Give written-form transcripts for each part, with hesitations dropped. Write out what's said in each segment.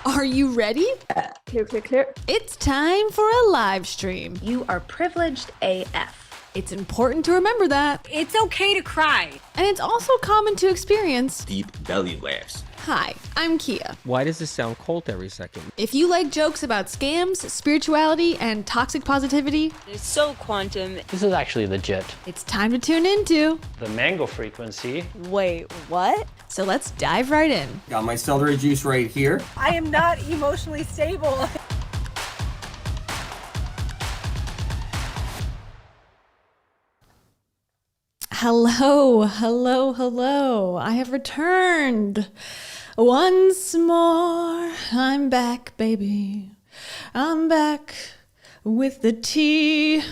Are you ready? Clear, clear, clear. It's time for a live stream. You are privileged AF. It's important to remember that. It's okay to cry. And it's also common to experience deep belly laughs. Hi, I'm Kia. Why does this sound cold every second? If you like jokes about scams, spirituality, and toxic positivity, It's so quantum. This is actually legit. it's time to tune into. The mango frequency. Wait, what? So let's dive right in. Got my celery juice right here. I am not emotionally stable. Hello, hello, hello. I have returned once more. I'm back, baby. I'm back with the tea.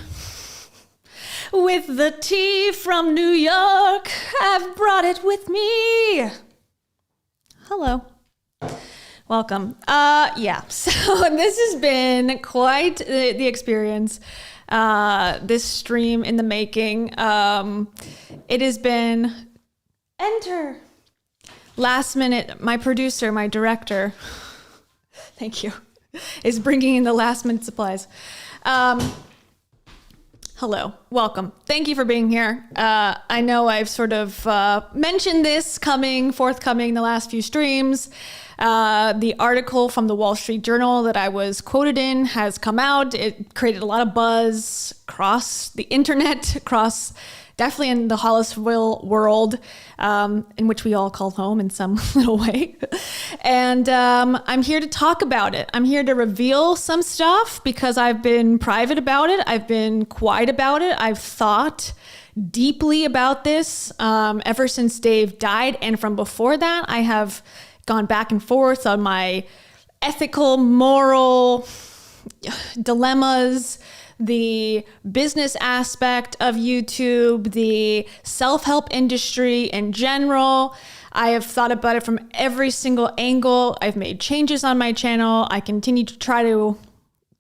With the tea from New York. I've brought it with me. Hello. Welcome. So this has been quite the experience. This stream in the making. It has been enter. Last minute, my producer, my director, thank you, is bringing in the last minute supplies. Hello, welcome. Thank you for being here. I know I've sort of mentioned this forthcoming the last few streams. The article from the Wall Street Journal that I was quoted in has come out. It created a lot of buzz across the internet, definitely in the Hollisville world, in which we all call home in some little way. And I'm here to talk about it. I'm here to reveal some stuff because I've been private about it. I've been quiet about it. I've thought deeply about this ever since Dave died. And from before that, I have gone back and forth on my ethical, moral dilemmas, the business aspect of YouTube, the self-help industry in general. I have thought about it from every single angle. I've made changes on my channel. I continue to try to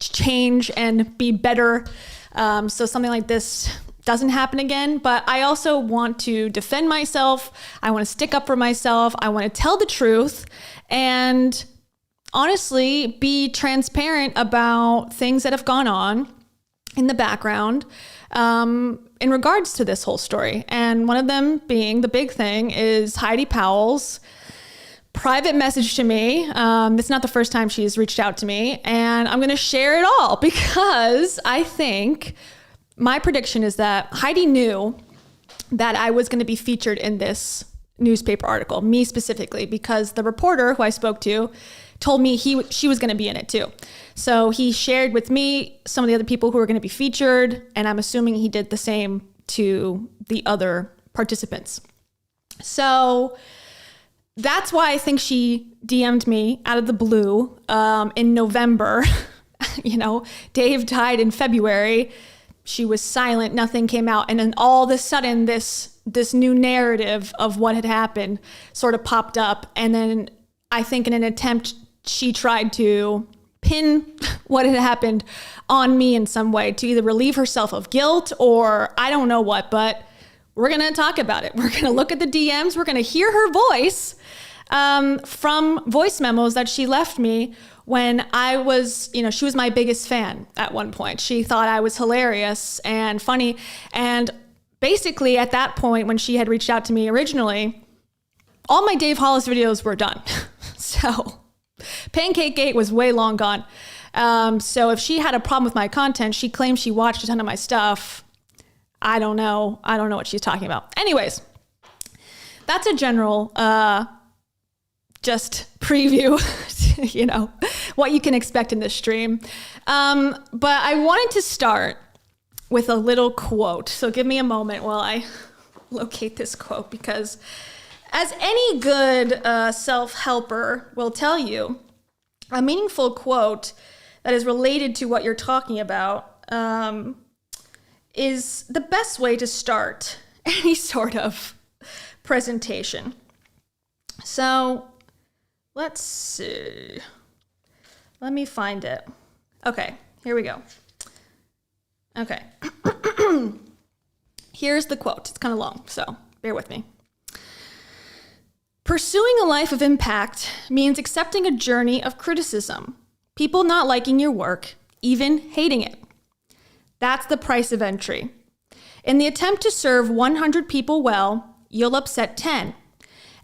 change and be better. So something like this doesn't happen again, but I also want to defend myself. I want to stick up for myself. I want to tell the truth and honestly be transparent about things that have gone on in the background in regards to this whole story. And one of them being, the big thing is Heidi Powell's private message to me. It's not the first time she's reached out to me, and I'm going to share it all because I think my prediction is that Heidi knew that I was going to be featured in this newspaper article, me specifically, because the reporter who I spoke to told me she was going to be in it too. So he shared with me some of the other people who were going to be featured, and I'm assuming he did the same to the other participants. So that's why I think she DM'd me out of the blue in November. Dave died in February. She was silent, nothing came out. And then all of a sudden, this new narrative of what had happened sort of popped up. And then I think in an attempt, she tried to pin what had happened on me in some way to either relieve herself of guilt or I don't know what, but we're going to talk about it. We're going to look at the DMs. We're going to hear her voice from voice memos that she left me when I was, she was my biggest fan at one point. She thought I was hilarious and funny. And basically at that point, when she had reached out to me originally, all my Dave Hollis videos were done. So Pancake Gate was way long gone. So if she had a problem with my content, she claimed she watched a ton of my stuff. I don't know what she's talking about. Anyways, that's a general, just preview, what you can expect in this stream. But I wanted to start with a little quote. So give me a moment while I locate this quote, because as any good self-helper will tell you, a meaningful quote that is related to what you're talking about is the best way to start any sort of presentation. So let's see. Let me find it. Okay, here we go. Okay. Here's the quote. It's kind of long, so bear with me. Pursuing a life of impact means accepting a journey of criticism, people not liking your work, even hating it. That's the price of entry. In the attempt to serve 100 people well, you'll upset 10.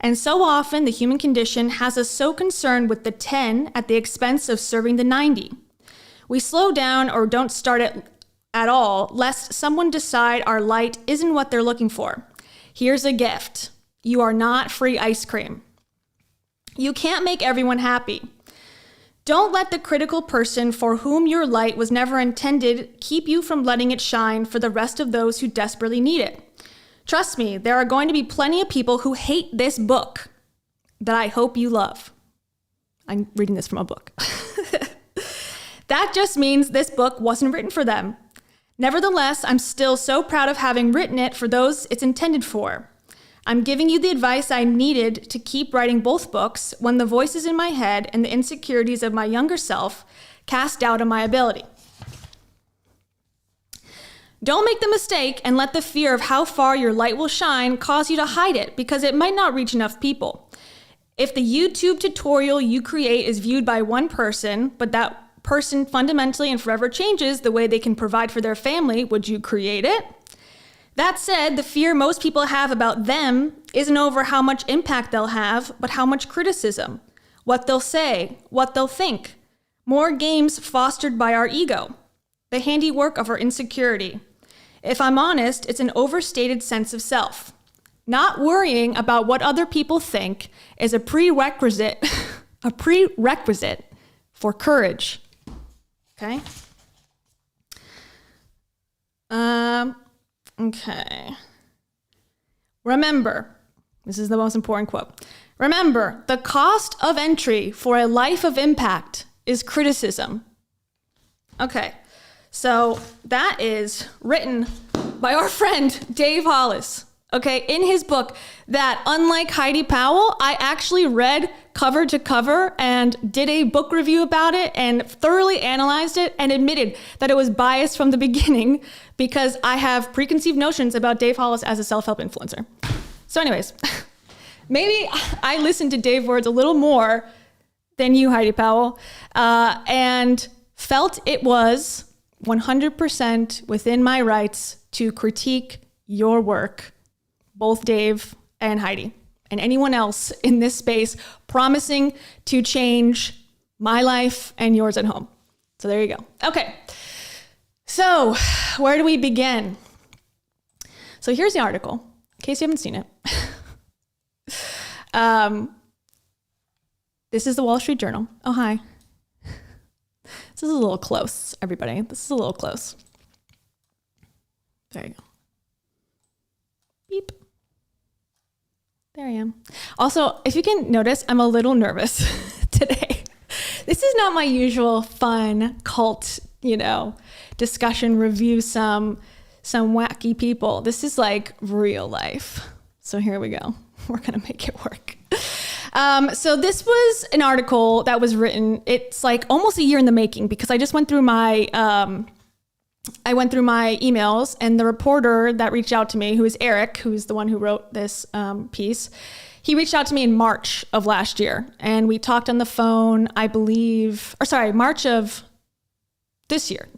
And so often, the human condition has us so concerned with the 10 at the expense of serving the 90. We slow down or don't start it at all, lest someone decide our light isn't what they're looking for. Here's a gift. You are not free ice cream. You can't make everyone happy. Don't let the critical person for whom your light was never intended keep you from letting it shine for the rest of those who desperately need it. Trust me, there are going to be plenty of people who hate this book that I hope you love. I'm reading this from a book. That just means this book wasn't written for them. Nevertheless, I'm still so proud of having written it for those it's intended for. I'm giving you the advice I needed to keep writing both books when the voices in my head and the insecurities of my younger self cast doubt on my ability. Don't make the mistake and let the fear of how far your light will shine cause you to hide it because it might not reach enough people. If the YouTube tutorial you create is viewed by one person, but that person fundamentally and forever changes the way they can provide for their family, would you create it? That said, the fear most people have about them isn't over how much impact they'll have, but how much criticism, what they'll say, what they'll think. More games fostered by our ego, the handiwork of our insecurity. If I'm honest, it's an overstated sense of self. Not worrying about what other people think is a prerequisite, for courage. Okay? Okay. Remember, this is the most important quote. Remember, the cost of entry for a life of impact is criticism. Okay, so that is written by our friend Dave Hollis. Okay, in his book that, unlike Heidi Powell, I actually read cover to cover and did a book review about it and thoroughly analyzed it and admitted that it was biased from the beginning because I have preconceived notions about Dave Hollis as a self-help influencer. So anyways, maybe I listened to Dave's words a little more than you, Heidi Powell, and felt it was 100% within my rights to critique your work, both Dave and Heidi, and anyone else in this space promising to change my life and yours at home. So there you go. Okay. So where do we begin? So here's the article, in case you haven't seen it. This is the Wall Street Journal. Oh, hi. This is a little close, everybody. This is a little close. There you go. Beep. There I am. Also, if you can notice, I'm a little nervous today. This is not my usual fun cult, discussion, review some wacky people. This is like real life. So here we go. We're going to make it work. So this was an article that was written, it's like almost a year in the making because I just went through my emails, and the reporter that reached out to me, who is Eric, who's the one who wrote this piece, he reached out to me in March of last year, and we talked on the phone, March of this year.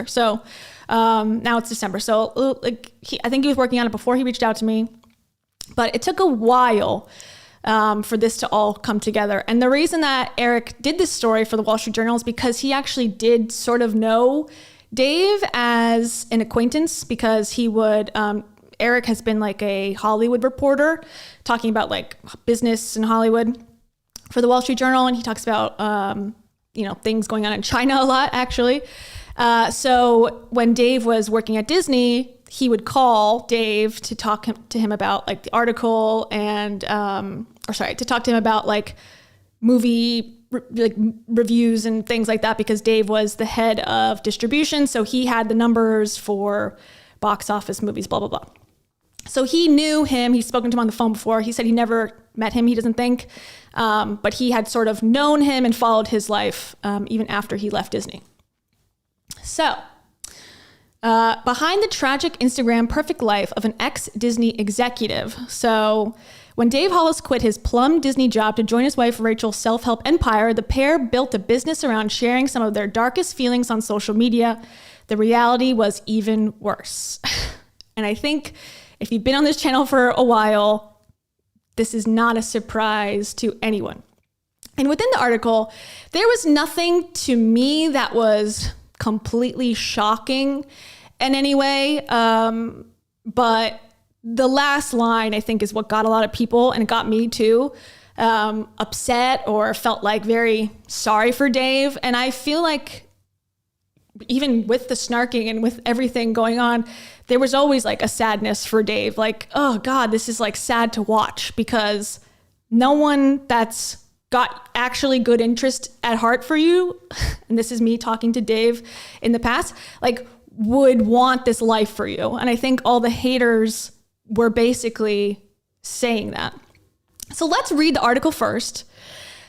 So now it's December. So I think he was working on it before he reached out to me, but it took a while for this to all come together. And the reason that Eric did this story for the Wall Street Journal is because he actually did sort of know Dave as an acquaintance, because he would, Eric has been like a Hollywood reporter talking about like business in Hollywood for the Wall Street Journal. And he talks about, things going on in China a lot, actually. So when Dave was working at Disney, he would call Dave to talk to him about like the article and, to talk to him about like movie reviews and things like that, because Dave was the head of distribution. So he had the numbers for box office movies, blah, blah, blah. So he knew him. He's spoken to him on the phone before. He said he never met him, he doesn't think. But he had sort of known him and followed his life even after he left Disney. So behind the tragic Instagram perfect life of an ex-Disney executive. So When Dave Hollis quit his plum Disney job to join his wife Rachel's self-help empire, the pair built a business around sharing some of their darkest feelings on social media. The reality was even worse. And I think if you've been on this channel for a while, this is not a surprise to anyone. And within the article, there was nothing to me that was completely shocking in any way. But the last line, I think, is what got a lot of people, and it got me too, upset or felt like very sorry for Dave. And I feel like even with the snarking and with everything going on, there was always like a sadness for Dave. Like, oh God, this is like sad to watch, because no one that's got actually good interest at heart for you, and this is me talking to Dave in the past, like would want this life for you. And I think all the haters were basically saying that. So let's read the article first,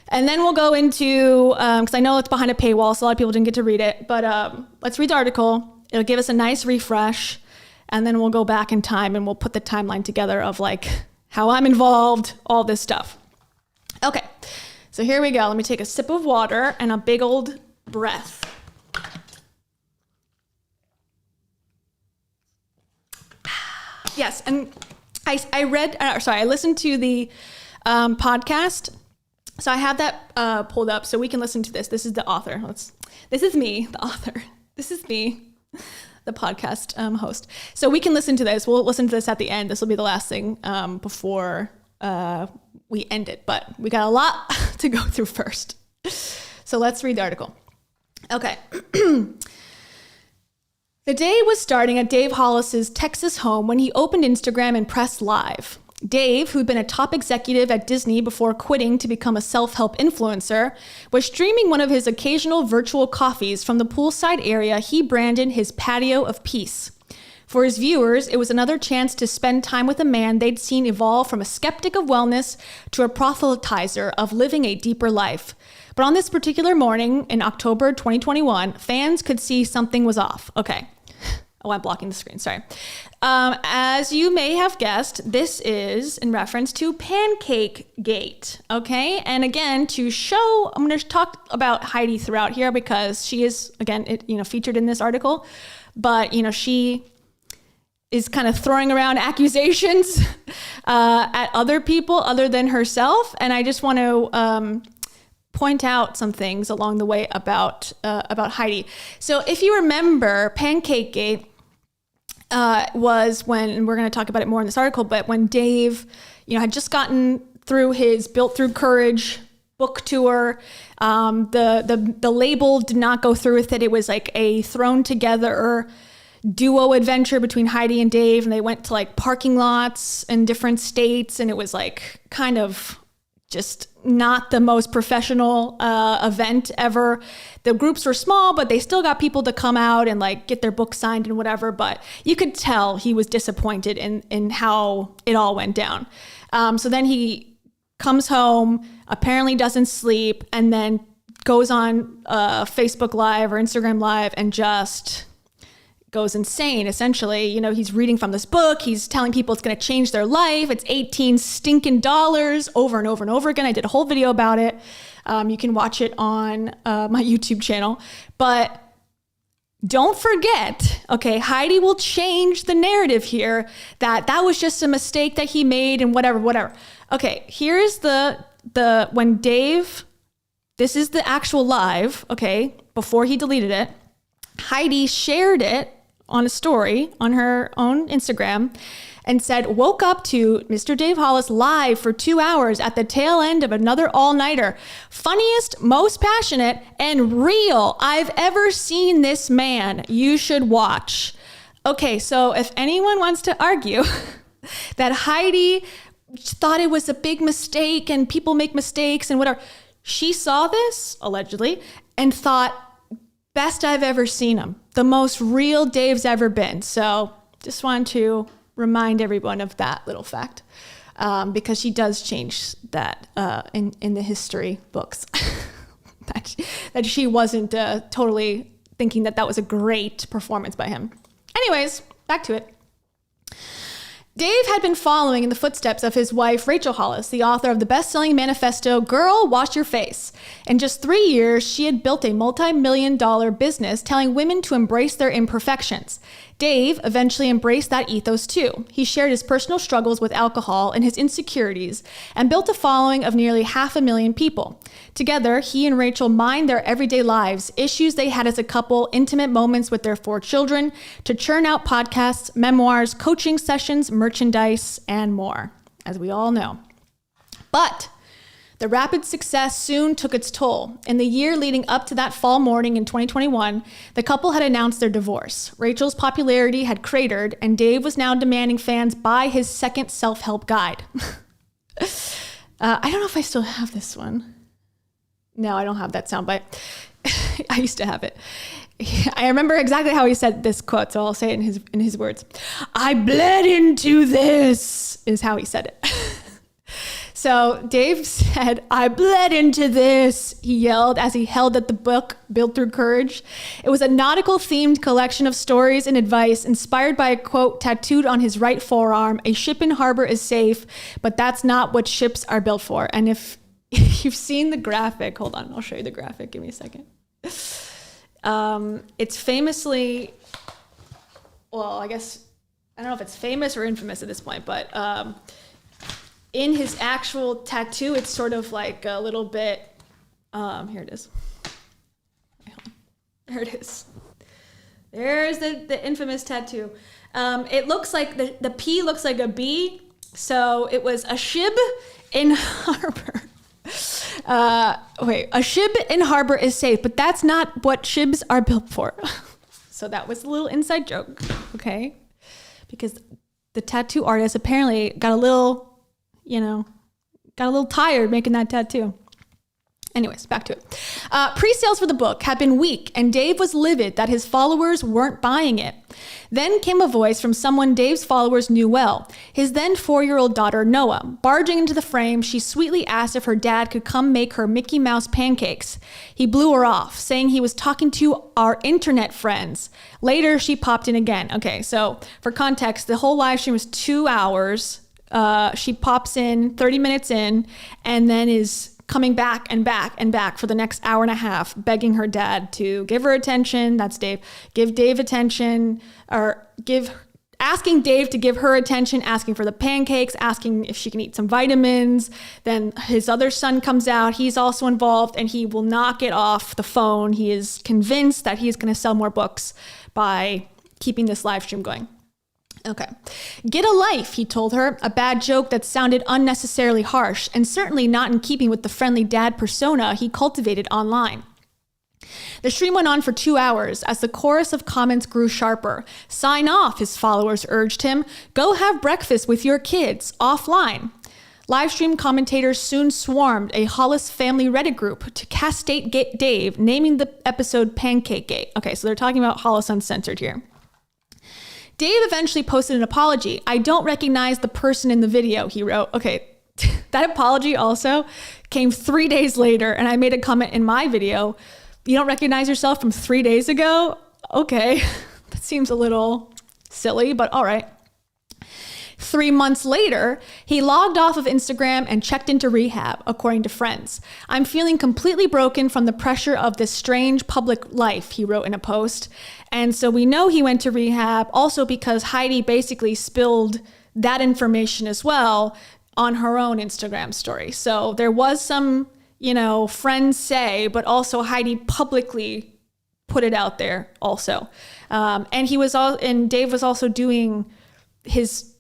and then we'll go into, because I know it's behind a paywall, so a lot of people didn't get to read it, but let's read the article. It'll give us a nice refresh, and then we'll go back in time and we'll put the timeline together of like how I'm involved, all this stuff. Okay, so here we go. Let me take a sip of water and a big old breath. Yes, and I listened to the podcast. So I have that pulled up so we can listen to this. This is the author. This is me, the author. This is me, the podcast host. So we can listen to this. We'll listen to this at the end. This will be the last thing before we end it. But we got a lot to go through first. So let's read the article. Okay. The day was starting at Dave Hollis's Texas home when he opened Instagram and pressed live. Dave, who'd been a top executive at Disney before quitting to become a self-help influencer, was streaming one of his occasional virtual coffees from the poolside area he branded his patio of peace. For his viewers, it was another chance to spend time with a man they'd seen evolve from a skeptic of wellness to a proselytizer of living a deeper life. But on this particular morning in October 2021, fans could see something was off. Okay. Oh, I'm blocking the screen, sorry. As you may have guessed, this is in reference to Pancake Gate, okay? And again, to show, I'm gonna talk about Heidi throughout here because she is, again, featured in this article, but, she is kind of throwing around accusations at other people other than herself. And I just want to point out some things along the way about Heidi. So if you remember, Pancake Gate was when, and we're going to talk about it more in this article, but when Dave, had just gotten through his Built Through Courage book tour, the label did not go through with it. It was like a thrown together duo adventure between Heidi and Dave, and they went to like parking lots in different states, and it was like kind of just not the most professional event ever. The groups were small, but they still got people to come out and like get their book signed and whatever. But you could tell he was disappointed in how it all went down. So then he comes home, apparently doesn't sleep, and then goes on Facebook Live or Instagram Live and just goes insane. Essentially, he's reading from this book. He's telling people it's going to change their life. It's $18 stinking over and over and over again. I did a whole video about it. You can watch it on my YouTube channel. But don't forget, okay, Heidi will change the narrative here that was just a mistake that he made and whatever. Okay, here's when Dave, this is the actual live, okay, before he deleted it. Heidi shared it on a story on her own Instagram and said, woke up to Mr. Dave Hollis live for 2 hours at the tail end of another all-nighter. Funniest, most passionate, and real I've ever seen this man. You should watch. Okay, so if anyone wants to argue that Heidi thought it was a big mistake and people make mistakes and whatever, she saw this, allegedly, and thought, best I've ever seen him. The most real Dave's ever been. So just wanted to remind everyone of that little fact because she does change that in the history books. that she wasn't totally thinking that was a great performance by him. Anyways, back to it. Dave had been following in the footsteps of his wife, Rachel Hollis, the author of the best-selling manifesto, Girl, Wash Your Face. In just 3 years, she had built a multi-million-dollar business telling women to embrace their imperfections. Dave eventually embraced that ethos too. He shared his personal struggles with alcohol and his insecurities and built a following of nearly 500,000 people. Together, he and Rachel mined their everyday lives, issues they had as a couple, intimate moments with their 4 children, to churn out podcasts, memoirs, coaching sessions, merchandise, and more, as we all know. But the rapid success soon took its toll. In the year leading up to that fall morning in 2021, the couple had announced their divorce. Rachel's popularity had cratered, and Dave was now demanding fans buy his second self-help guide. I don't know if I still have this one. No, I don't have that soundbite. I used to have it. I remember exactly how he said this quote, so I'll say it in his words. "I bled into this," is how he said it. So Dave said, "I bled into this," he yelled as he held up the book, Built Through Courage. It was a nautical-themed collection of stories and advice inspired by a quote tattooed on his right forearm: "A ship in harbor is safe, but that's not what ships are built for." And if you've seen the graphic, hold on, I'll show you the graphic. Give me a second. It's famously, well, I guess, I don't know if it's famous or infamous at this point, but in his actual tattoo, it's sort of like a little bit, here it is. There it is. There's the infamous tattoo. It looks like, the P looks like a B, so it was a ship in harbor. A ship in harbor is safe, but that's not what shibs are built for. So that was a little inside joke, okay? Because the tattoo artist apparently got a little tired making that tattoo. Anyways, back to it. Pre-sales for the book had been weak, and Dave was livid that his followers weren't buying it. Then came a voice from someone Dave's followers knew well, his then 4-year-old daughter, Noah. Barging into the frame, she sweetly asked if her dad could come make her Mickey Mouse pancakes. He blew her off, saying he was talking to our internet friends. Later, she popped in again. Okay, so for context, the whole live stream was 2 hours. She pops in 30 minutes in and then is coming back and back and back for the next hour and a half, begging her dad to give her attention. That's Dave. Give Dave attention, or asking Dave to give her attention, asking for the pancakes, asking if she can eat some vitamins. Then his other son comes out. He's also involved, and he will not get off the phone. He is convinced that he's going to sell more books by keeping this live stream going. Okay. "Get a life," he told her, a bad joke that sounded unnecessarily harsh and certainly not in keeping with the friendly dad persona he cultivated online. The stream went on for 2 hours as the chorus of comments grew sharper. "Sign off," his followers urged him. "Go have breakfast with your kids offline." Livestream commentators soon swarmed a Hollis family Reddit group to castigate Dave, naming the episode Pancake Gate. Okay, so they're talking about Hollis Uncensored here. Dave eventually posted an apology. "I don't recognize the person in the video," he wrote. Okay, that apology also came 3 days later, and I made a comment in my video. "You don't recognize yourself from 3 days ago?" Okay, that seems a little silly, but all right. 3 months later, he logged off of Instagram and checked into rehab, according to friends. "I'm feeling completely broken from the pressure of this strange public life," he wrote in a post. And so we know he went to rehab also because Heidi basically spilled that information as well on her own Instagram story. So there was some, friends say, but also Heidi publicly put it out there also. And Dave was also doing his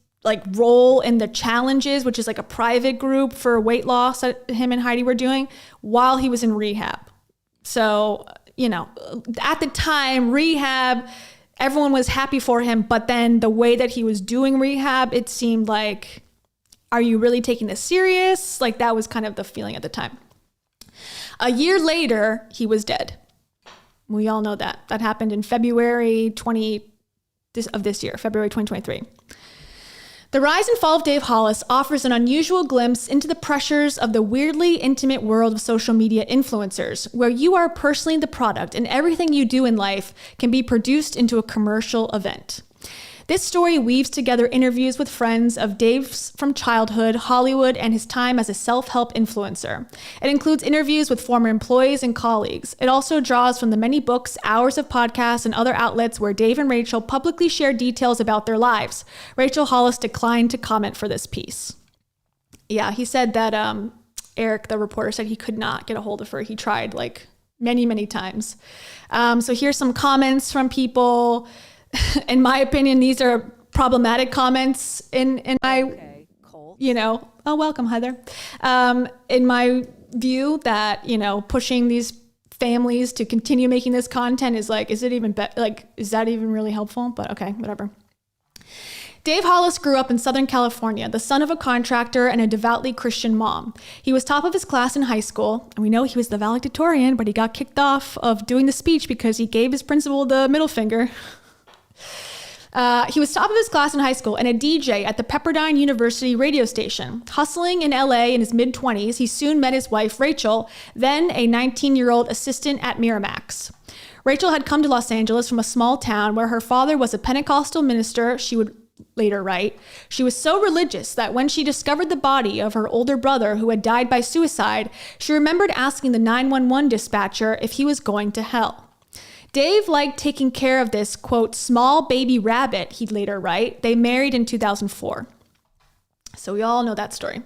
role in the challenges, which is like a private group for weight loss that him and Heidi were doing while he was in rehab. So, at the time, rehab, everyone was happy for him, but then the way that he was doing rehab, it seemed like, are you really taking this serious? Like, that was kind of the feeling at the time. A year later, he was dead. We all know that. That happened in February 2023. The rise and fall of Dave Hollis offers an unusual glimpse into the pressures of the weirdly intimate world of social media influencers, where you are personally the product and everything you do in life can be produced into a commercial event. This story weaves together interviews with friends of Dave's from childhood, Hollywood, and his time as a self-help influencer. It includes interviews with former employees and colleagues. It also draws from the many books, hours of podcasts, and other outlets where Dave and Rachel publicly share details about their lives. Rachel Hollis declined to comment for this piece. Yeah, he said that Eric, the reporter, said he could not get a hold of her. He tried like many, many times. So here's some comments from people. In my opinion, these are problematic comments in my, oh, welcome, Heather. In my view that, pushing these families to continue making this content is like, is that even really helpful? But okay, whatever. Dave Hollis grew up in Southern California, the son of a contractor and a devoutly Christian mom. He was top of his class in high school, and we know he was the valedictorian, but he got kicked off of doing the speech because he gave his principal the middle finger. He was top of his class in high school and a DJ at the Pepperdine University radio station. Hustling in LA in his mid-20s, he soon met his wife, Rachel, then a 19-year-old assistant at Miramax. Rachel had come to Los Angeles from a small town where her father was a Pentecostal minister. She would later write, she was so religious that when she discovered the body of her older brother who had died by suicide, she remembered asking the 911 dispatcher if he was going to hell. Dave liked taking care of this, quote, small baby rabbit, he'd later write. They married in 2004. So we all know that story.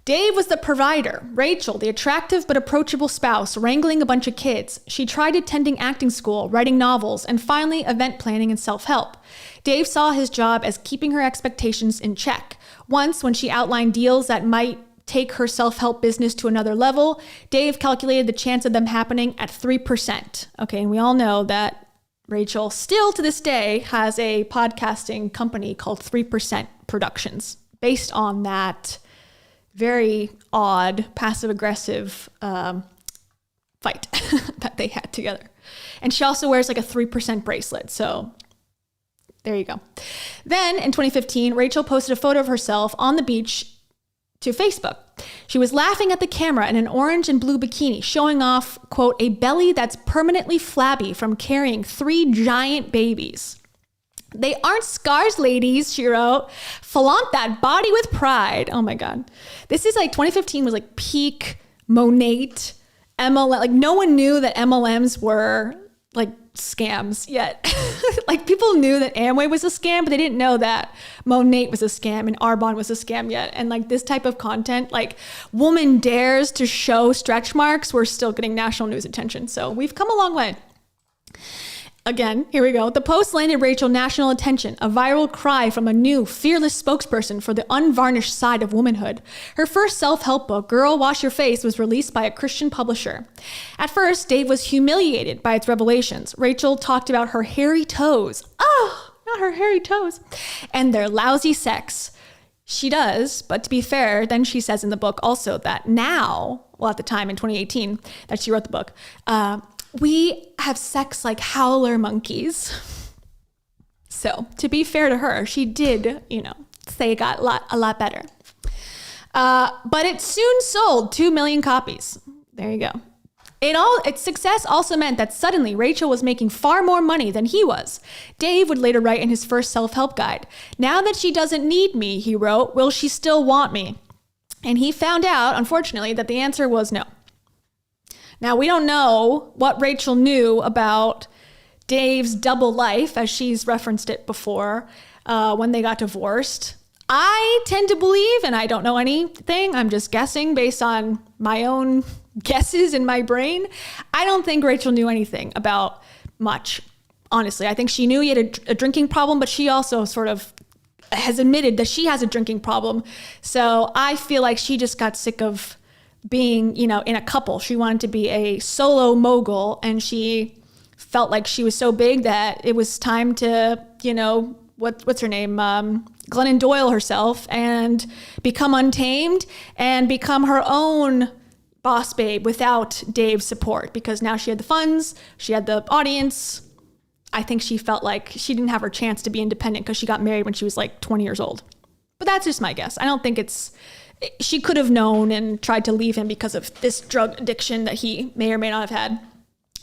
Dave was the provider, Rachel, the attractive but approachable spouse, wrangling a bunch of kids. She tried attending acting school, writing novels, and finally event planning and self-help. Dave saw his job as keeping her expectations in check. Once, when she outlined deals that might take her self-help business to another level, Dave calculated the chance of them happening at 3%. Okay, and we all know that Rachel still to this day has a podcasting company called 3% Productions based on that very odd, passive-aggressive fight that they had together. And she also wears like a 3% bracelet, so there you go. Then in 2015, Rachel posted a photo of herself on the beach to Facebook. She was laughing at the camera in an orange and blue bikini, showing off, quote, a belly that's permanently flabby from carrying 3 giant babies. They aren't scars, ladies, she wrote. Flaunt that body with pride. Oh my God. This is like 2015 was like peak Monat, MLM. Like no one knew that MLMs were like scams yet. Like people knew that Amway was a scam, but they didn't know that Monat was a scam and Arbonne was a scam yet. And like this type of content, like woman dares to show stretch marks, we're still getting national news attention. So we've come a long way. Again, here we go. The post landed Rachel national attention, a viral cry from a new, fearless spokesperson for the unvarnished side of womanhood. Her first self-help book, Girl, Wash Your Face, was released by a Christian publisher. At first, Dave was humiliated by its revelations. Rachel talked about her hairy toes. Oh, not her hairy toes. And their lousy sex. She does, but to be fair, then she says in the book also that now, well, at the time in 2018 that she wrote the book, we have sex like howler monkeys. So to be fair to her, she did, say it got a lot better. But it soon sold 2 million copies. There you go. Its success also meant that suddenly Rachel was making far more money than he was. Dave would later write in his first self-help guide, now that she doesn't need me, he wrote, will she still want me? And he found out, unfortunately, that the answer was no. Now, we don't know what Rachel knew about Dave's double life, as she's referenced it before, when they got divorced. I tend to believe, and I don't know anything, I'm just guessing based on my own guesses in my brain. I don't think Rachel knew anything about much, honestly. I think she knew he had a drinking problem, but she also sort of has admitted that she has a drinking problem. So I feel like she just got sick of being, in a couple. She wanted to be a solo mogul, and she felt like she was so big that it was time to, what's her name? Glennon Doyle herself, and become untamed and become her own boss babe without Dave's support, because now she had the funds, she had the audience. I think she felt like she didn't have her chance to be independent because she got married when she was like 20 years old. But that's just my guess. I don't think she could have known and tried to leave him because of this drug addiction that he may or may not have had.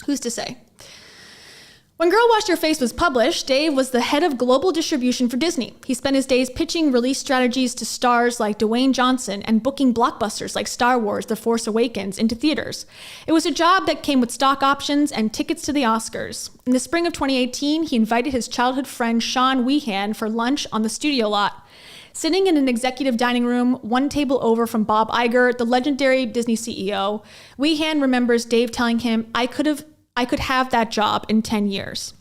Who's to say? When Girl Wash Your Face was published, Dave was the head of global distribution for Disney. He spent his days pitching release strategies to stars like Dwayne Johnson and booking blockbusters like Star Wars: The Force Awakens into theaters. It was a job that came with stock options and tickets to the Oscars. In the spring of 2018, he invited his childhood friend Sean Weehan for lunch on the studio lot. Sitting in an executive dining room, one table over from Bob Iger, the legendary Disney CEO, Weehan remembers Dave telling him, I could have that job in 10 years.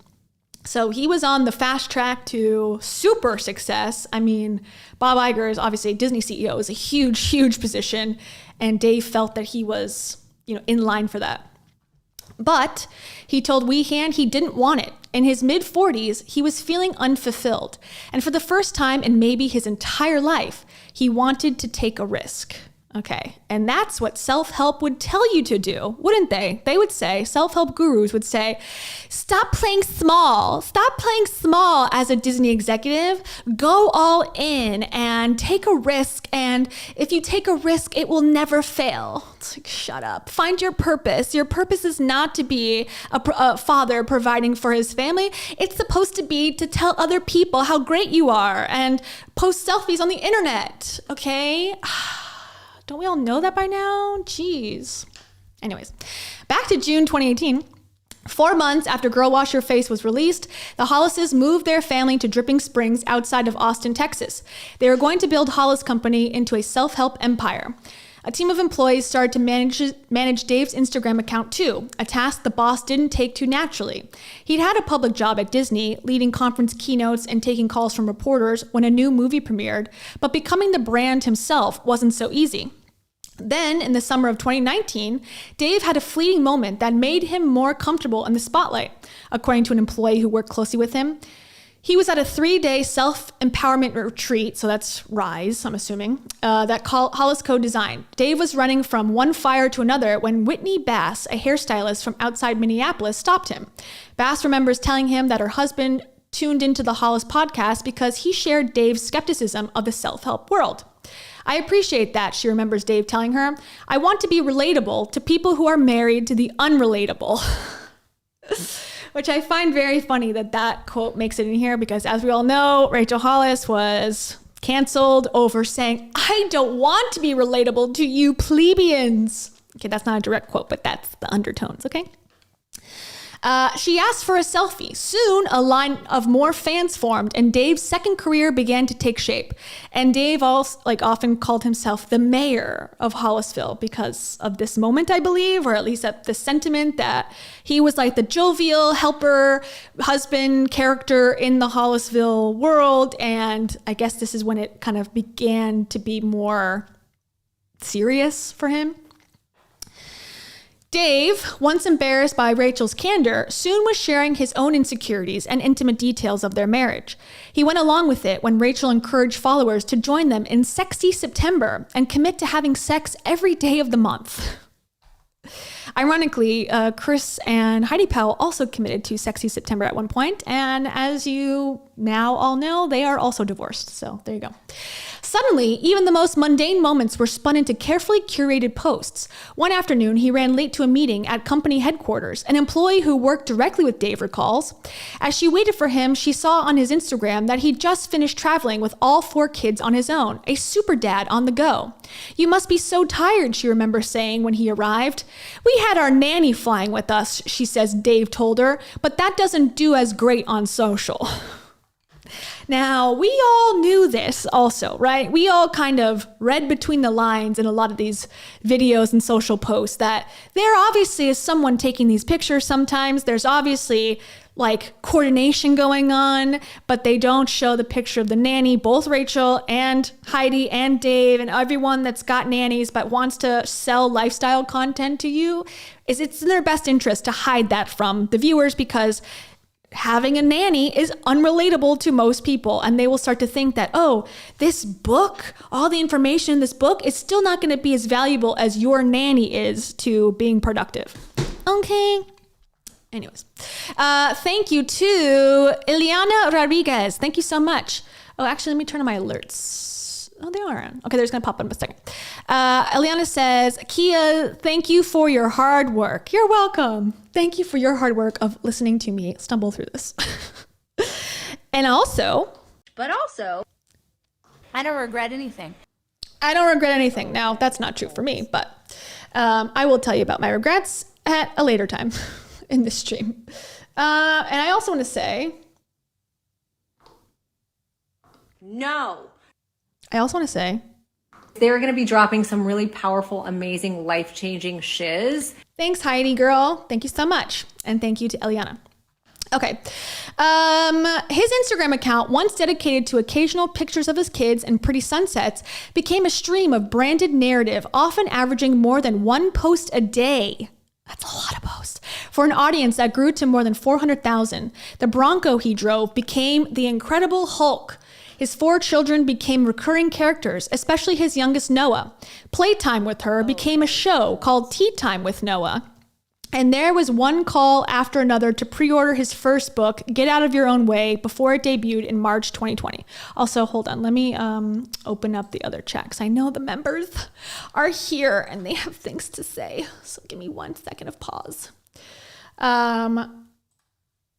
So he was on the fast track to super success. I mean, Bob Iger is obviously a Disney CEO, is a huge, huge position. And Dave felt that he was, in line for that. But he told Weehan he didn't want it. In his mid-40s, he was feeling unfulfilled. And for the first time in maybe his entire life, he wanted to take a risk. Okay, and that's what self-help would tell you to do, wouldn't they? They would say, self-help gurus would say, stop playing small as a Disney executive, go all in and take a risk. And if you take a risk, it will never fail. It's like, shut up, find your purpose. Your purpose is not to be a father providing for his family. It's supposed to be to tell other people how great you are and post selfies on the internet, okay? Don't we all know that by now? Jeez. Anyways, back to June 2018. 4 months after Girl Wash Your Face was released, the Hollises moved their family to Dripping Springs outside of Austin, Texas. They were going to build Hollis Company into a self-help empire. A team of employees started to manage Dave's Instagram account too, a task the boss didn't take too naturally. He'd had a public job at Disney, leading conference keynotes and taking calls from reporters when a new movie premiered, but becoming the brand himself wasn't so easy. Then, in the summer of 2019, Dave had a fleeting moment that made him more comfortable in the spotlight, according to an employee who worked closely with him. He was at a 3-day self-empowerment retreat, so that's Rise, I'm assuming, that Hollis co-designed. Dave was running from one fire to another when Whitney Bass, a hairstylist from outside Minneapolis, stopped him. Bass remembers telling him that her husband tuned into the Hollis podcast because he shared Dave's skepticism of the self-help world. I appreciate that, she remembers Dave telling her. I want to be relatable to people who are married to the unrelatable. Which I find very funny that quote makes it in here because, as we all know, Rachel Hollis was canceled over saying, I don't want to be relatable to you plebeians. Okay, that's not a direct quote, but that's the undertones, okay? She asked for a selfie. Soon, a line of more fans formed, and Dave's second career began to take shape. And Dave also, often called himself the mayor of Hollisville because of this moment, I believe, or at least the sentiment that he was like the jovial helper, husband character in the Hollisville world. And I guess this is when it kind of began to be more serious for him. Dave, once embarrassed by Rachel's candor, soon was sharing his own insecurities and intimate details of their marriage. He went along with it when Rachel encouraged followers to join them in Sexy September and commit to having sex every day of the month. Ironically, Chris and Heidi Powell also committed to Sexy September at one point, and as you now all know, they are also divorced, so there you go. Suddenly, even the most mundane moments were spun into carefully curated posts. One afternoon, he ran late to a meeting at company headquarters. An employee who worked directly with Dave recalls. As she waited for him, she saw on his Instagram that he'd just finished traveling with all 4 kids on his own, a super dad on the go. You must be so tired, she remembers saying when he arrived. We had our nanny flying with us, she says Dave told her, but that doesn't do as great on social. Now, we all knew this also, right? We all kind of read between the lines in a lot of these videos and social posts that there obviously is someone taking these pictures sometimes. There's obviously coordination going on, but they don't show the picture of the nanny. Both Rachel and Heidi and Dave and everyone that's got nannies but wants to sell lifestyle content to you, it's in their best interest to hide that from the viewers because having a nanny is unrelatable to most people, and they will start to think that, oh, this book, all the information in this book is still not going to be as valuable as your nanny is to being productive. Okay. Anyways, thank you to Ileana Rodriguez. Thank you so much. Oh, actually, let me turn on my alerts. Oh, they are on. Okay, they're just going to pop up in a second. Eliana says, Kia, thank you for your hard work. You're welcome. Thank you for your hard work of listening to me stumble through this. And also... But also, I don't regret anything. I don't regret anything. Now, that's not true for me, but I will tell you about my regrets at a later time in this stream. And I also want to say... No. I also want to say... They're going to be dropping some really powerful, amazing, life-changing shiz. Thanks, Heidi girl. Thank you so much. And thank you to Eliana. Okay. His Instagram account, once dedicated to occasional pictures of his kids and pretty sunsets, became a stream of branded narrative, often averaging more than one post a day. That's a lot of posts. For an audience that grew to more than 400,000, the Bronco he drove became the Incredible Hulk. His 4 children became recurring characters, especially his youngest, Noah. Playtime with her became a show called Tea Time with Noah. And there was one call after another to pre-order his first book, Get Out of Your Own Way, before it debuted in March 2020. Also, hold on. Let me open up the other chat, because I know the members are here and they have things to say. So give me 1 second of pause.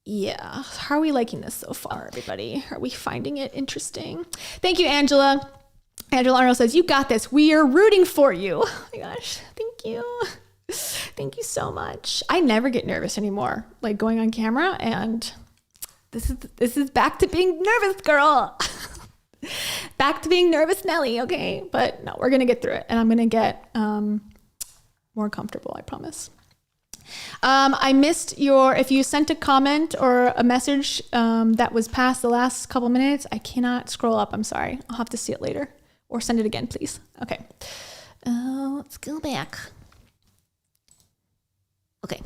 Yeah. How are we liking this so far, everybody? Are we finding it interesting? Thank you, Angela. Angela Arnold says, you got this. We are rooting for you. Oh my gosh. Thank you. Thank you so much. I never get nervous anymore, like going on camera, and this is back to being nervous, girl. Back to being nervous, Nelly. Okay, but no, we're gonna get through it, and I'm gonna get more comfortable. I promise. I missed if you sent a comment or a message that was past the last couple minutes. I cannot scroll up. I'm sorry. I'll have to see it later, or send it again, please. Okay. Let's go back. Okay.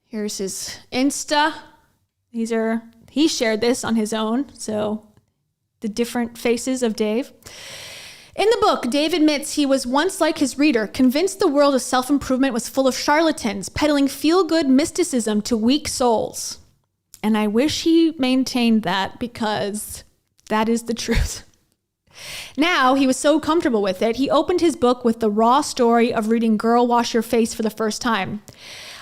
Here's his Insta. He shared this on his own. So the different faces of Dave. In the book, Dave admits he was once like his reader, convinced the world of self-improvement was full of charlatans, peddling feel-good mysticism to weak souls. And I wish he maintained that, because that is the truth. Now, he was so comfortable with it, he opened his book with the raw story of reading Girl Wash Your Face for the first time.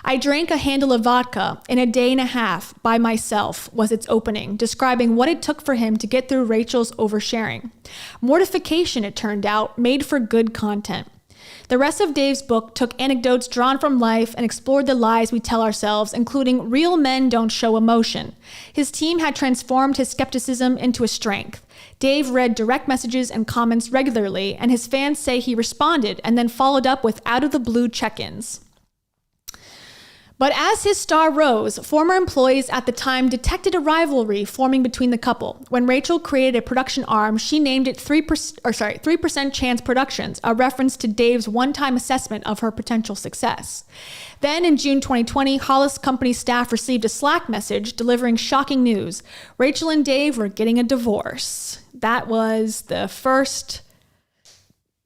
I drank a handle of vodka in a day and a half by myself, was its opening, describing what it took for him to get through Rachel's oversharing. Mortification, it turned out, made for good content. The rest of Dave's book took anecdotes drawn from life and explored the lies we tell ourselves, including real men don't show emotion. His team had transformed his skepticism into a strength. Dave read direct messages and comments regularly, and his fans say he responded and then followed up with out-of-the-blue check-ins. But as his star rose, former employees at the time detected a rivalry forming between the couple. When Rachel created a production arm, she named it 3% Chance Productions, a reference to Dave's one-time assessment of her potential success. Then in June 2020, Hollis Company staff received a Slack message delivering shocking news. Rachel and Dave were getting a divorce. That was the first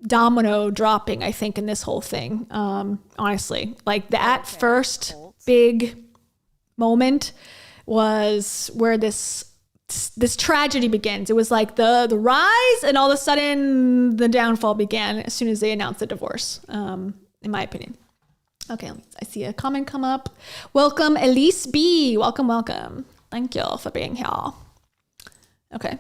domino dropping, I think, in this whole thing. Honestly, like that first big moment was where this tragedy begins. It was like the rise, and all of a sudden the downfall began as soon as they announced the divorce, in my opinion. Okay, I see a comment come up. Welcome, Elise B. Welcome, welcome. Thank you for being here. Okay.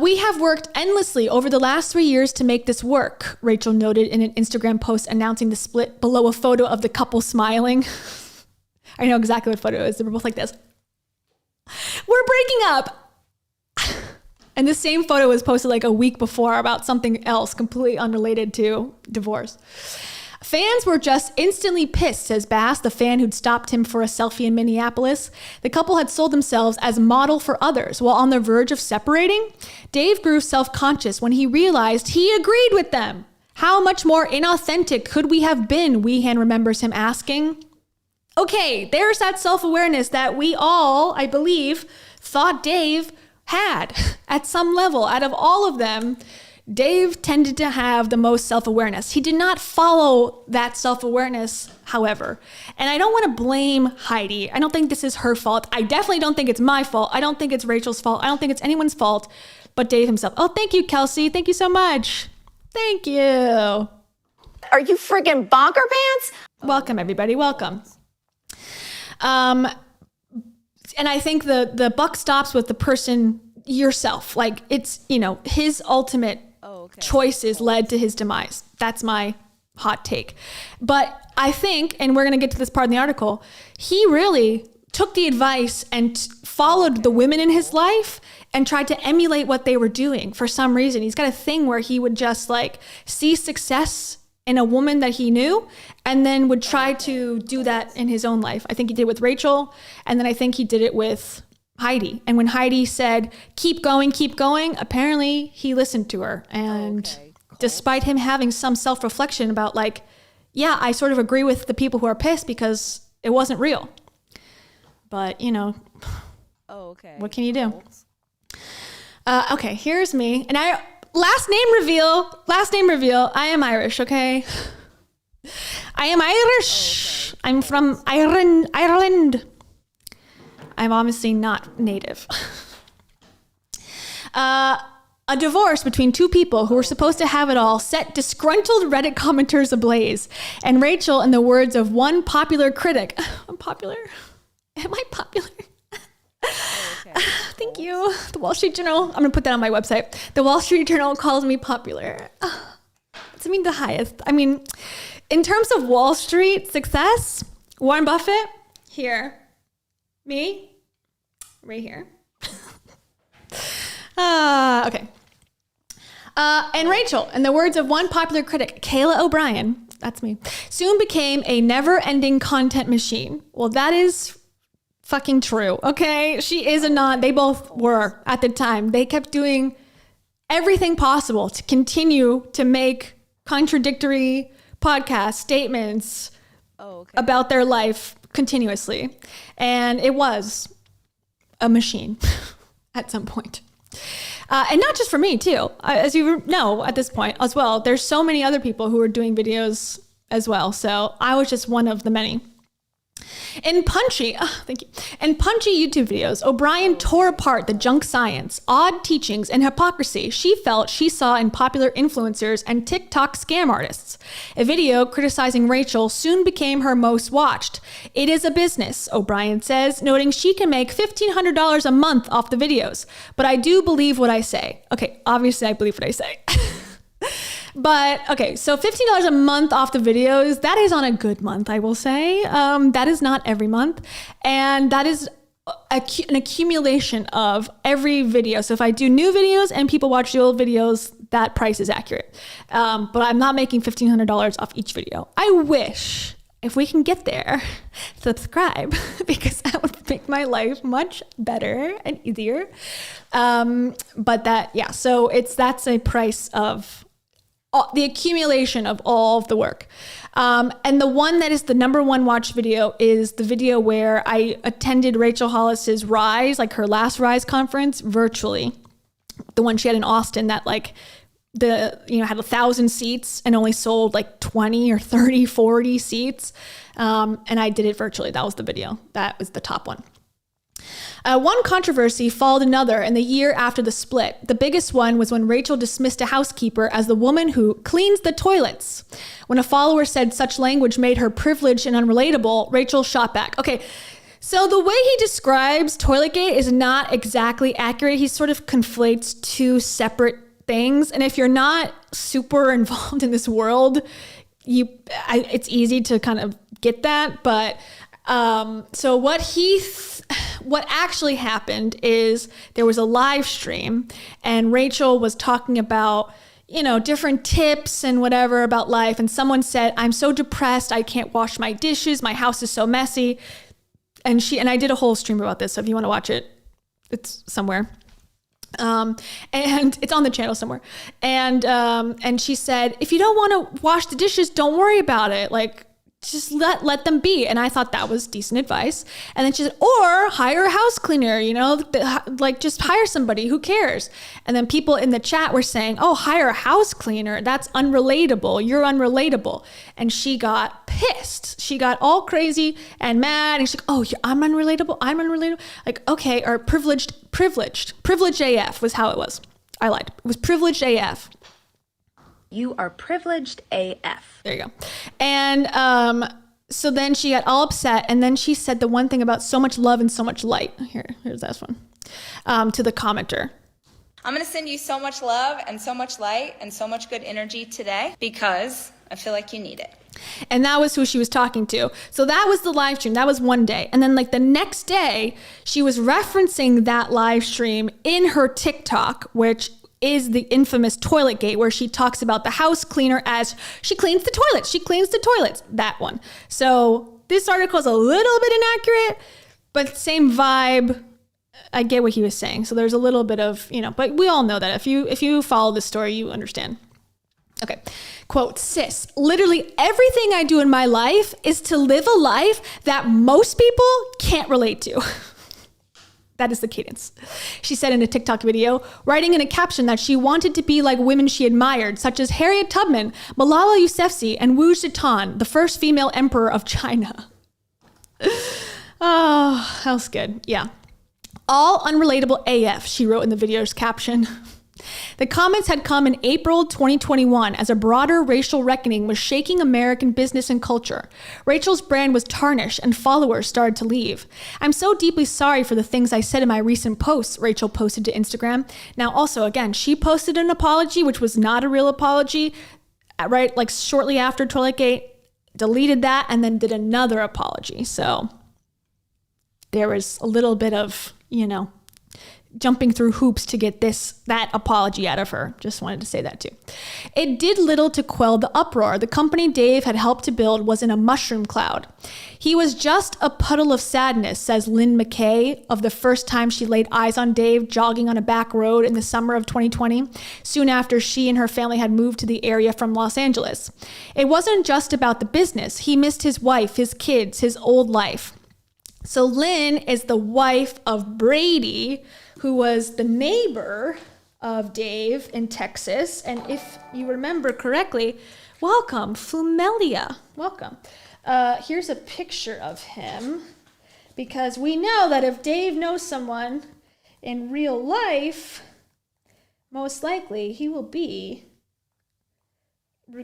We have worked endlessly over the last 3 years to make this work, Rachel noted in an Instagram post announcing the split below a photo of the couple smiling. I know exactly what photo it is. They were both like this. We're breaking up. And the same photo was posted like a week before about something else completely unrelated to divorce. Fans were just instantly pissed, says Bass, the fan who'd stopped him for a selfie in Minneapolis. The couple had sold themselves as model for others. While on the verge of separating, Dave grew self-conscious when he realized he agreed with them. How much more inauthentic could we have been, Weehan remembers him asking. Okay, there's that self-awareness that we all, I believe, thought Dave had at some level. Out of all of them, Dave tended to have the most self-awareness. He did not follow that self-awareness, however. And I don't want to blame Heidi. I don't think this is her fault. I definitely don't think it's my fault. I don't think it's Rachel's fault. I don't think it's anyone's fault but Dave himself. Oh, thank you, Kelsey. Thank you so much. Thank you. Are you freaking bonker pants? Welcome, everybody. Welcome. And I think the buck stops with the person yourself. Like, it's, his ultimate choices led to his demise. That's my hot take. But I think, and we're going to get to this part in the article, he really took the advice and followed the women in his life and tried to emulate what they were doing for some reason. He's got a thing where he would just see success in a woman that he knew and then would try to do that in his own life. I think he did it with Rachel, and then I think he did it with Heidi. And when Heidi said, keep going, apparently he listened to her. And despite him having some self-reflection about I sort of agree with the people who are pissed because it wasn't real. But, what can you do? Okay, here's me. And last name reveal. I am Irish, okay? I am Irish. Okay. I'm from Ireland. I'm obviously not native. A divorce between two people who were supposed to have it all set disgruntled Reddit commenters ablaze. And Rachel, in the words of one popular critic, I'm popular? Am I popular? Thank you. The Wall Street Journal. I'm going to put that on my website. The Wall Street Journal calls me popular. What's it mean the highest? I mean, in terms of Wall Street success, Warren Buffett, here. Me, right here. Okay. And Rachel, in the words of one popular critic, Kayla O'Brien, that's me, soon became a never-ending content machine. Well, that is fucking true, okay? She is they both were at the time. They kept doing everything possible to continue to make contradictory podcast statements about their life continuously. And it was a machine at some point. And not just for me too. As you know at this point as well, there's so many other people who are doing videos as well. So I was just one of the many. In punchy YouTube videos, O'Brien tore apart the junk science, odd teachings, and hypocrisy she felt she saw in popular influencers and TikTok scam artists. A video criticizing Rachel soon became her most watched. It is a business, O'Brien says, noting she can make $1,500 a month off the videos. But I do believe what I say. Okay, obviously I believe what I say. But okay, so $15 a month off the videos, that is on a good month, I will say. That is not every month. And that is an accumulation of every video. So if I do new videos and people watch the old videos, that price is accurate. But I'm not making $1,500 off each video. I wish, if we can get there, subscribe, because that would make my life much better and easier. But so that's a price of the accumulation of all of the work. And the one that is the number one watch video is the video where I attended Rachel Hollis's Rise, her last Rise conference virtually. The one she had in Austin that had 1,000 seats and only sold 20 or 30, 40 seats. And I did it virtually. That was the video. That was the top one. One controversy followed another in the year after the split. The biggest one was when Rachel dismissed a housekeeper as the woman who cleans the toilets. When a follower said such language made her privileged and unrelatable, Rachel shot back. Okay, so the way he describes Toiletgate is not exactly accurate. He sort of conflates two separate things. And if you're not super involved in this world, it's easy to kind of get that. But so what actually happened is there was a live stream and Rachel was talking about, different tips and whatever about life. And someone said, I'm so depressed. I can't wash my dishes. My house is so messy. And I did a whole stream about this. So if you want to watch it, it's somewhere. And it's on the channel somewhere. And she said, if you don't want to wash the dishes, don't worry about it. just let them be. And I thought that was decent advice. And then she said, or hire a house cleaner, like just hire somebody, who cares? And then people in the chat were saying, oh, hire a house cleaner. That's unrelatable. You're unrelatable. And she got pissed. She got all crazy and mad. And she's like, oh, I'm unrelatable. I'm unrelatable. Like, okay, or privileged AF was how it was. I lied. It was privileged AF. You are privileged AF. There you go. And so then she got all upset. And then she said the one thing about so much love and so much light. Here's this one to the commenter. I'm going to send you so much love and so much light and so much good energy today because I feel like you need it. And that was who she was talking to. So that was the live stream. That was one day. And then like the next day, she was referencing that live stream in her TikTok, which is the infamous toilet gate, where she talks about the house cleaner as she cleans the toilets. She cleans the toilets. That one. So this article is a little bit inaccurate, but same vibe. I get what he was saying. So there's a little bit of, but we all know that if you follow this story, you understand. Okay. Quote, sis, literally everything I do in my life is to live a life that most people can't relate to. That is the cadence. She said in a TikTok video, writing in a caption that she wanted to be like women she admired, such as Harriet Tubman, Malala Yousafzai, and Wu Zetian, the first female emperor of China. Oh, that was good. Yeah. All unrelatable AF, she wrote in the video's caption. The comments had come in April 2021 as a broader racial reckoning was shaking American business and culture. Rachel's brand was tarnished and followers started to leave. I'm so deeply sorry for the things I said in my recent posts, Rachel posted to Instagram. Now, also, again, she posted an apology, which was not a real apology, right? Like shortly after Toiletgate, deleted that and then did another apology. So there was a little bit of, jumping through hoops to get that apology out of her. Just wanted to say that too. It did little to quell the uproar. The company Dave had helped to build was in a mushroom cloud. He was just a puddle of sadness, says Lynn McKay, of the first time she laid eyes on Dave jogging on a back road in the summer of 2020, soon after she and her family had moved to the area from Los Angeles. It wasn't just about the business. He missed his wife, his kids, his old life. So Lynn is the wife of Brady, who was the neighbor of Dave in Texas. And if you remember correctly, welcome, Flumelia. Welcome. Here's a picture of him, because we know that if Dave knows someone in real life, most likely he will be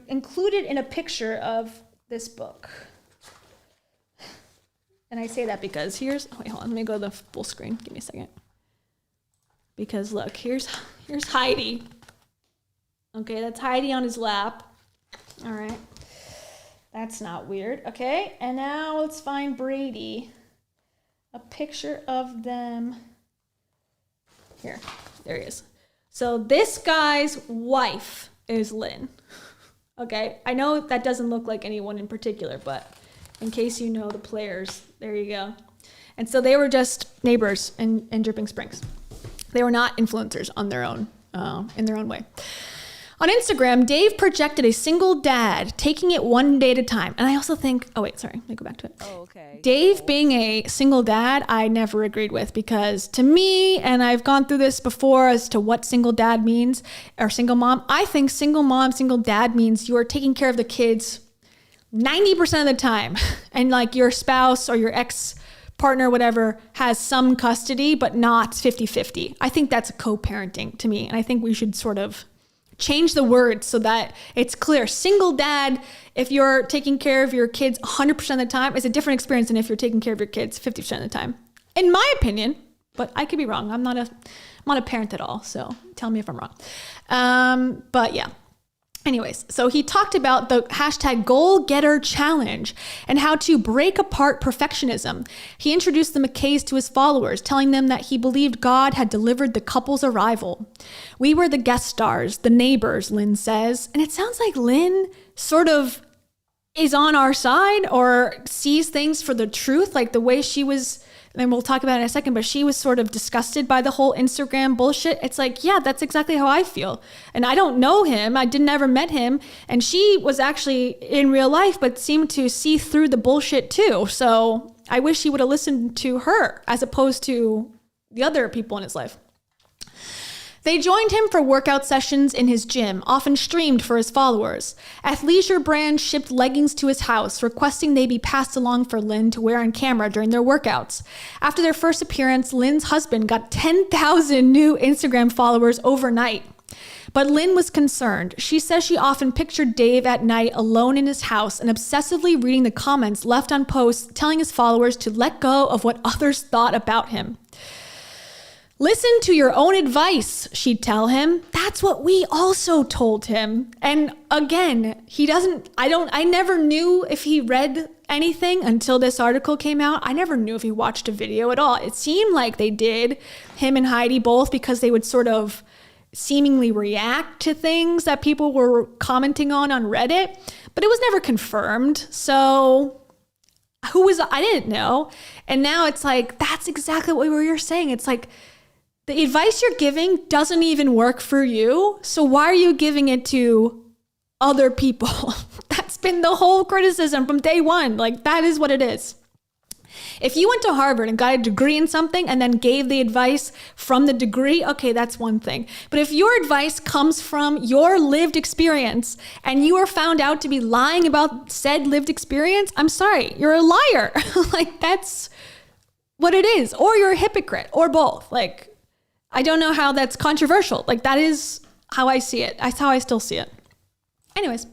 included in a picture of this book. And I say that because hold on, let me go to the full screen. Give me a second. Because look, here's Heidi. Okay, that's Heidi on his lap. All right. That's not weird. Okay, and now let's find Brady. A picture of them. Here, there he is. So this guy's wife is Lynn. Okay, I know that doesn't look like anyone in particular, but in case you know the players, there you go. And so they were just neighbors in Dripping Springs. They were not influencers on their own, in their own way. On Instagram, Dave projected a single dad, taking it one day at a time. And I also think, let me go back to it. Oh, okay. Dave being a single dad, I never agreed with, because to me, and I've gone through this before as to what single dad means, or single mom, I think single mom, single dad means you are taking care of the kids 90% of the time. And like your spouse or your ex-partner, whatever, has some custody, but not 50-50. I think that's co-parenting to me. And I think we should sort of change the word so that it's clear. Single dad, if you're taking care of your kids 100% of the time, is a different experience than if you're taking care of your kids 50% of the time. In my opinion, but I could be wrong. I'm not a parent at all, so tell me if I'm wrong. But yeah. Anyways, so he talked about the hashtag goal getter challenge and how to break apart perfectionism. He introduced the McKays to his followers, telling them that he believed God had delivered the couple's arrival. We were the guest stars, the neighbors, Lynn says. And it sounds like Lynn sort of is on our side or sees things for the truth, like the way she was and we'll talk about it in a second, but she was sort of disgusted by the whole Instagram bullshit. It's like, yeah, that's exactly how I feel. And I don't know him. I never met him. And she was actually in real life, but seemed to see through the bullshit too. So I wish he would have listened to her as opposed to the other people in his life. They joined him for workout sessions in his gym, often streamed for his followers. Athleisure brands shipped leggings to his house, requesting they be passed along for Lynn to wear on camera during their workouts. After their first appearance, Lynn's husband got 10,000 new Instagram followers overnight. But Lynn was concerned. She says she often pictured Dave at night alone in his house and obsessively reading the comments left on posts telling his followers to let go of what others thought about him. Listen to your own advice, she'd tell him. That's what we also told him. And again, I never knew if he read anything until this article came out. I never knew if he watched a video at all. It seemed like they did, him and Heidi both, because they would sort of seemingly react to things that people were commenting on Reddit, but it was never confirmed. So I didn't know. And now it's like, that's exactly what you're saying. It's like, the advice you're giving doesn't even work for you. So why are you giving it to other people? That's been the whole criticism from day one. Like, that is what it is. If you went to Harvard and got a degree in something and then gave the advice from the degree, okay, that's one thing. But if your advice comes from your lived experience and you are found out to be lying about said lived experience, I'm sorry, you're a liar. Like, that's what it is. Or you're a hypocrite, or both. Like, I don't know how that's controversial. Like, that is how I see it. That's how I still see it. Anyways,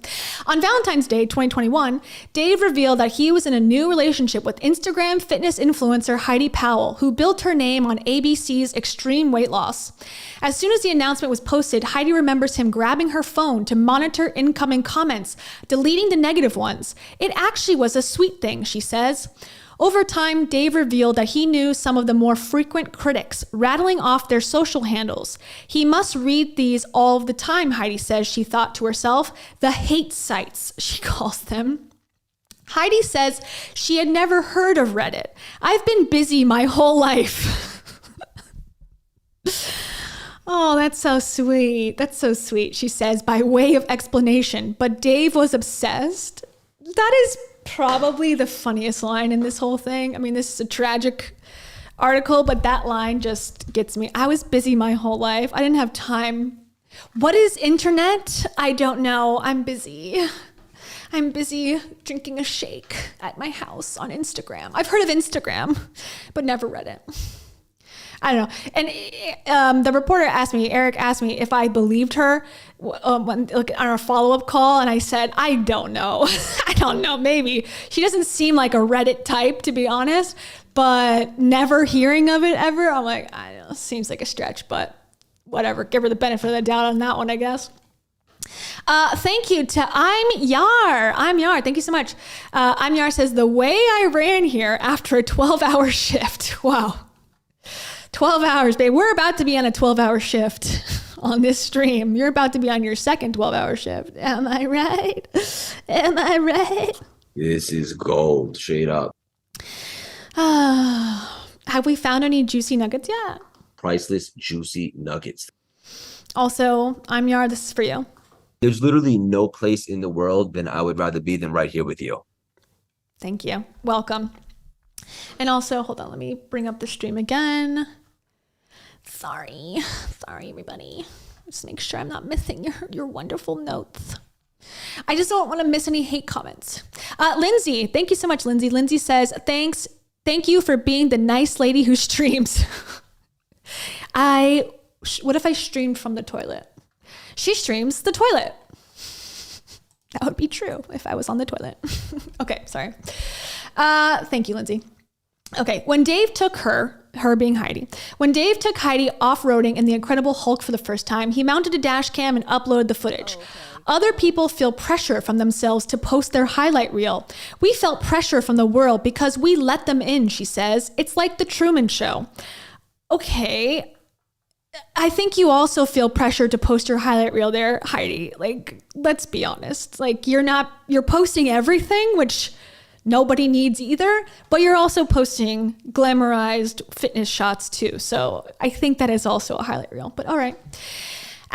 on Valentine's Day 2021, Dave revealed that he was in a new relationship with Instagram fitness influencer Heidi Powell, who built her name on ABC's Extreme Weight Loss. As soon as the announcement was posted, Heidi remembers him grabbing her phone to monitor incoming comments, deleting the negative ones. It actually was a sweet thing, she says. Over time, Dave revealed that he knew some of the more frequent critics, rattling off their social handles. He must read these all the time, Heidi says she thought to herself. The hate sites, she calls them. Heidi says she had never heard of Reddit. I've been busy my whole life. Oh, that's so sweet. That's so sweet, she says by way of explanation. But Dave was obsessed. That is probably the funniest line in this whole thing. I mean, this is a tragic article, but that line just gets me. I was busy my whole life. I didn't have time. What is internet? I don't know. I'm busy. I'm busy drinking a shake at my house on Instagram. I've heard of Instagram, but never read it. I don't know. And the reporter Eric asked me if I believed her on our follow-up call. And I said, I don't know. I don't know. Maybe. She doesn't seem like a Reddit type, to be honest, but never hearing of it ever. I'm like, I don't know. Seems like a stretch, but whatever. Give her the benefit of the doubt on that one, I guess. Thank you to I'm Yar. Thank you so much. I'm Yar says, the way I ran here after a 12-hour shift. Wow. 12 hours, babe. We're about to be on a 12-hour shift on this stream. You're about to be on your second 12-hour shift. Am I right? Am I right? This is gold, straight up. Have we found any juicy nuggets yet? Priceless, juicy nuggets. Also, I'm Yar. This is for you. There's literally no place in the world that I would rather be than right here with you. Thank you. Welcome. And also, hold on, let me bring up the stream again. Sorry, everybody. Just make sure I'm not missing your wonderful notes. I just don't want to miss any hate comments. Lindsay, thank you so much, Lindsay. Lindsay says, thank you for being the nice lady who streams. What if I streamed from the toilet? She streams the toilet. That would be true if I was on the toilet. Okay, sorry. Thank you, Lindsay. Okay, when Dave took her being Heidi, when Dave took Heidi off-roading in the Incredible Hulk for the first time, he mounted a dash cam and uploaded the footage. Other people feel pressure from themselves to post their highlight reel. We felt pressure from the world because we let them in, she says. It's like the Truman Show. Okay, I think you also feel pressure to post your highlight reel there, Heidi. Like, let's be honest. Like, you're posting everything, which nobody needs either, but you're also posting glamorized fitness shots too. So I think that is also a highlight reel, but all right.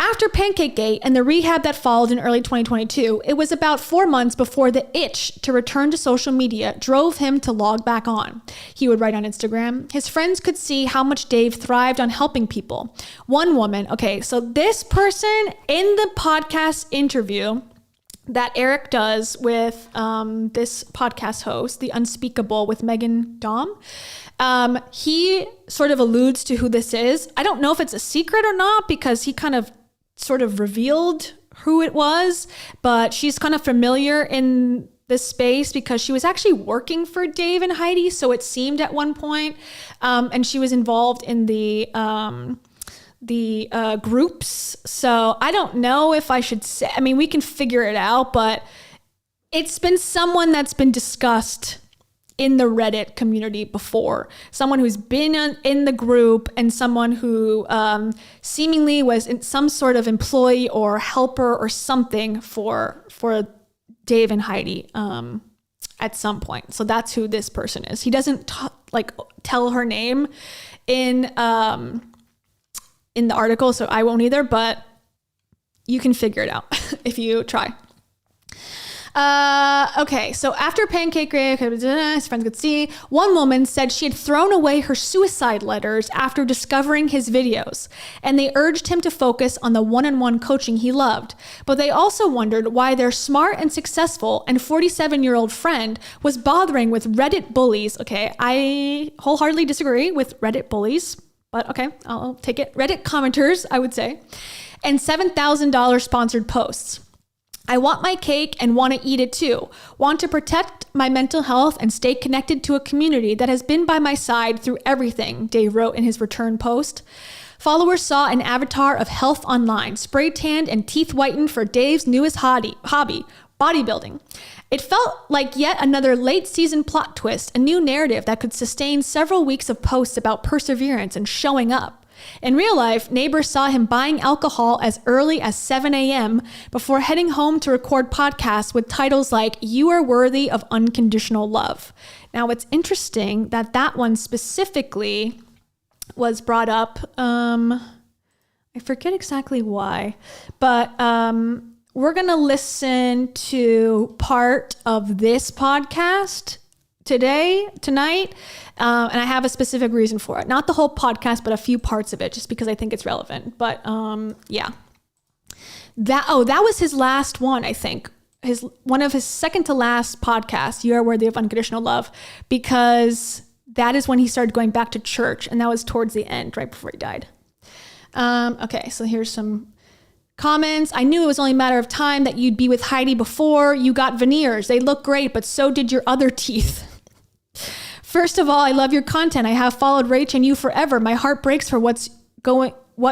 After Pancake Gate and the rehab that followed in early 2022, it was about 4 months before the itch to return to social media drove him to log back on. He would write on Instagram. His friends could see how much Dave thrived on helping people. One woman, okay, so this person in the podcast interview that Eric does with this podcast host, The Unspeakable with Megan Dom, he sort of alludes to who this is. I don't know if it's a secret or not because he kind of sort of revealed who it was, but she's kind of familiar in this space because she was actually working for Dave and Heidi, so it seemed at one point, and she was involved in the groups. So I don't know if I should say, I mean, we can figure it out, but it's been someone that's been discussed in the Reddit community before, someone who's been in the group and someone who seemingly was in some sort of employee or helper or something for Dave and Heidi at some point. So that's who this person is. He doesn't tell her name in the article, so I won't either, but you can figure it out if you try. Okay, so after Pancake Gate, his friends could see, one woman said she had thrown away her suicide letters after discovering his videos, and they urged him to focus on the one-on-one coaching he loved. But they also wondered why their smart and successful and 47-year-old friend was bothering with Reddit bullies. Okay, I wholeheartedly disagree with Reddit bullies, but okay, I'll take it. Reddit commenters, I would say, and $7,000 sponsored posts. I want my cake and want to eat it too. Want to protect my mental health and stay connected to a community that has been by my side through everything, Dave wrote in his return post. Followers saw an avatar of health online, spray tanned and teeth whitened for Dave's newest hobby, bodybuilding. It felt like yet another late season plot twist, a new narrative that could sustain several weeks of posts about perseverance and showing up. In real life, neighbors saw him buying alcohol as early as 7 a.m. before heading home to record podcasts with titles like "You Are Worthy of Unconditional Love." Now, it's interesting that that one specifically was brought up. I forget exactly why, but we're going to listen to part of this podcast tonight. And I have a specific reason for it. Not the whole podcast, but a few parts of it, just because I think it's relevant. But yeah. That was his last one, I think. One of his second to last podcasts, You Are Worthy of Unconditional Love, because that is when he started going back to church. And that was towards the end, right before he died. Okay, so here's some comments. I knew it was only a matter of time that you'd be with Heidi before you got veneers. They look great, but so did your other teeth. First of all, I love your content. I have followed Rach and you forever. My heart breaks for what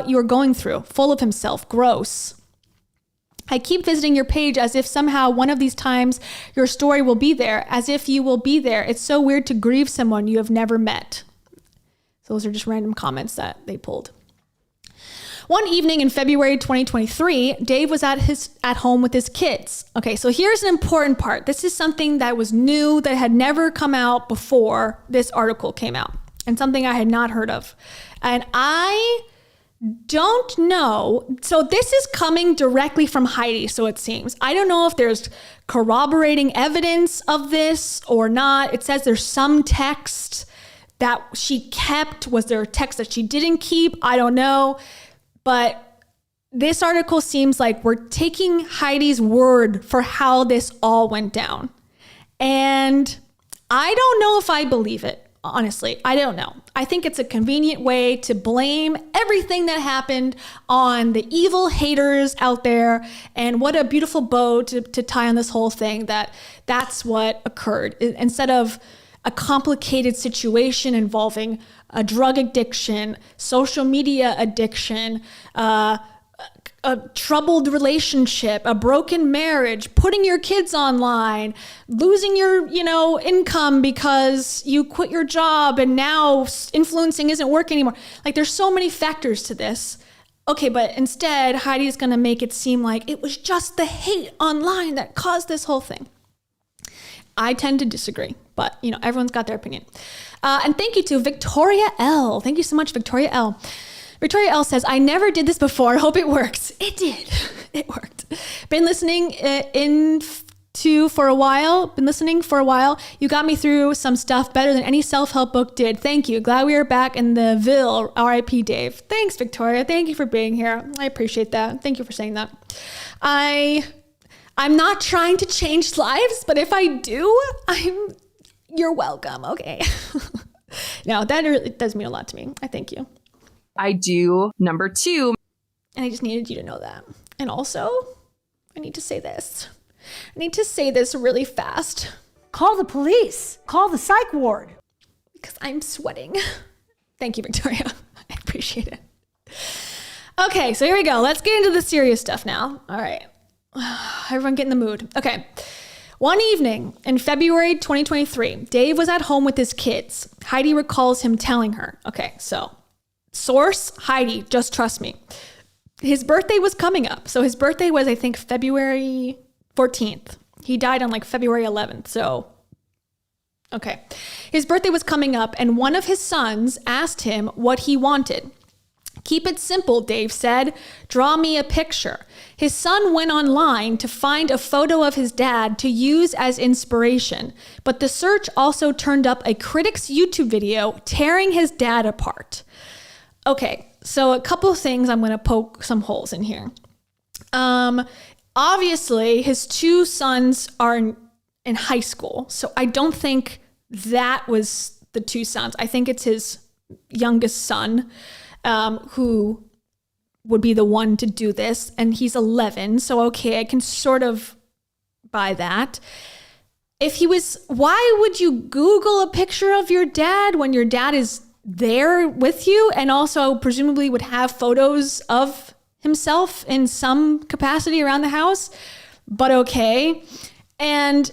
you're going through. Full of himself. Gross. I keep visiting your page as if somehow one of these times your story will be there, as if you will be there. It's so weird to grieve someone you have never met. So those are just random comments that they pulled. One evening in February 2023, Dave was at home with his kids. Okay, so here's an important part. This is something that was new, that had never come out before this article came out, and something I had not heard of. And I don't know. So this is coming directly from Heidi, so it seems. I don't know if there's corroborating evidence of this or not. It says there's some text that she kept. Was there a text that she didn't keep? I don't know. But this article seems like we're taking Heidi's word for how this all went down. And I don't know if I believe it, honestly. I don't know. I think it's a convenient way to blame everything that happened on the evil haters out there. And what a beautiful bow to tie on this whole thing, that's what occurred. Instead of a complicated situation involving a drug addiction, social media addiction, a troubled relationship, a broken marriage, putting your kids online, losing your, income because you quit your job and now influencing isn't working anymore. Like, there's so many factors to this. Okay, but instead, Heidi's going to make it seem like it was just the hate online that caused this whole thing. I tend to disagree, but everyone's got their opinion. And thank you to Victoria L. Thank you so much, Victoria L. Victoria L says, I never did this before. I hope it works. It did. It worked. Been listening for a while. You got me through some stuff better than any self-help book did. Thank you. Glad we are back in the Ville. R.I.P. Dave. Thanks, Victoria. Thank you for being here. I appreciate that. Thank you for saying that. I'm not trying to change lives, but if I do, you're welcome. Okay. No, that really does mean a lot to me. I thank you. I do. Number 2. And I just needed you to know that. And also, I need to say this. I need to say this really fast. Call the police. Call the psych ward. Because I'm sweating. Thank you, Victoria. I appreciate it. Okay, so here we go. Let's get into the serious stuff now. All right. Everyone get in the mood. Okay. One evening in February 2023, Dave was at home with his kids. Heidi recalls him telling her. Okay, so source, Heidi, just trust me. His birthday was coming up. So his birthday was, I think, February 14th. He died on like February 11th. So, okay. His birthday was coming up and one of his sons asked him what he wanted. Keep it simple, Dave said. Draw me a picture. His son went online to find a photo of his dad to use as inspiration, but the search also turned up a critic's YouTube video tearing his dad apart. Okay, so a couple of things I'm going to poke some holes in here. Obviously, his 2 sons are in high school, so I don't think that was the 2 sons. I think it's his youngest son who would be the one to do this, and he's 11, so okay, I can sort of buy that. Why would you Google a picture of your dad when your dad is there with you and also presumably would have photos of himself in some capacity around the house? But okay. And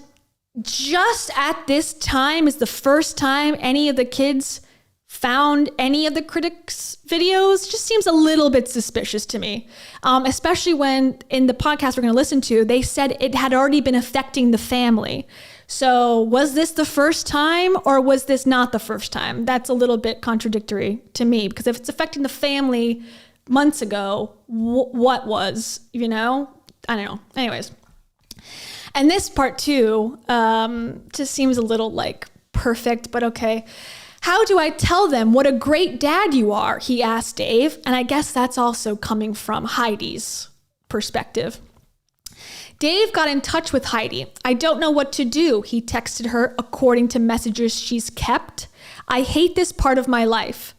just at this time is the first time any of the kids found any of the critics' videos. Just seems a little bit suspicious to me, especially when in the podcast we're going to listen to, they said it had already been affecting the family. So was this the first time or was this not the first time? That's a little bit contradictory to me, because if it's affecting the family months ago, what was, I don't know. Anyways. And this part too, just seems a little like perfect, but okay. How do I tell them what a great dad you are? He asked Dave. And I guess that's also coming from Heidi's perspective. Dave got in touch with Heidi. I don't know what to do, he texted her, according to messages she's kept. I hate this part of my life.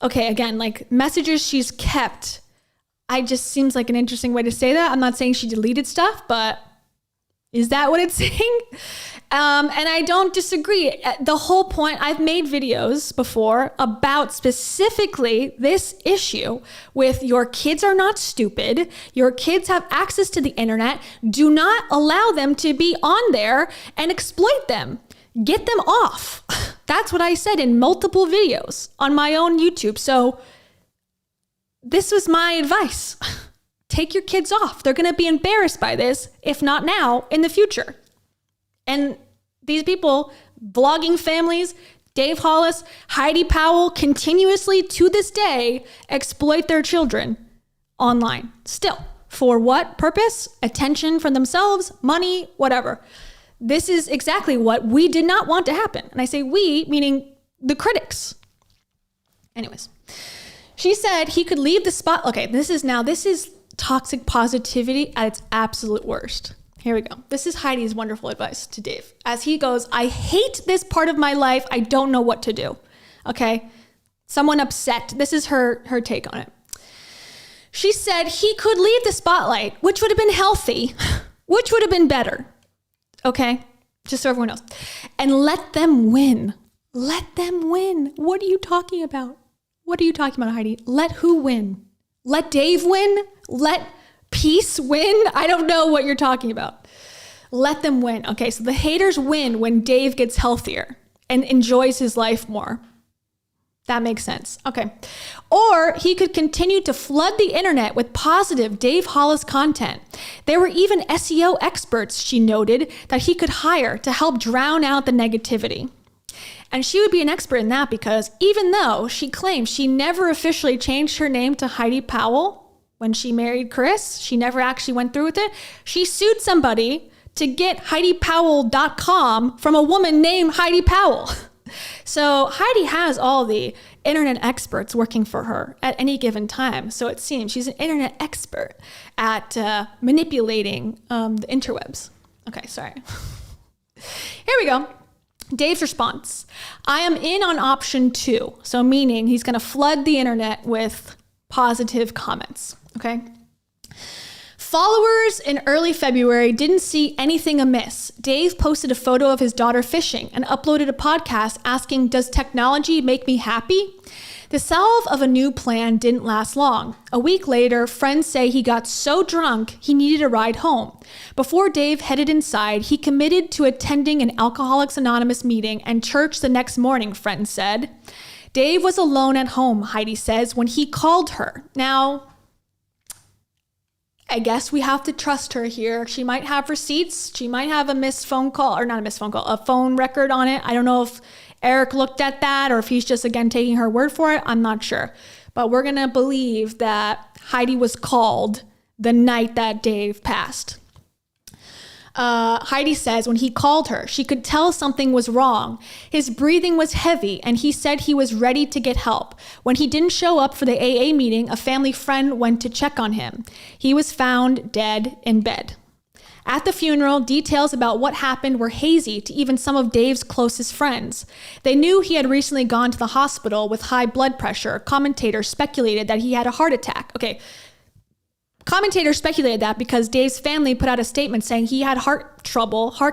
Okay, again, like messages she's kept. I just seems like an interesting way to say that. I'm not saying she deleted stuff, but is that what it's saying? And I don't disagree. The whole point, I've made videos before about specifically this issue with your kids are not stupid. Your kids have access to the internet. Do not allow them to be on there and exploit them. Get them off. That's what I said in multiple videos on my own YouTube. So this was my advice. Take your kids off. They're going to be embarrassed by this, if not now, in the future. And these people, vlogging families, Dave Hollis, Heidi Powell, continuously to this day exploit their children online. Still, for what purpose? Attention from themselves, money, whatever. This is exactly what we did not want to happen. And I say we, meaning the critics. Anyways, she said he could leave the spot. Okay, this is toxic positivity at its absolute worst. Here we go. This is Heidi's wonderful advice to Dave. As he goes, I hate this part of my life. I don't know what to do. Okay. Someone upset. This is her take on it. She said he could leave the spotlight, which would have been healthy, which would have been better. Okay. Just so everyone knows. And let them win. Let them win. What are you talking about? What are you talking about, Heidi? Let who win? Let Dave win? Let peace win? I don't know what you're talking about. Let them win. Okay, so the haters win when Dave gets healthier and enjoys his life more. That makes sense. Okay. Or he could continue to flood the internet with positive Dave Hollis content. There were even SEO experts, she noted, that he could hire to help drown out the negativity. And she would be an expert in that because even though she claims she never officially changed her name to Heidi Powell when she married Chris, she never actually went through with it. She sued somebody to get HeidiPowell.com from a woman named Heidi Powell. So Heidi has all the internet experts working for her at any given time. So it seems she's an internet expert at manipulating the interwebs. Okay, sorry. Here we go. Dave's response. I am in on option 2. So meaning he's going to flood the internet with positive comments. Okay. Followers in early February didn't see anything amiss. Dave posted a photo of his daughter fishing and uploaded a podcast asking, does technology make me happy? The salve of a new plan didn't last long. A week later, friends say he got so drunk he needed a ride home. Before Dave headed inside, he committed to attending an Alcoholics Anonymous meeting and church the next morning, friends said. Dave was alone at home, Heidi says, when he called her. Now, I guess we have to trust her here. She might have receipts. She might have a missed phone call, or not a missed phone call, a phone record on it. I don't know if Eric looked at that or if he's just, again, taking her word for it. I'm not sure. But we're going to believe that Heidi was called the night that Dave passed. Heidi says when he called her, she could tell something was wrong. His breathing was heavy and he said he was ready to get help. When he didn't show up for the AA meeting, a family friend went to check on him. He was found dead in bed. At the funeral, details about what happened were hazy to even some of Dave's closest friends. They knew he had recently gone to the hospital with high blood pressure. Commentators speculated that he had a heart attack. Okay. Commentators speculated that because Dave's family put out a statement saying he had heart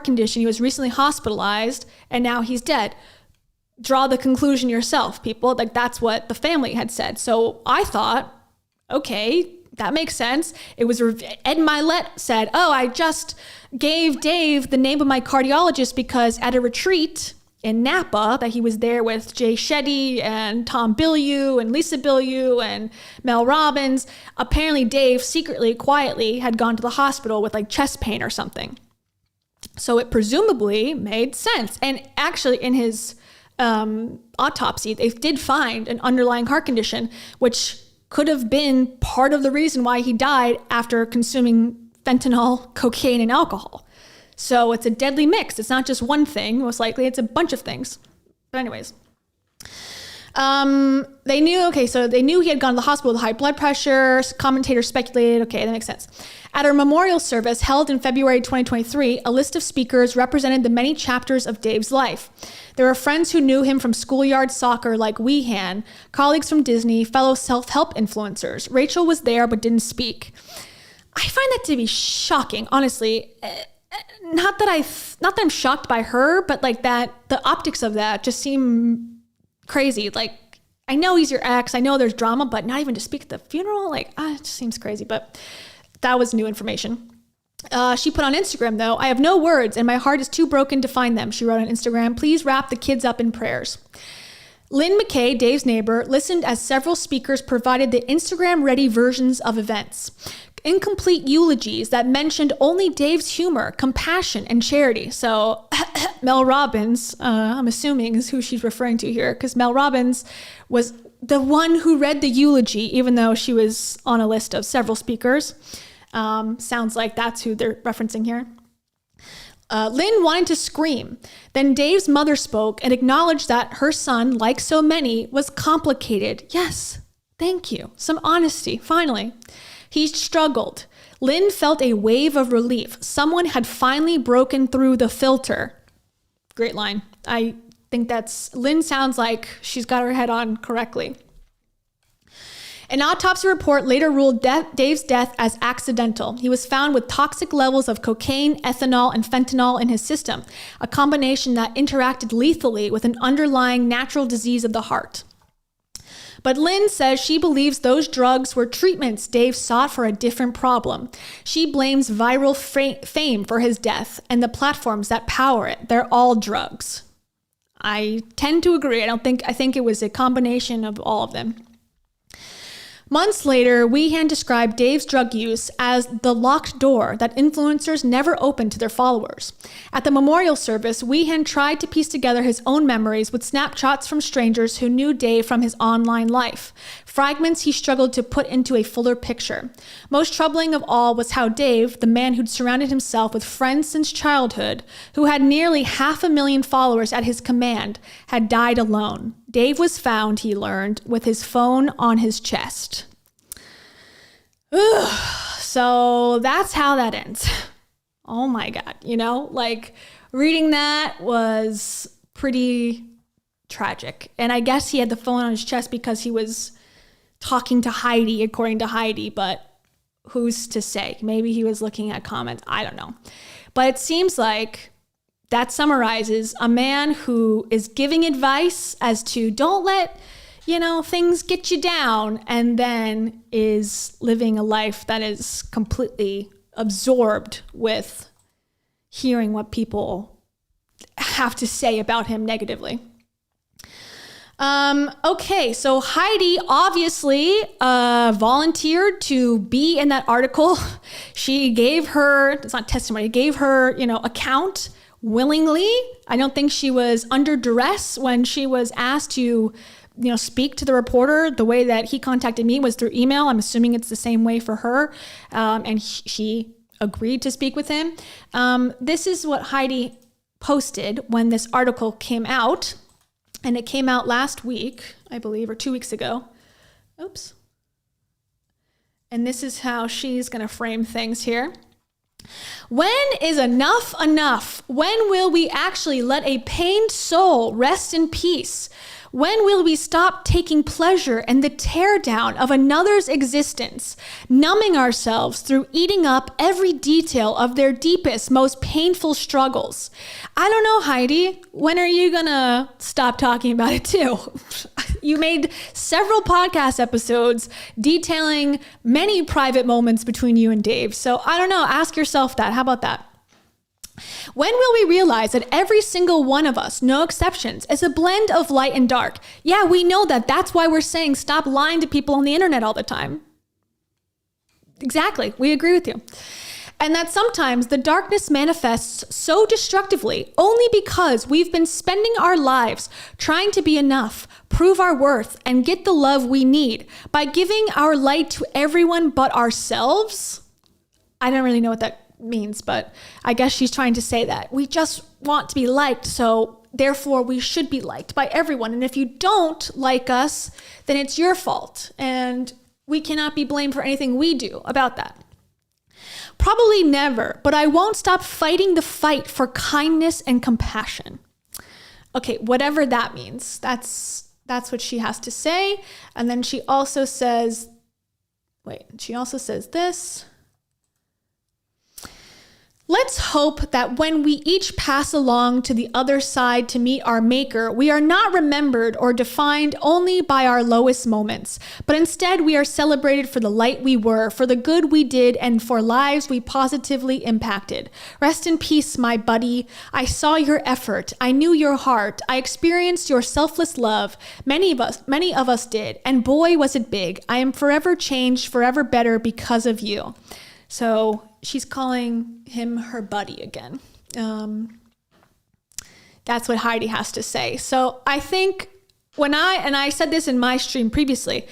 condition, he was recently hospitalized, and now he's dead. Draw the conclusion yourself, people. Like, that's what the family had said. So I thought, okay, that makes sense. It was Ed Milet said, I just gave Dave the name of my cardiologist because at a retreat in Napa that he was there with Jay Shetty and Tom Bilyeu and Lisa Bilyeu and Mel Robbins. Apparently Dave secretly, quietly had gone to the hospital with like chest pain or something. So it presumably made sense. And actually in his autopsy, they did find an underlying heart condition, which could have been part of the reason why he died after consuming fentanyl, cocaine, and alcohol. So it's a deadly mix. It's not just one thing. Most likely it's a bunch of things. But anyways, they knew he had gone to the hospital with high blood pressure. Commentators speculated, okay, that makes sense. At a memorial service held in February 2023, a list of speakers represented the many chapters of Dave's life. There were friends who knew him from schoolyard soccer like Weehan, colleagues from Disney, fellow self-help influencers. Rachel was there but didn't speak. I find that to be shocking, honestly. Not that I'm shocked by her, but like that the optics of that just seem crazy. Like, I know he's your ex, I know there's drama, but not even to speak at the funeral, it just seems crazy. But that was new information. She put on Instagram though, I have no words and my heart is too broken to find them. She wrote on Instagram, please wrap the kids up in prayers. Lynn McKay, Dave's neighbor, listened as several speakers provided the Instagram-ready versions of events. Incomplete eulogies that mentioned only Dave's humor, compassion, and charity. So Mel Robbins, I'm assuming is who she's referring to here, because Mel Robbins was the one who read the eulogy, even though she was on a list of several speakers. Sounds like that's who they're referencing here. Lynn wanted to scream. Then Dave's mother spoke and acknowledged that her son, like so many, was complicated. Yes, thank you. Some honesty, finally. He struggled. Lynn felt a wave of relief. Someone had finally broken through the filter. Great line. I think Lynn sounds like she's got her head on correctly. An autopsy report later ruled Dave's death as accidental. He was found with toxic levels of cocaine, ethanol, and fentanyl in his system, a combination that interacted lethally with an underlying natural disease of the heart. But Lynn says she believes those drugs were treatments Dave sought for a different problem. She blames viral fame for his death and the platforms that power it. They're all drugs. I tend to agree. I think it was a combination of all of them. Months later, Weehan described Dave's drug use as the locked door that influencers never open to their followers. At the memorial service, Weehan tried to piece together his own memories with snapshots from strangers who knew Dave from his online life, fragments he struggled to put into a fuller picture. Most troubling of all was how Dave, the man who'd surrounded himself with friends since childhood, who had nearly 500,000 followers at his command, had died alone. Dave was found, he learned, with his phone on his chest. Ugh. So that's how that ends. Oh my God. Reading that was pretty tragic. And I guess he had the phone on his chest because he was talking to Heidi, according to Heidi, but who's to say? Maybe he was looking at comments. I don't know. But it seems like that summarizes a man who is giving advice as to don't let, things get you down, and then is living a life that is completely absorbed with hearing what people have to say about him negatively. Okay, so Heidi obviously volunteered to be in that article. She gave her, it's not testimony, gave her, account willingly. I don't think she was under duress when she was asked to, speak to the reporter. The way that he contacted me was through email. I'm assuming it's the same way for her. And she agreed to speak with him. This is what Heidi posted when this article came out. And it came out last week, I believe, or 2 weeks ago. Oops. And this is how she's going to frame things here. When is enough enough? When will we actually let a pained soul rest in peace? When will we stop taking pleasure in the teardown of another's existence, numbing ourselves through eating up every detail of their deepest, most painful struggles? I don't know, Heidi. When are you gonna stop talking about it too? You made several podcast episodes detailing many private moments between you and Dave. So I don't know. Ask yourself that. How about that? When will we realize that every single one of us, no exceptions, is a blend of light and dark? Yeah, we know that. That's why we're saying stop lying to people on the internet all the time. Exactly. We agree with you. And that sometimes the darkness manifests so destructively only because we've been spending our lives trying to be enough, prove our worth, and get the love we need by giving our light to everyone but ourselves. I don't really know what that means, but I guess she's trying to say that we just want to be liked, so therefore we should be liked by everyone. And if you don't like us, then it's your fault, and we cannot be blamed for anything we do about that. Probably never, but I won't stop fighting the fight for kindness and compassion. Okay, whatever that means. That's what she has to say. And then she also says this. Let's hope that when we each pass along to the other side to meet our Maker, we are not remembered or defined only by our lowest moments, but instead we are celebrated for the light we were, for the good we did, and for lives we positively impacted. Rest in peace, my buddy. I saw your effort. I knew your heart. I experienced your selfless love. Many of us did, and boy, was it big. I am forever changed, forever better because of you. So she's calling him her buddy again. That's what Heidi has to say. So I think I said this in my stream previously,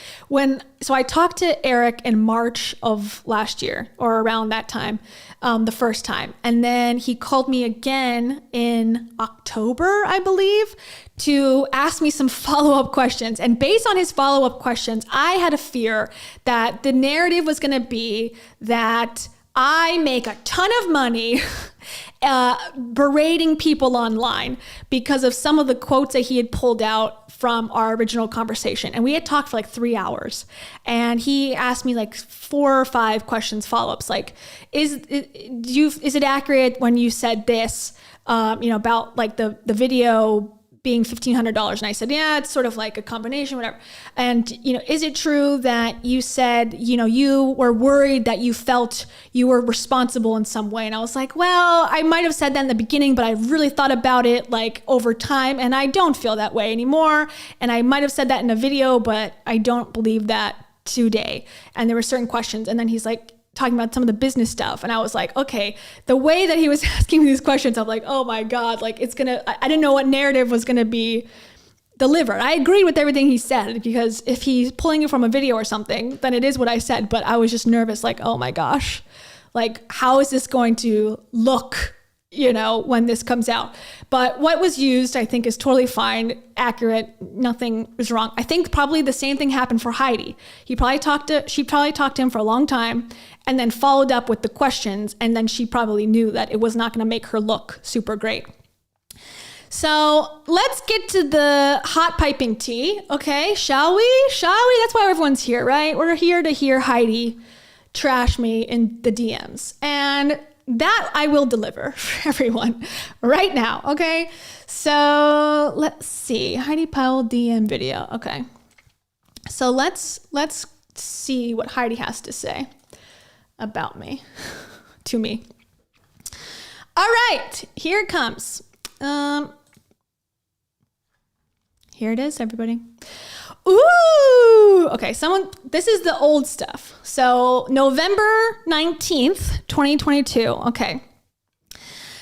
so I talked to Eric in March of last year or around that time, the first time. And then he called me again in October, I believe, to ask me some follow-up questions. And based on his follow-up questions, I had a fear that the narrative was going to be that I make a ton of money berating people online because of some of the quotes that he had pulled out from our original conversation. And we had talked for like 3 hours. And he asked me like 4 or 5 questions, follow-ups, like, is it accurate when you said this, about like the video being $1,500. And I said, yeah, it's sort of like a combination, whatever. And, is it true that you said, you were worried that you felt you were responsible in some way? And I was like, well, I might have said that in the beginning, but I really thought about it like over time, and I don't feel that way anymore. And I might have said that in a video, but I don't believe that today. And there were certain questions. And then he's like, talking about some of the business stuff. And I was like, okay, the way that he was asking me these questions, I'm like, oh my God, like I didn't know what narrative was going to be delivered. I agreed with everything he said, because if he's pulling it from a video or something, then it is what I said. But I was just nervous, like, oh my gosh, like, how is this going to look, when this comes out? But what was used, I think, is totally fine, accurate, nothing was wrong. I think probably the same thing happened for Heidi. She probably talked to him for a long time and then followed up with the questions. And then she probably knew that it was not going to make her look super great. So let's get to the hot piping tea. Okay, shall we? That's why everyone's here, right? We're here to hear Heidi trash me in the DMs. And that I will deliver for everyone right now, okay? So let's see, Heidi Powell DM video, okay. So let's see what Heidi has to say about me, to me. All right, here it comes. Here it is, everybody. Ooh, okay, this is the old stuff. So November 19th, 2022, okay.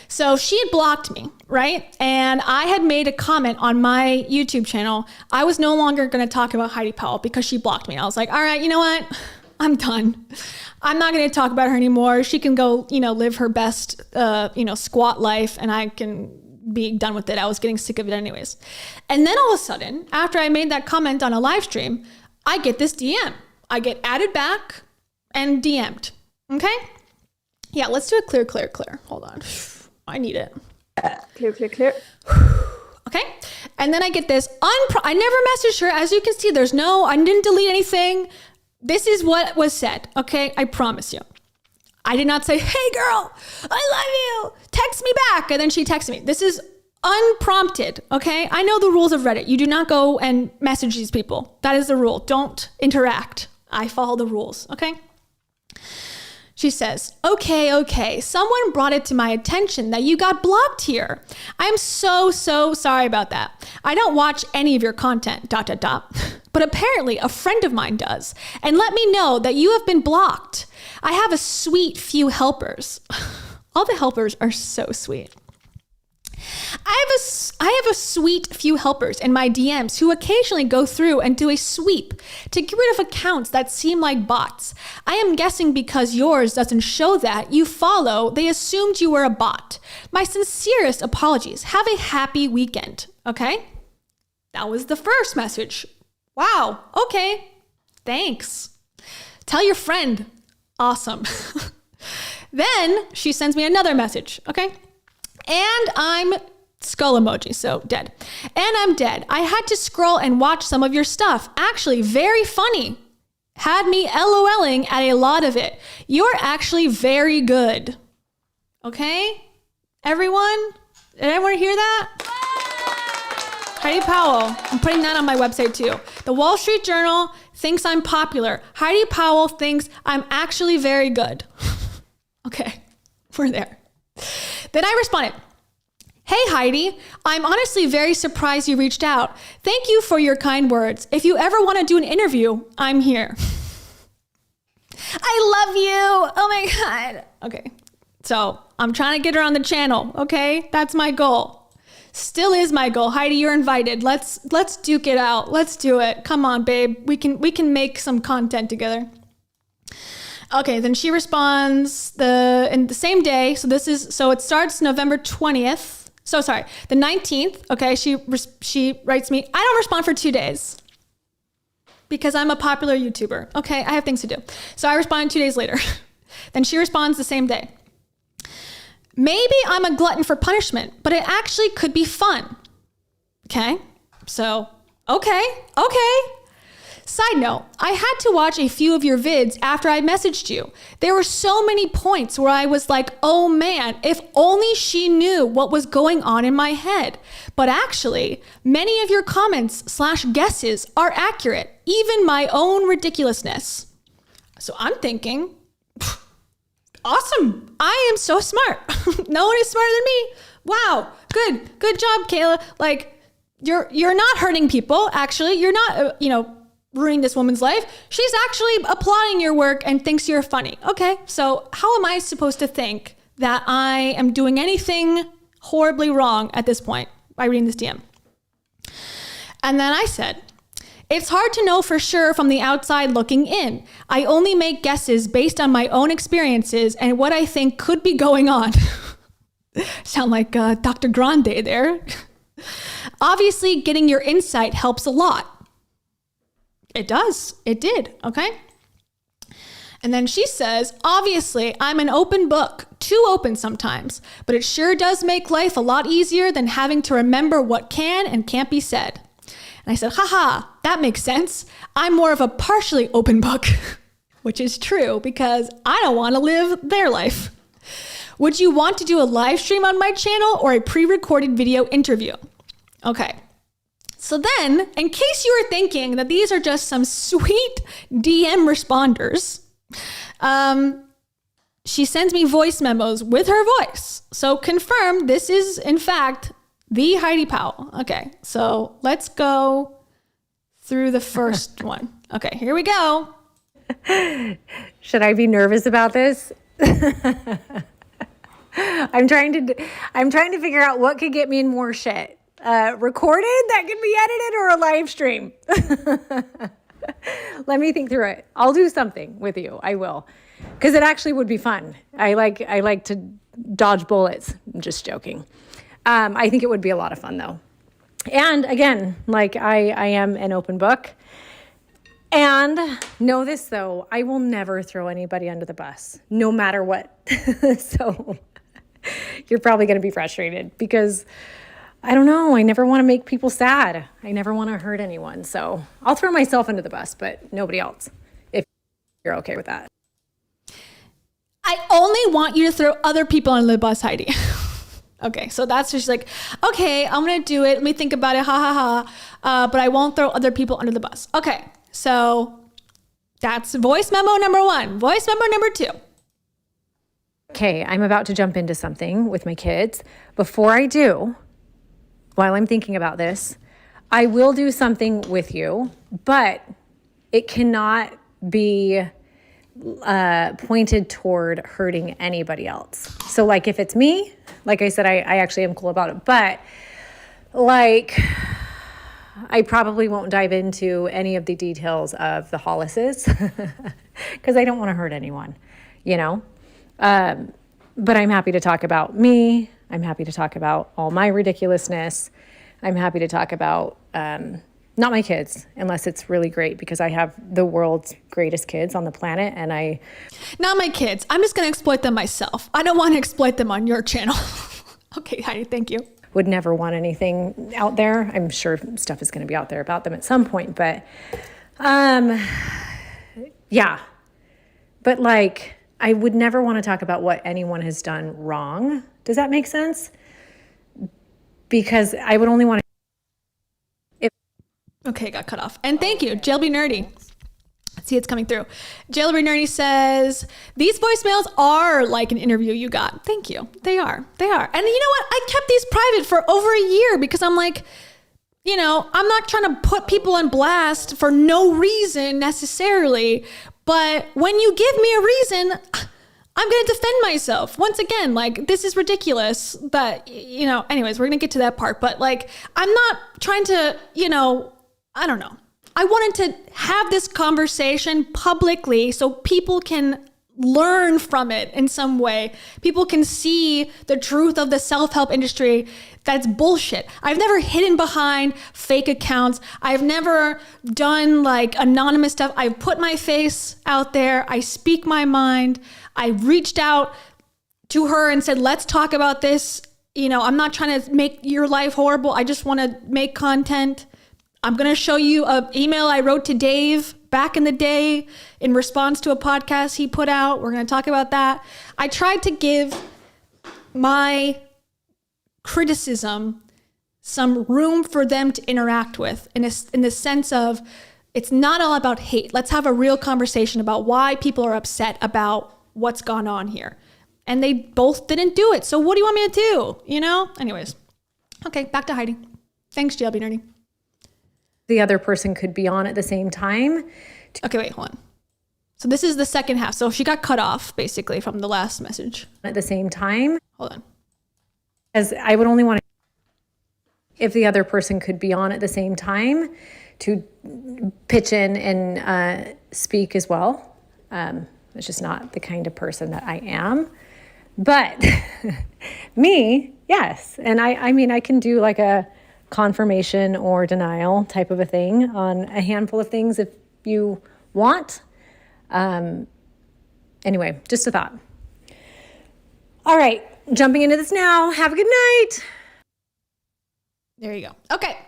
So she had blocked me, right? And I had made a comment on my YouTube channel. I was no longer gonna talk about Heidi Powell because she blocked me. I was like, all right, you know what? I'm done. I'm not gonna talk about her anymore. She can go, live her best, squat life, and I can be done with it. I was getting sick of it anyways. And then all of a sudden, after I made that comment on a live stream, I get this DM. I get added back and DM'd. Okay? Yeah, let's do it clear. Hold on. I need it. Clear. Okay? And then I get this I never messaged her. As you can see, I didn't delete anything. This is what was said. Okay? I promise you. I did not say, hey girl, I love you, text me back. And then she texted me. This is unprompted, okay? I know the rules of Reddit. You do not go and message these people. That is the rule. Don't interact. I follow the rules, okay? She says, okay. Someone brought it to my attention that you got blocked here. I'm so sorry about that. I don't watch any of your content, ... But apparently a friend of mine does. And let me know that you have been blocked. I have a sweet few helpers. All the helpers are so sweet. I have a sweet few helpers in my DMs who occasionally go through and do a sweep to get rid of accounts that seem like bots. I am guessing because yours doesn't show that you follow, they assumed you were a bot. My sincerest apologies. Have a happy weekend. Okay? That was the first message. Wow. Okay. Thanks. Tell your friend. Awesome. Then she sends me another message. Okay? And I'm skull emoji, so dead. And I'm dead. I had to scroll and watch some of your stuff. Actually, very funny. Had me LOLing at a lot of it. You're actually very good. Okay? Everyone? Did everyone hear that? Heidi Powell. I'm putting that on my website too. The Wall Street Journal thinks I'm popular. Heidi Powell thinks I'm actually very good. Okay, we're there. Then I responded, hey Heidi, I'm honestly very surprised you reached out. Thank you for your kind words. If you ever want to do an interview, I'm here. I love you. Oh my God. Okay, so I'm trying to get her on the channel, okay? That's my goal. Still is my goal. Heidi, you're invited. Let's duke it out. Let's do it. Come on, babe. We can make some content together. Okay, then she responds in the same day. So it starts November 20th. So sorry, the 19th. Okay, she writes me, I don't respond for 2 days because I'm a popular YouTuber. Okay, I have things to do. So I respond 2 days later. Then she responds the same day. Maybe I'm a glutton for punishment, but it actually could be fun. Okay, so, okay. Side note, I had to watch a few of your vids after I messaged you. There were so many points where I was like, oh man, if only she knew what was going on in my head. But actually, many of your comments/guesses are accurate, even my own ridiculousness. So I'm thinking, awesome. I am so smart. No one is smarter than me. Wow. Good job, Kayla. Like, you're not hurting people. Actually, you're not, ruining this woman's life. She's actually applauding your work and thinks you're funny. Okay. So how am I supposed to think that I am doing anything horribly wrong at this point by reading this DM? And then I said, it's hard to know for sure from the outside looking in. I only make guesses based on my own experiences and what I think could be going on. Sound like Dr. Grande there. Obviously, getting your insight helps a lot. It does. It did. Okay. And then she says, obviously, I'm an open book, too open sometimes, but it sure does make life a lot easier than having to remember what can and can't be said. And I said, haha, that makes sense. I'm more of a partially open book, which is true because I don't want to live their life. Would you want to do a live stream on my channel or a pre-recorded video interview? Okay. So then, in case you were thinking that these are just some sweet DM responders, she sends me voice memos with her voice. So confirm this is, in fact, the Heidi Powell. Okay, so let's go through the first one. Okay, here we go. Should I be nervous about this? I'm trying to figure out what could get me in more shit. Recorded that can be edited or a live stream. Let me think through it. I'll do something with you. I will. Because it actually would be fun. I like to dodge bullets. I'm just joking. I think it would be a lot of fun though. And again, like I am an open book. And know this though, I will never throw anybody under the bus, no matter what. So you're probably going to be frustrated because I don't know. I never want to make people sad. I never want to hurt anyone. So I'll throw myself under the bus, but nobody else, if you're okay with that. I only want you to throw other people under the bus, Heidi. Okay, so that's just like, okay, I'm going to do it. Let me think about it. Ha, ha, ha. But I won't throw other people under the bus. Okay, so that's voice memo number 1. Voice memo number 2. Okay, I'm about to jump into something with my kids. Before I do, while I'm thinking about this, I will do something with you, but it cannot be pointed toward hurting anybody else. So like if it's me, like I said, I actually am cool about it, but like I probably won't dive into any of the details of the Hollises because I don't want to hurt anyone, but I'm happy to talk about me. I'm happy to talk about all my ridiculousness. I'm happy to talk about, not my kids, unless it's really great because I have the world's greatest kids on the planet and Not my kids. I'm just going to exploit them myself. I don't want to exploit them on your channel. Okay, Heidi, thank you. Would never want anything out there. I'm sure stuff is going to be out there about them at some point, but yeah. But like, I would never want to talk about what anyone has done wrong. Does that make sense? Because I would only want to. Okay, got cut off. And thank you, JLB Nerdy. See, it's coming through. JLB Nerdy says, these voicemails are like an interview you got. Thank you. They are. And you know what? I kept these private for over a year because I'm like, I'm not trying to put people on blast for no reason necessarily. But when you give me a reason, I'm going to defend myself. Once again, like, this is ridiculous that, anyways, we're going to get to that part. But like, I'm not trying to, I don't know. I wanted to have this conversation publicly so people can learn from it in some way. People can see the truth of the self-help industry. That's bullshit. I've never hidden behind fake accounts. I've never done like anonymous stuff. I've put my face out there. I speak my mind. I reached out to her and said, let's talk about this. I'm not trying to make your life horrible. I just want to make content. I'm going to show you an email I wrote to Dave back in the day in response to a podcast he put out. We're going to talk about that. I tried to give my criticism some room for them to interact with in the sense of it's not all about hate. Let's have a real conversation about why people are upset about what's gone on here. And they both didn't do it. So what do you want me to do? You know? Anyways. Okay, back to Heidi. Thanks, GLB Nerdy. The other person could be on at the same time. Okay, wait, hold on. So this is the second half. So she got cut off, basically, from the last message. At the same time. Hold on. As I would only want to, if the other person could be on at the same time, to pitch in and speak as well. It's just not the kind of person that I am. But me, yes. And I mean, I can do like a confirmation or denial type of a thing on a handful of things if you want. Anyway, just a thought. All right, jumping into this now. Have a good night. There you go. Okay.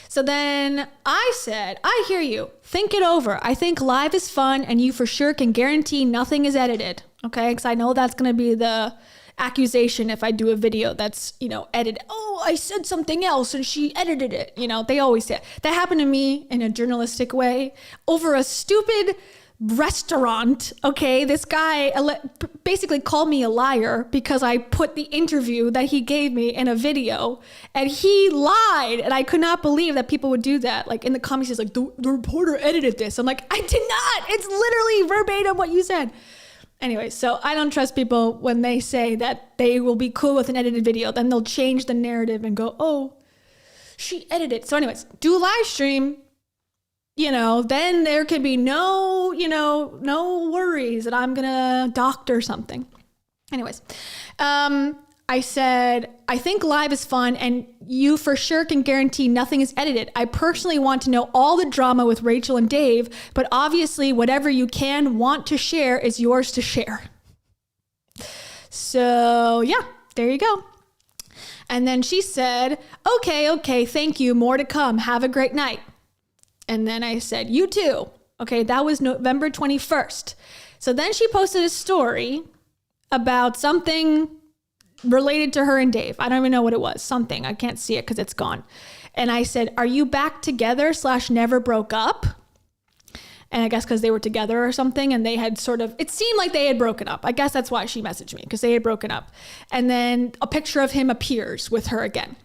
So then I said, I hear you. Think it over. I think live is fun and you for sure can guarantee nothing is edited. Okay. Because I know that's going to be the accusation if I do a video that's, edited. Oh, I said something else and she edited it. They always say it. That happened to me in a journalistic way over a stupid restaurant. Okay. This guy basically called me a liar because I put the interview that he gave me in a video and he lied. And I could not believe that people would do that. Like in the comments, he's like, the reporter edited this. I'm like, I did not. It's literally verbatim what you said. Anyway, so I don't trust people when they say that they will be cool with an edited video. Then they'll change the narrative and go, oh, she edited. So anyways, do a live stream. Then there could be no worries that I'm going to doctor something. Anyways, I said, I think live is fun and you for sure can guarantee nothing is edited. I personally want to know all the drama with Rachel and Dave, but obviously whatever you want to share is yours to share. So yeah, there you go. And then she said, okay, thank you. More to come. Have a great night. And then I said, you too. Okay, that was November 21st. So then she posted a story about something related to her and Dave. I don't even know what it was. Something. I can't see it because it's gone. And I said, are you back together / never broke up? And I guess because they were together or something and they had it seemed like they had broken up. I guess that's why she messaged me, because they had broken up. And then a picture of him appears with her again.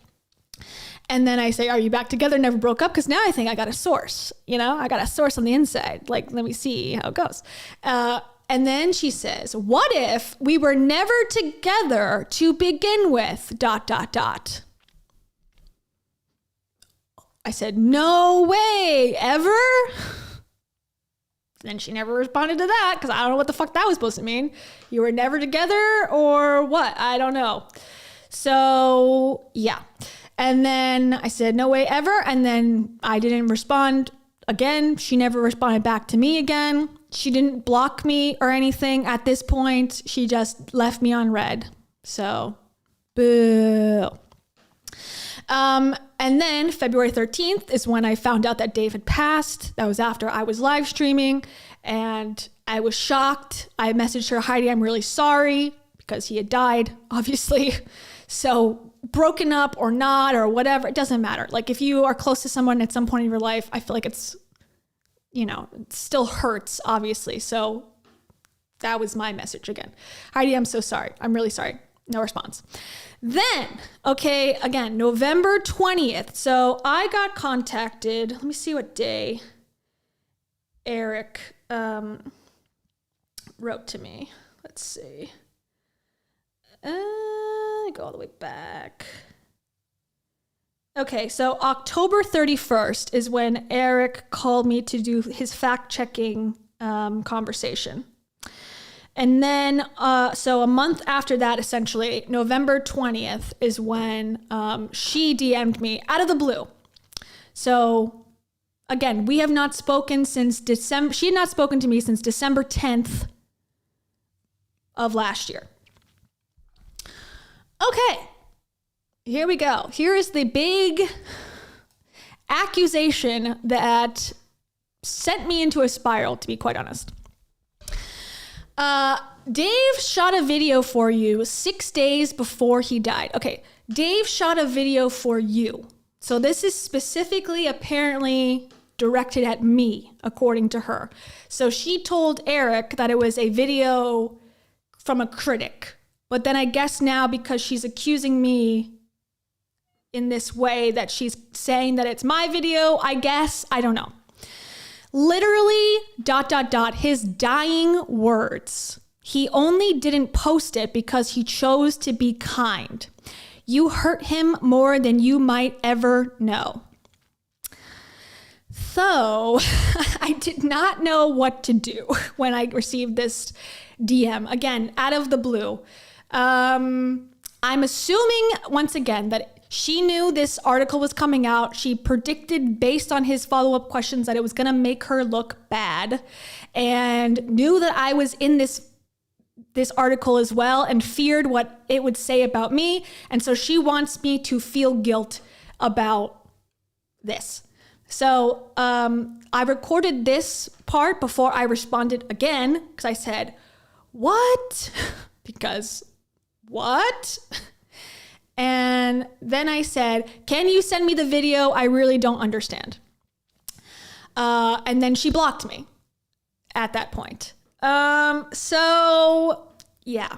And then I say, are you back together, never broke up? Because now I think I got a source, I got a source on the inside. Like, let me see how it goes. And then she says, what if we were never together to begin with, ... I said, no way, ever? Then she never responded to that because I don't know what the fuck that was supposed to mean. You were never together or what? I don't know. So, yeah. And then I said, no way ever. And then I didn't respond again. She never responded back to me again. She didn't block me or anything at this point. She just left me on red. So, boo. And then February 13th is when I found out that Dave had passed. That was after I was live streaming and I was shocked. I messaged her, Heidi, I'm really sorry, because he had died, obviously. So broken up or not or whatever, it doesn't matter. Like if you are close to someone at some point in your life, I feel like it's, it still hurts, obviously. So that was my message again. Heidi, I'm so sorry. I'm really sorry. No response. Then, okay, again, November 20th. So I got contacted. Let me see what day Eric wrote to me. Let's see. Go all the way back. Okay, so October 31st is when Eric called me to do his fact-checking conversation. And then, so a month after that, essentially, November 20th is when she DM'd me out of the blue. So, again, we have not spoken since December. She had not spoken to me since December 10th of last year. Okay, here we go. Here is the big accusation that sent me into a spiral, to be quite honest. Dave shot a video for you 6 days before he died. Okay, Dave shot a video for you. So this is specifically apparently directed at me, according to her. So she told Eric that it was a video from a critic. But then I guess now, because she's accusing me in this way, that she's saying that it's my video, I guess, I don't know. Literally, ... his dying words. He only didn't post it because he chose to be kind. You hurt him more than you might ever know. So I did not know what to do when I received this DM, again, out of the blue. I'm assuming, once again, that she knew this article was coming out. She predicted, based on his follow-up questions, that it was going to make her look bad, and knew that I was in this article as well, and feared what it would say about me. And so she wants me to feel guilt about this. So I recorded this part before I responded again, because I said, what? Because what? And then I said, can you send me the video? I really don't understand. And then she blocked me at that point. So yeah.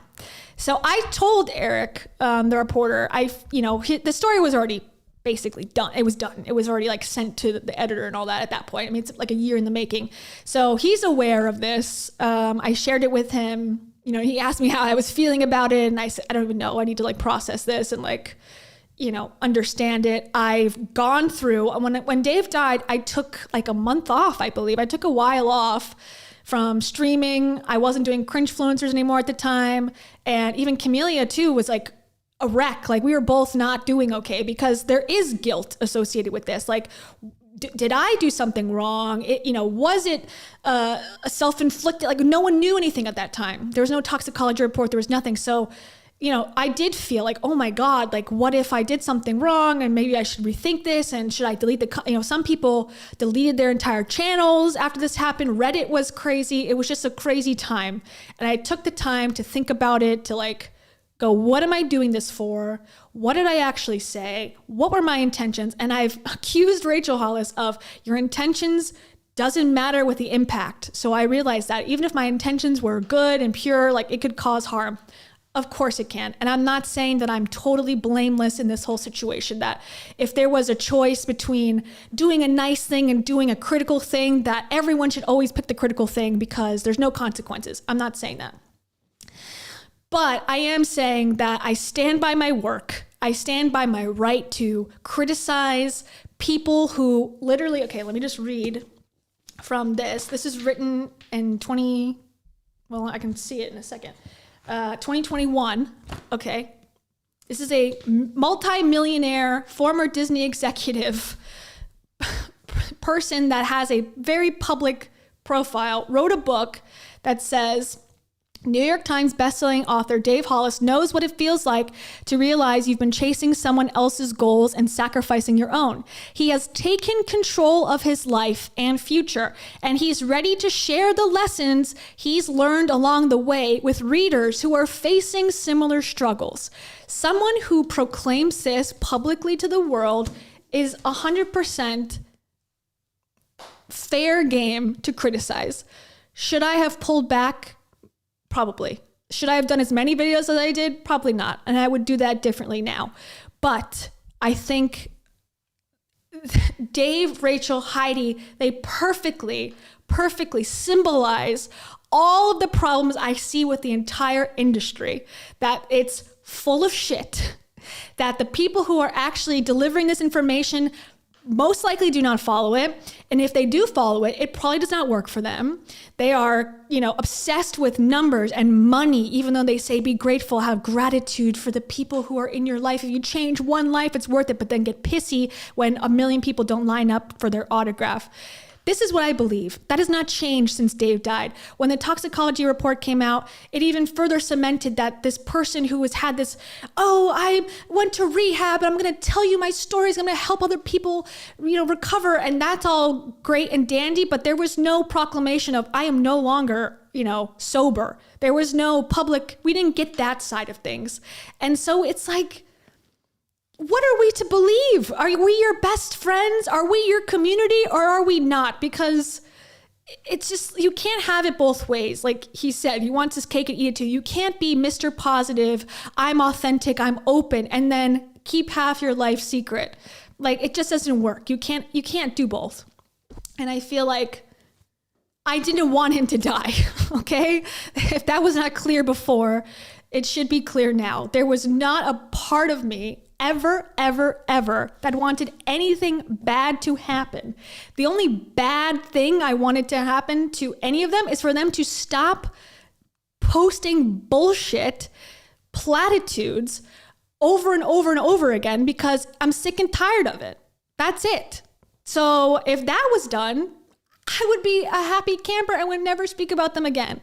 So I told Eric, the reporter, the story was already basically done. It was done. It was already like sent to the editor and all that at that point. I mean, it's like a year in the making. So he's aware of this. I shared it with him. He asked me how I was feeling about it. And I said, I don't even know. I need to process this and understand it. I've gone through, when Dave died, I took a month off, I believe. I took a while off from streaming. I wasn't doing Cringefluencers anymore at the time. And even Camellia too was a wreck. We were both not doing okay, because there is guilt associated with this. Did I do something wrong? Was it a self-inflicted? No one knew anything at that time. There was no toxicology report. There was nothing. So, I did feel oh my God, what if I did something wrong, and maybe I should rethink this, and should I delete some people deleted their entire channels after this happened. Reddit was crazy. It was just a crazy time. And I took the time to think about it, to go, what am I doing this for? What did I actually say? What were my intentions? And I've accused Rachel Hollis of, your intentions doesn't matter with the impact. So I realized that even if my intentions were good and pure, it could cause harm. Of course it can. And I'm not saying that I'm totally blameless in this whole situation, that if there was a choice between doing a nice thing and doing a critical thing, that everyone should always pick the critical thing because there's no consequences. I'm not saying that. But I am saying that I stand by my work. I stand by my right to criticize people who literally, okay, let me just read from this. This is written in I can see it in a second. 2021, okay. This is a multi-millionaire, former Disney executive person that has a very public profile, wrote a book that says, New York Times bestselling author Dave Hollis knows what it feels like to realize you've been chasing someone else's goals and sacrificing your own. He has taken control of his life and future, and he's ready to share the lessons he's learned along the way with readers who are facing similar struggles. Someone who proclaims this publicly to the world is 100% fair game to criticize. Should I have pulled back? Probably. Should I have done as many videos as I did? Probably not. And I would do that differently now. But I think Dave, Rachel, Heidi, they perfectly symbolize all of the problems I see with the entire industry. That it's full of shit. That the people who are actually delivering this information most likely do not follow it. And if they do follow it, it probably does not work for them. They are, obsessed with numbers and money, even though they say be grateful, have gratitude for the people who are in your life. If you change one life, it's worth it, but then get pissy when 1 million people don't line up for their autograph. This is what I believe. That has not changed since Dave died. When the toxicology report came out, it even further cemented that this person who has had this, oh, I went to rehab and I'm going to tell you my stories. I'm going to help other people, recover. And that's all great and dandy. But there was no proclamation of I am no longer, sober. There was no public. We didn't get that side of things. And so it's like, what are we to believe? Are we your best friends? Are we your community, or are we not? Because it's just, you can't have it both ways. Like he said, he wants his cake and eat it too. You can't be Mr. Positive, I'm authentic, I'm open, and then keep half your life secret. Like, it just doesn't work. You can't do both. And I feel like I didn't want him to die, okay? If that was not clear before, it should be clear now. There was not a part of me ever that wanted anything bad to happen. The only bad thing I wanted to happen to any of them is for them to stop posting bullshit, platitudes over and over and over again, because I'm sick and tired of it. That's it. So if that was done, I would be a happy camper and would never speak about them again.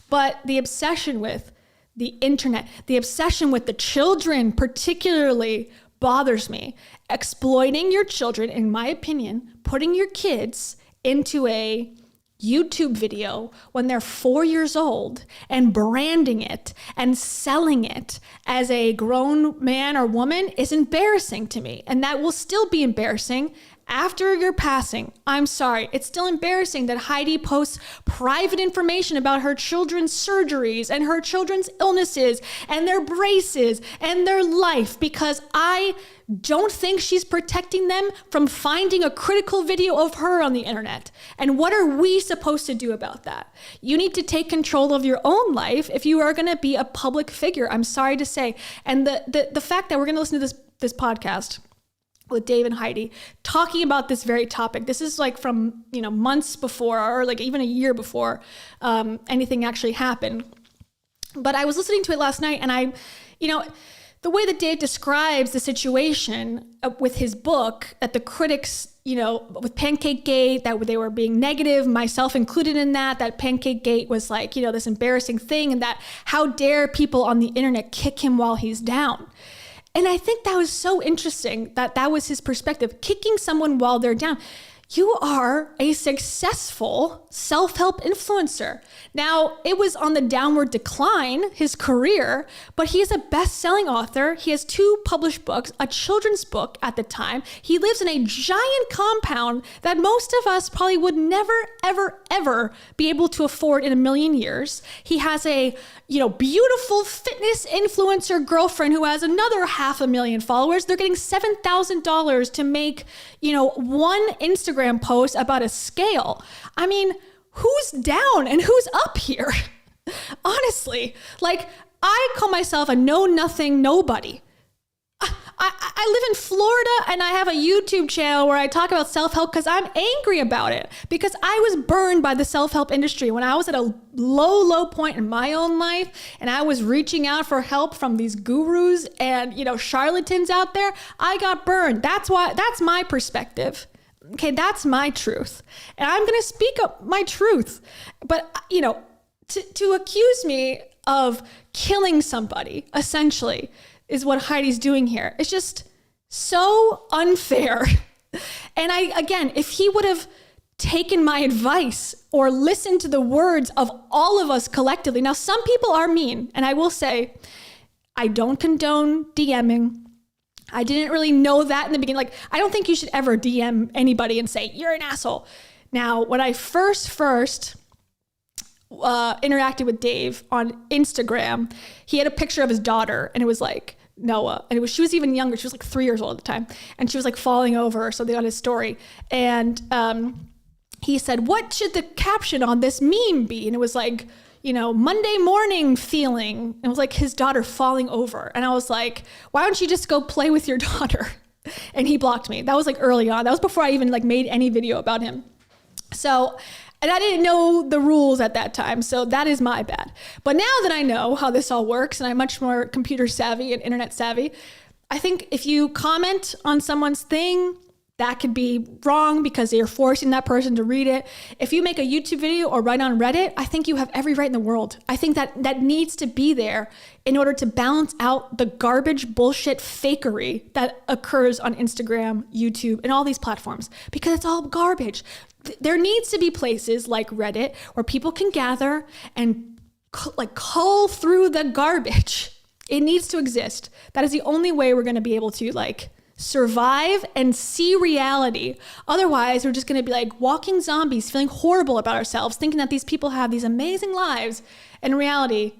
But the obsession with the internet, the obsession with the children particularly bothers me. Exploiting your children, in my opinion, putting your kids into a YouTube video when they're 4 years old and branding it and selling it as a grown man or woman is embarrassing to me. And that will still be embarrassing after your passing. I'm sorry. It's still embarrassing that Heidi posts private information about her children's surgeries and her children's illnesses and their braces and their life, because I don't think she's protecting them from finding a critical video of her on the internet. And what are we supposed to do about that? You need to take control of your own life if you are going to be a public figure. I'm sorry to say. And the fact that we're going to listen to this podcast with Dave and Heidi talking about this very topic. This is like from, months before, or like even a year before anything actually happened. But I was listening to it last night, and the way that Dave describes the situation with his book, that the critics, with Pancake Gate, that they were being negative, myself included in that Pancake Gate was like, this embarrassing thing, and that how dare people on the internet kick him while he's down. And I think that was so interesting that was his perspective, kicking someone while they're down. You are a successful self-help influencer. Now, it was on the downward decline, his career, but he is a best-selling author. He has 2 published books, a children's book at the time. He lives in a giant compound that most of us probably would never, ever, ever be able to afford in a million years. He has a, beautiful fitness influencer girlfriend who has another 500,000 followers. They're getting $7,000 to make, one Instagram post about a scale. I mean, who's down and who's up here? Honestly, like, I call myself a know-nothing nobody. I live in Florida, and I have a YouTube channel where I talk about self-help because I'm angry about it, because I was burned by the self-help industry when I was at a low point in my own life, and I was reaching out for help from these gurus and, charlatans out there. I got burned. That's my perspective. Okay, that's my truth. And I'm going to speak up my truth. But, to accuse me of killing somebody, essentially, is what Heidi's doing here. It's just so unfair. And again, if he would have taken my advice or listened to the words of all of us collectively. Now, some people are mean, and I will say, I don't condone DMing. I didn't really know that in the beginning. Like, I don't think you should ever DM anybody and say, you're an asshole. Now, when I first interacted with Dave on Instagram, he had a picture of his daughter, and it was like Noah, and she was even younger. She was like 3 years old at the time, and she was like falling over or something on his story. And he said, what should the caption on this meme be? And it was like, Monday morning feeling. It was like his daughter falling over. And I was like, why don't you just go play with your daughter? And he blocked me. That was like early on. That was before I even like made any video about him. So, and I didn't know the rules at that time. So that is my bad. But now that I know how this all works, and I'm much more computer savvy and internet savvy, I think if you comment on someone's thing, that could be wrong because you're forcing that person to read it. If you make a YouTube video or write on Reddit, I think you have every right in the world. I think that needs to be there in order to balance out the garbage, bullshit fakery that occurs on Instagram, YouTube, and all these platforms, because it's all garbage. There needs to be places like Reddit where people can gather and cull through the garbage. It needs to exist. That is the only way we're going to be able to survive and see reality. Otherwise, we're just going to be like walking zombies, feeling horrible about ourselves, thinking that these people have these amazing lives. In reality,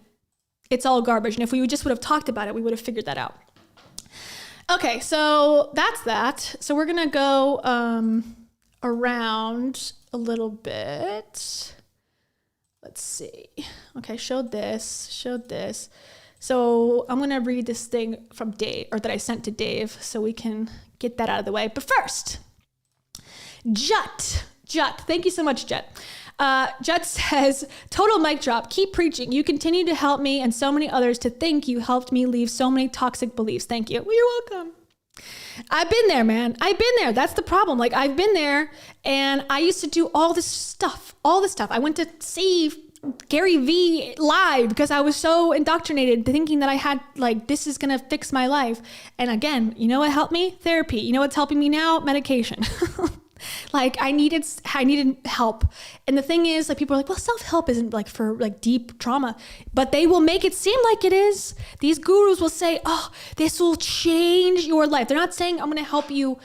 it's all garbage. And if we just would have talked about it, we would have figured that out. Okay, so that's that. So we're going to go around a little bit. Let's see. Okay, showed this. So I'm going to read this thing from Dave, or that I sent to Dave, so we can get that out of the way. But first, Jut, thank you so much, Jut. Jut says, total mic drop, keep preaching. You continue to help me and so many others to think you helped me leave so many toxic beliefs. Thank you. Well, you're welcome. I've been there, man. I've been there. That's the problem. I've been there, and I used to do all this stuff. I went to see Gary Vee live because I was so indoctrinated thinking that I had this is going to fix my life. And again, you know what helped me? Therapy. You know what's helping me now? Medication. I needed help. And the thing is, people are like, well, self-help isn't for deep trauma, but they will make it seem like it is. These gurus will say, oh, this will change your life. They're not saying I'm going to help you,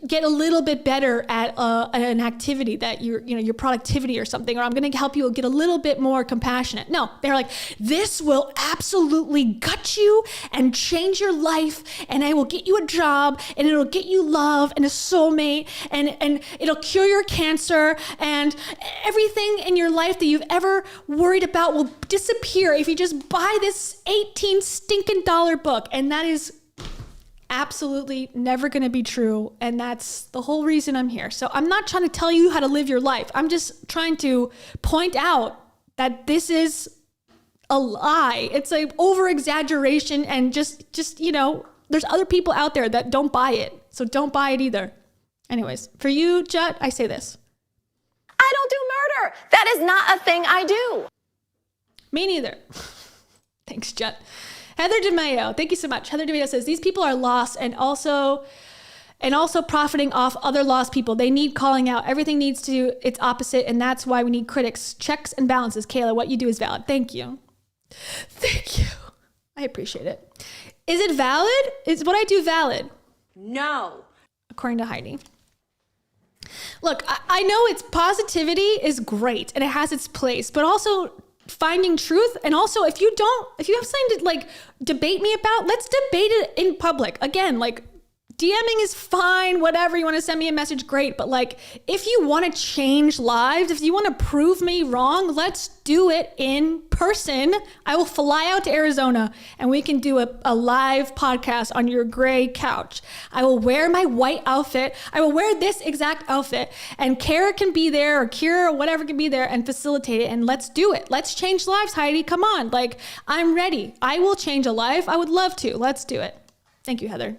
get a little bit better at an activity that your productivity or something, or I'm going to help you get a little bit more compassionate. No, they're like, this will absolutely gut you and change your life, and I will get you a job, and it'll get you love and a soulmate, and it'll cure your cancer, and everything in your life that you've ever worried about will disappear if you just buy this $18 stinking book. And that is absolutely never going to be true. And that's the whole reason I'm here. So I'm not trying to tell you how to live your life. I'm just trying to point out that this is a lie. It's over exaggeration, and just there's other people out there that don't buy it. So don't buy it either. Anyways, for you, Jut, I say this. I don't do murder. That is not a thing I do. Me neither. Thanks, Jut. Heather DeMayo, thank you so much. Heather DeMayo says, these people are lost and also profiting off other lost people. They need calling out. Everything needs to do its opposite, and that's why we need critics. Checks and balances. Kayla, what you do is valid. Thank you. Thank you. I appreciate it. Is it valid? Is what I do valid? No. According to Heidi. Look, I know positivity is great and it has its place, but also finding truth. And also, if you have something to debate me about, let's debate it in public. Again, DMing is fine, whatever. You want to send me a message, great. But if you want to change lives, if you want to prove me wrong, let's do it in person. I will fly out to Arizona and we can do a live podcast on your gray couch. I will wear my white outfit. I will wear this exact outfit, and Kara can be there, or Kira, or whatever can be there and facilitate it. And let's do it. Let's change lives, Heidi. Come on. I'm ready. I will change a life. I would love to. Let's do it. Thank you, Heather.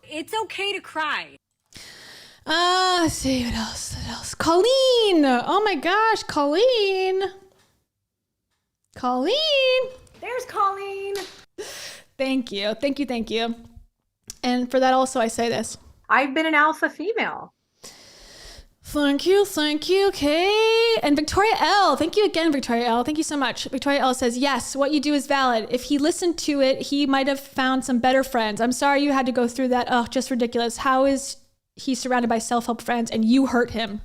It's okay to cry. Let's see, what else? Colleen. Oh my gosh, Colleen. There's Colleen. Thank you. And for that also, I say this. I've been an alpha female. Thank you. Okay. And Victoria L. Thank you again, Victoria L. Thank you so much. Victoria L says, yes, what you do is valid. If he listened to it, he might have found some better friends. I'm sorry you had to go through that. Oh, just ridiculous. How is he surrounded by self-help friends and you hurt him?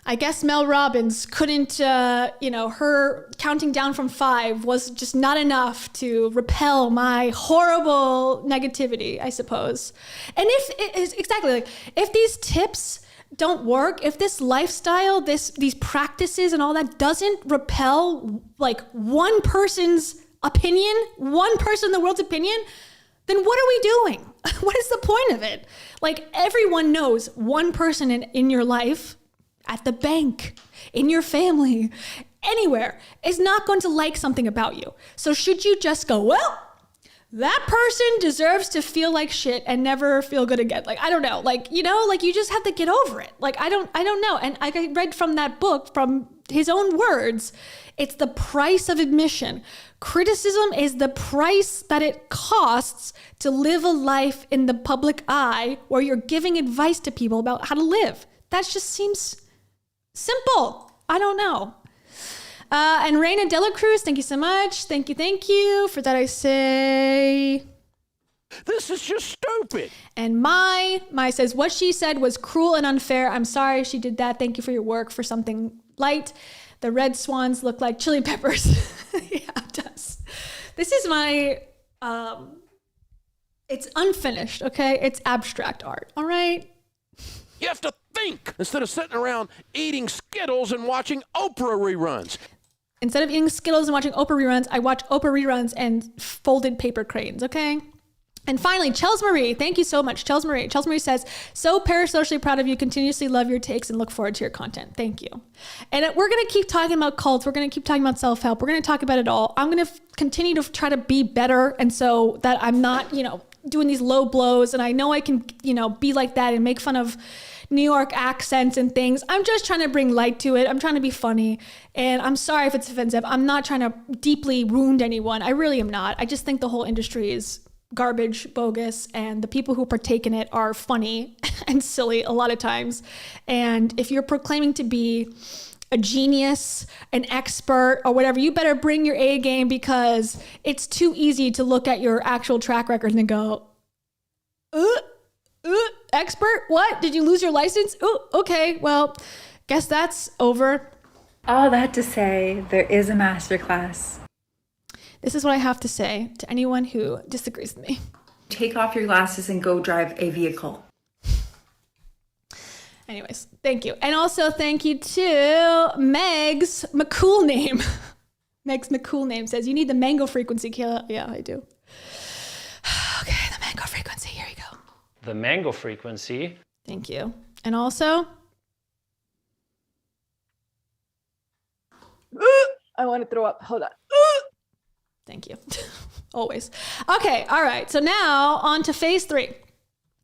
I guess Mel Robbins couldn't, her counting down from 5 was just not enough to repel my horrible negativity, I suppose. And if these tips don't work, if this lifestyle, these practices and all that doesn't repel one person's opinion, one person in the world's opinion, then what are we doing? What is the point of it? Everyone knows one person in your life, at the bank, in your family, anywhere, is not going to like something about you. So should you just go, well, that person deserves to feel like shit and never feel good again. Like, I don't know. Like, you know, like you just have to get over it. Like, I don't know. And I read from that book, from his own words, it's the price of admission. Criticism is the price that it costs to live a life in the public eye where you're giving advice to people about how to live. That just seems simple. I don't know. And Reina Dela Cruz, thank you so much. Thank you. For that I say... This is just stupid. And Mai says, what she said was cruel and unfair. I'm sorry she did that. Thank you for your work for something light. The red swans look like chili peppers. Yeah, it does. This is my... it's unfinished, okay? It's abstract art, all right? You have to think instead of sitting around eating Skittles and watching Oprah reruns. Instead of eating Skittles and watching Oprah reruns, I watch Oprah reruns and folded paper cranes, okay? And finally, Chels Marie, thank you so much, Chels Marie. Chels Marie says, so parasocially proud of you, continuously love your takes and look forward to your content. Thank you. And we're going to keep talking about cults. We're going to keep talking about self-help. We're going to talk about it all. I'm going to continue to try to be better. And so that I'm not, doing these low blows. And I know I can, be like that and make fun of New York accents and things. I'm just trying to bring light to it. I'm trying to be funny. And I'm sorry if it's offensive. I'm not trying to deeply wound anyone. I really am not. I just think the whole industry is garbage, bogus, and the people who partake in it are funny and silly a lot of times. And if you're proclaiming to be a genius, an expert, or whatever, you better bring your A game, because it's too easy to look at your actual track record and go, expert? What? Did you lose your license? Oh, okay. Well, guess that's over. All that to say, there is a masterclass. This is what I have to say to anyone who disagrees with me. Take off your glasses and go drive a vehicle. Anyways, thank you. And also thank you to Meg's McCool name. Meg's McCool name says, you need the mango frequency, Kayla. Yeah, I do. Okay, the mango frequency. Here you go. The mango frequency. Thank you. And also... I want to throw up. Hold on. Thank you. Always. Okay. All right. So now on to phase 3.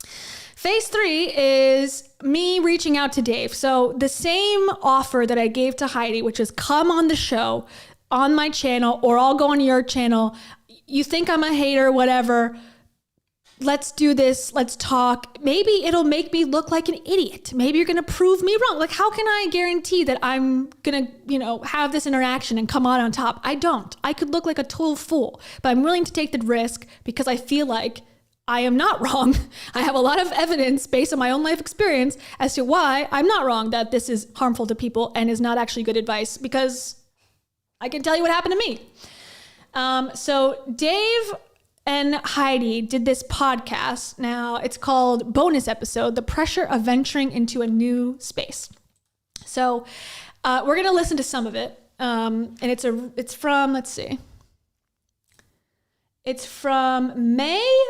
Phase 3 is me reaching out to Dave. So the same offer that I gave to Heidi, which is come on the show on my channel, or I'll go on your channel. You think I'm a hater, whatever. Let's do this. Let's talk. Maybe it'll make me look like an idiot. Maybe you're going to prove me wrong. Like, how can I guarantee that I'm going to, have this interaction and come out on top? I don't. I could look like a total fool, but I'm willing to take the risk because I feel like I am not wrong. I have a lot of evidence based on my own life experience as to why I'm not wrong, that this is harmful to people and is not actually good advice, because I can tell you what happened to me. So Dave and Heidi did this podcast. Now it's called bonus episode, The Pressure of Venturing into a New Space. So we're going to listen to some of it. And it's from, let's see. It's from May.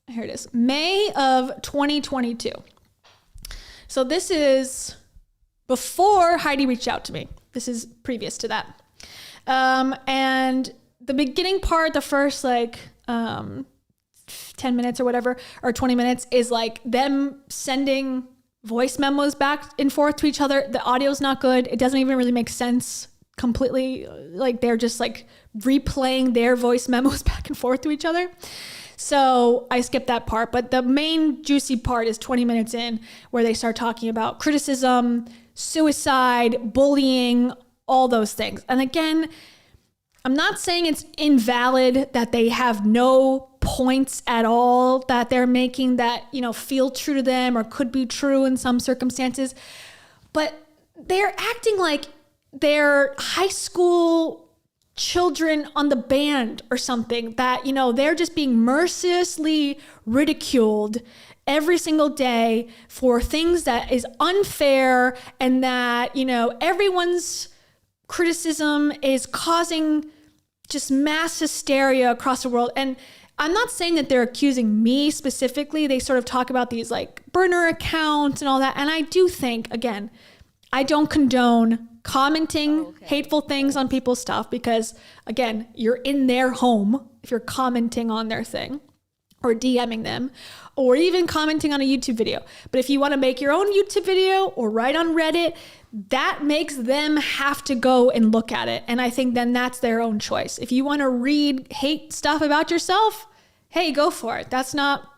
Here it is. May of 2022. So this is before Heidi reached out to me. This is previous to that. And the beginning part, the first 10 minutes or whatever, or 20 minutes, is like them sending voice memos back and forth to each other. The audio's not good. It doesn't even really make sense completely. Like they're just like replaying their voice memos back and forth to each other. So I skipped that part, but the main juicy part is 20 minutes in, where they start talking about criticism, suicide, bullying, all those things. And again, I'm not saying it's invalid that they have no points at all that they're making that, feel true to them or could be true in some circumstances, but they're acting like they're high school children on the band or something, that, they're just being mercilessly ridiculed every single day for things that is unfair, and that, everyone's criticism is causing just mass hysteria across the world. And I'm not saying that they're accusing me specifically. They sort of talk about these like burner accounts and all that. And I do think, again, I don't condone commenting hateful things on people's stuff, because again, you're in their home. if you're commenting on their thing or DMing them or even commenting on a YouTube video. But if you want to make your own YouTube video or write on Reddit, that makes them have to go and look at it. And I think then that's their own choice. If you want to read hate stuff about yourself, hey, go for it. That's not,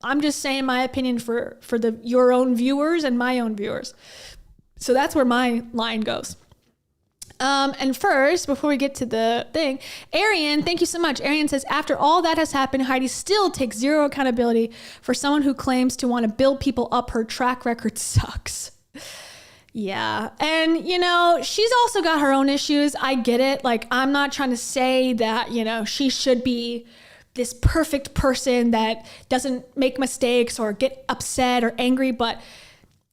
I'm just saying my opinion for your own viewers and my own viewers. So that's where my line goes. And first, before we get to the thing, Arian, thank you so much. Arian says, after all that has happened, Heidi still takes zero accountability for someone who claims to want to build people up. Her track record sucks. Yeah. And, you know, she's also got her own issues. I get it. Like, I'm not trying to say that, you know, she should be this perfect person that doesn't make mistakes or get upset or angry. But,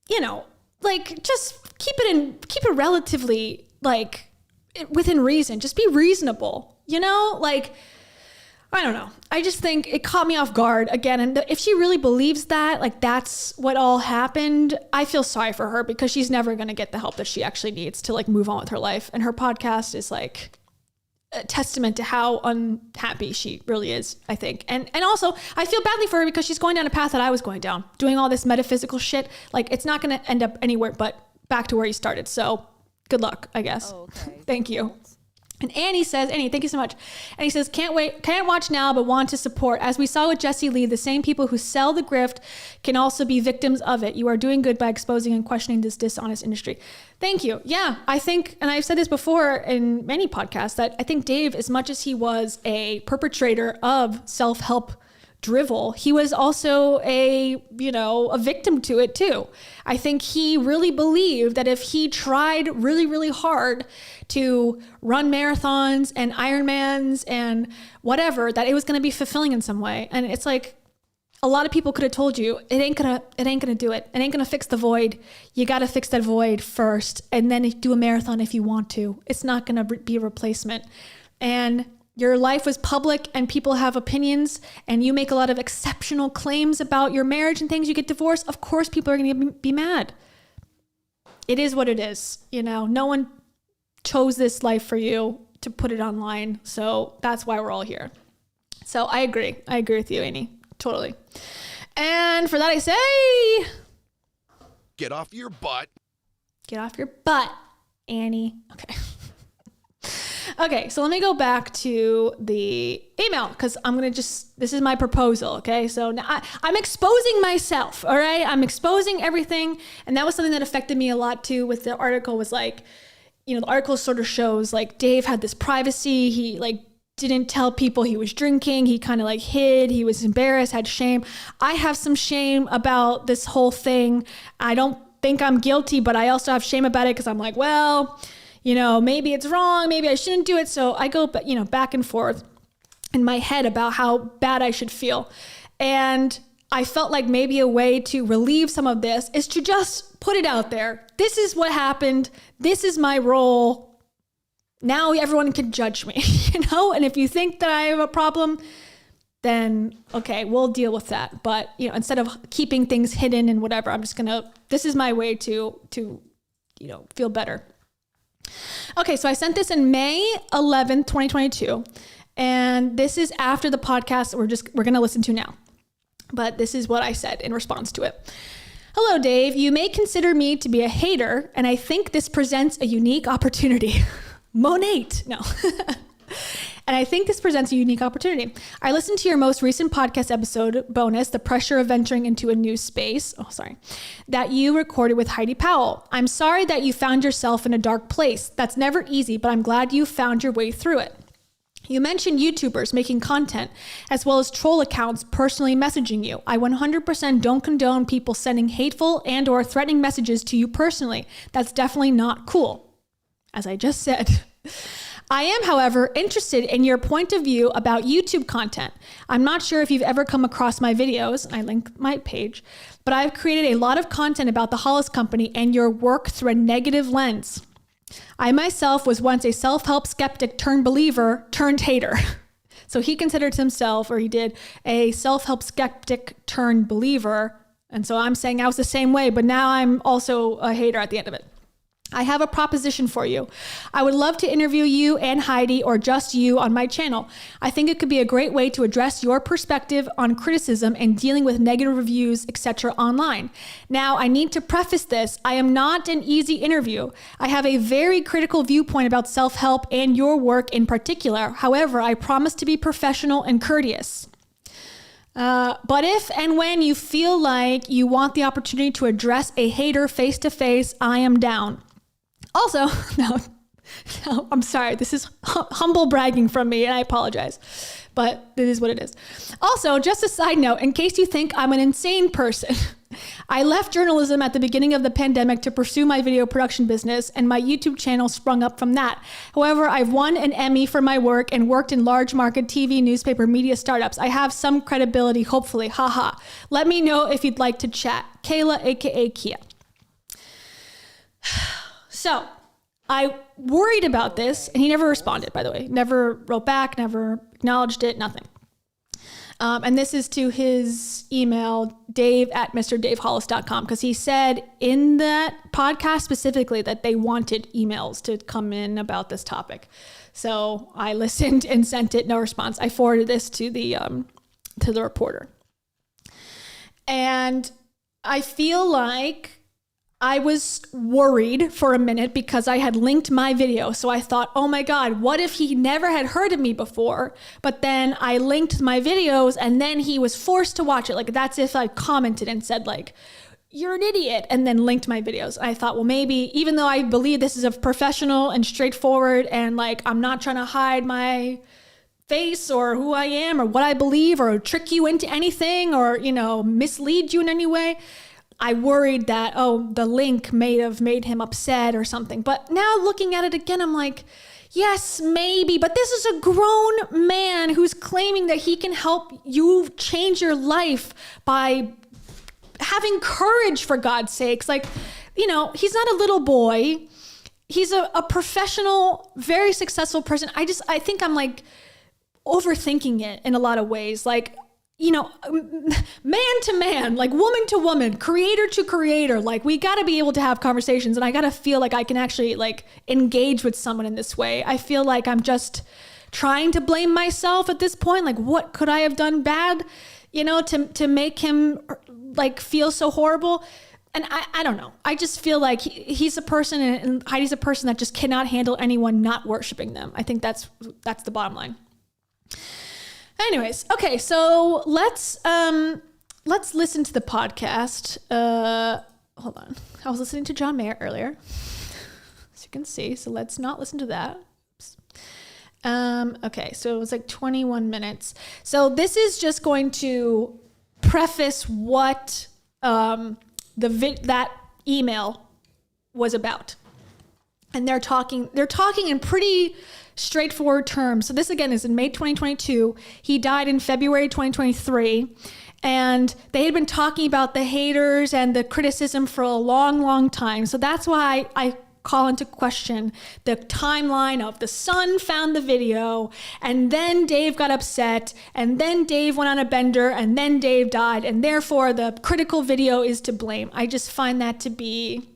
you know, like, just keep it relatively, like, within reason. Just be reasonable, you know? Like, I don't know. I just think it caught me off guard again. And if she really believes that, like, that's what all happened, I feel sorry for her because she's never going to get the help that she actually needs to, like, move on with her life. And her podcast is, like, a testament to how unhappy she really is, I think. And also, I feel badly for her because she's going down a path that I was going down, doing all this metaphysical shit. Like, it's not going to end up anywhere but back to where you started. So good luck, I guess. Oh, okay. Thank you. And Annie says, Annie, thank you so much. Annie says, can't watch now, but want to support. As we saw with Jesse Lee, the same people who sell the grift can also be victims of it. You are doing good by exposing and questioning this dishonest industry. Thank you. Yeah, I think, and I've said this before in many podcasts, that I think Dave, as much as he was a perpetrator of self-help drivel, he was also a victim to it too. I think he really believed that if he tried really, really hard to run marathons and Ironmans and whatever, that it was going to be fulfilling in some way. And it's like, a lot of people could have told you, it ain't gonna do it. It ain't gonna fix the void. You got to fix that void first and then do a marathon if you want to. It's not going to be a replacement. And your life was public and people have opinions and you make a lot of exceptional claims about your marriage and things, you get divorced. Of course, people are going to be mad. It is what it is. You know, no one chose this life for you to put it online. So that's why we're all here. So I agree. I agree with you, Annie. Totally. And for that, I say, get off your butt. Get off your butt, Annie. Okay. Okay, so let me go back to the email because this is my proposal, okay? So now I'm exposing myself, all right? I'm exposing everything. And that was something that affected me a lot too with the article was like, you know, the article sort of shows like Dave had this privacy. He like didn't tell people he was drinking. He kind of like hid. He was embarrassed, had shame. I have some shame about this whole thing. I don't think I'm guilty, but I also have shame about it because I'm like, well, you know, maybe it's wrong, maybe I shouldn't do it. So I go, you know, back and forth in my head about how bad I should feel. And I felt like maybe a way to relieve some of this is to just put it out there. This is what happened. This is my role. Now everyone can judge me, you know? And if you think that I have a problem, then okay, we'll deal with that. But, you know, instead of keeping things hidden and whatever, I'm just this is my way to, you know, feel better. Okay, so I sent this in May 11th, 2022, and this is after the podcast we're going to listen to now. But this is what I said in response to it. Hello, Dave. You may consider me to be a hater, and I think this presents a unique opportunity. Monate. No. And I think this presents a unique opportunity. I listened to your most recent podcast episode, bonus, The Pressure of Venturing into a New Space, that you recorded with Heidi Powell. I'm sorry that you found yourself in a dark place. That's never easy, but I'm glad you found your way through it. You mentioned YouTubers making content, as well as troll accounts personally messaging you. I 100% don't condone people sending hateful and or threatening messages to you personally. That's definitely not cool, as I just said. I am, however, interested in your point of view about YouTube content. I'm not sure if you've ever come across my videos. I link my page, but I've created a lot of content about the Hollis Company and your work through a negative lens. I myself was once a self-help skeptic turned believer turned hater. So he considered himself, or he did, a self-help skeptic turned believer. And so I'm saying I was the same way, but now I'm also a hater at the end of it. I have a proposition for you. I would love to interview you and Heidi or just you on my channel. I think it could be a great way to address your perspective on criticism and dealing with negative reviews, etc. online. Now, I need to preface this. I am not an easy interview. I have a very critical viewpoint about self-help and your work in particular. However, I promise to be professional and courteous. But if and when you feel like you want the opportunity to address a hater face to face, I am down. Also, no, I'm sorry. This is humble bragging from me, and I apologize, but it is what it is. Also, just a side note, in case you think I'm an insane person, I left journalism at the beginning of the pandemic to pursue my video production business, and my YouTube channel sprung up from that. However, I've won an Emmy for my work and worked in large market TV, newspaper, media startups. I have some credibility, hopefully. Haha. Let me know if you'd like to chat. Kayla, aka Kia. So I worried about this, and he never responded, by the way. Never wrote back, never acknowledged it, nothing. And this is to his email, dave@mrdavehollis.com, because he said in that podcast specifically that they wanted emails to come in about this topic. So I listened and sent it, no response. I forwarded this to the reporter. And I feel like I was worried for a minute because I had linked my video. So I thought, oh my God, what if he never had heard of me before? But then I linked my videos and then he was forced to watch it. Like that's if I commented and said like, you're an idiot, and then linked my videos. I thought, well, maybe even though I believe this is a professional and straightforward and like, I'm not trying to hide my face or who I am or what I believe or trick you into anything or, you know, mislead you in any way. I worried that, oh, the link may have made him upset or something. But now looking at it again, I'm like, yes, maybe. But this is a grown man who's claiming that he can help you change your life by having courage, for God's sakes. Like, you know, he's not a little boy. He's a professional, very successful person. I think I'm like overthinking it in a lot of ways. Like, you know, man to man, like woman to woman, creator to creator, like we got to be able to have conversations, and I got to feel like I can actually like engage with someone in this way. I feel like I'm just trying to blame myself at this point. Like, what could I have done bad, you know, to make him like feel so horrible? And I don't know. I just feel like he's a person and Heidi's a person that just cannot handle anyone not worshiping them. I think that's the bottom line. Anyways, okay, so let's listen to the podcast. Hold on. I was listening to John Mayer earlier, as you can see. So let's not listen to that. Oops. Okay, so it was like 21 minutes. So this is just going to preface what that email was about. And they're talking in pretty straightforward terms. So this again is in May 2022. He died in February 2023. And they had been talking about the haters and the criticism for a long, long time. So that's why I call into question the timeline of the son found the video, and then Dave got upset, and then Dave went on a bender, and then Dave died, and therefore the critical video is to blame. I just find that to be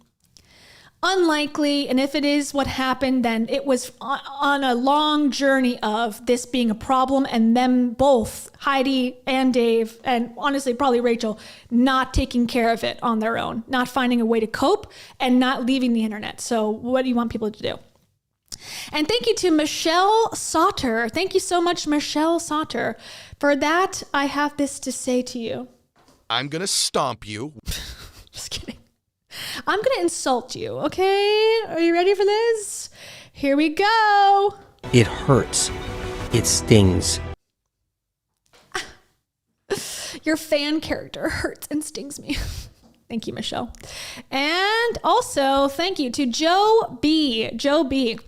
unlikely, and if it is what happened, then it was on a long journey of this being a problem and them both, Heidi and Dave, and honestly probably Rachel, not taking care of it on their own, not finding a way to cope and not leaving the internet. So what do you want people to do? And thank you to Michelle Sauter. Thank you so much, Michelle Sauter. For that, I have this to say to you. I'm gonna stomp you. Just kidding. I'm going to insult you, okay? Are you ready for this? Here we go. It hurts. It stings. Your fan character hurts and stings me. Thank you, Michelle. And also, thank you to Joe B. Joe B.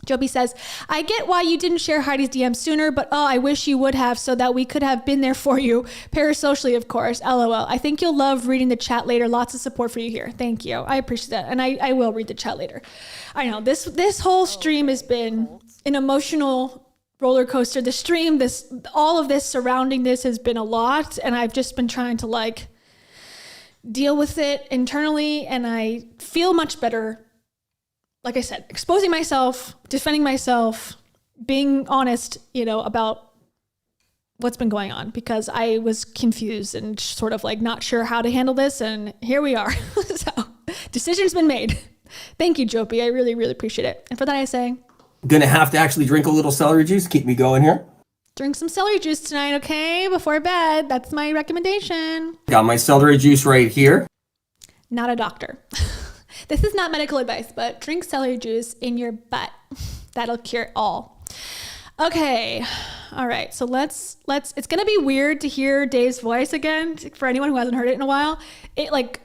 Joby says, I get why you didn't share Heidi's DM sooner, but I wish you would have so that we could have been there for you. Parasocially, of course. LOL. I think you'll love reading the chat later. Lots of support for you here. Thank you. I appreciate that. And I will read the chat later. I know this whole stream has been an emotional roller coaster. The stream, all of this surrounding this has been a lot. And I've just been trying to like deal with it internally. And I feel much better like I said, exposing myself, defending myself, being honest, about what's been going on, because I was confused and sort of like not sure how to handle this. And here we are. So decision's been made. Thank you, Jopi. I really, really appreciate it. And for that, I say, Gonna have to actually drink a little celery juice. Keep me going here. drink some celery juice tonight, okay? Before bed. That's my recommendation. Got my celery juice right here. Not a doctor. This is not medical advice, but drink celery juice in your butt. That'll cure all. Okay. All right. So let's, it's going to be weird to hear Dave's voice again for anyone who hasn't heard it in a while. It like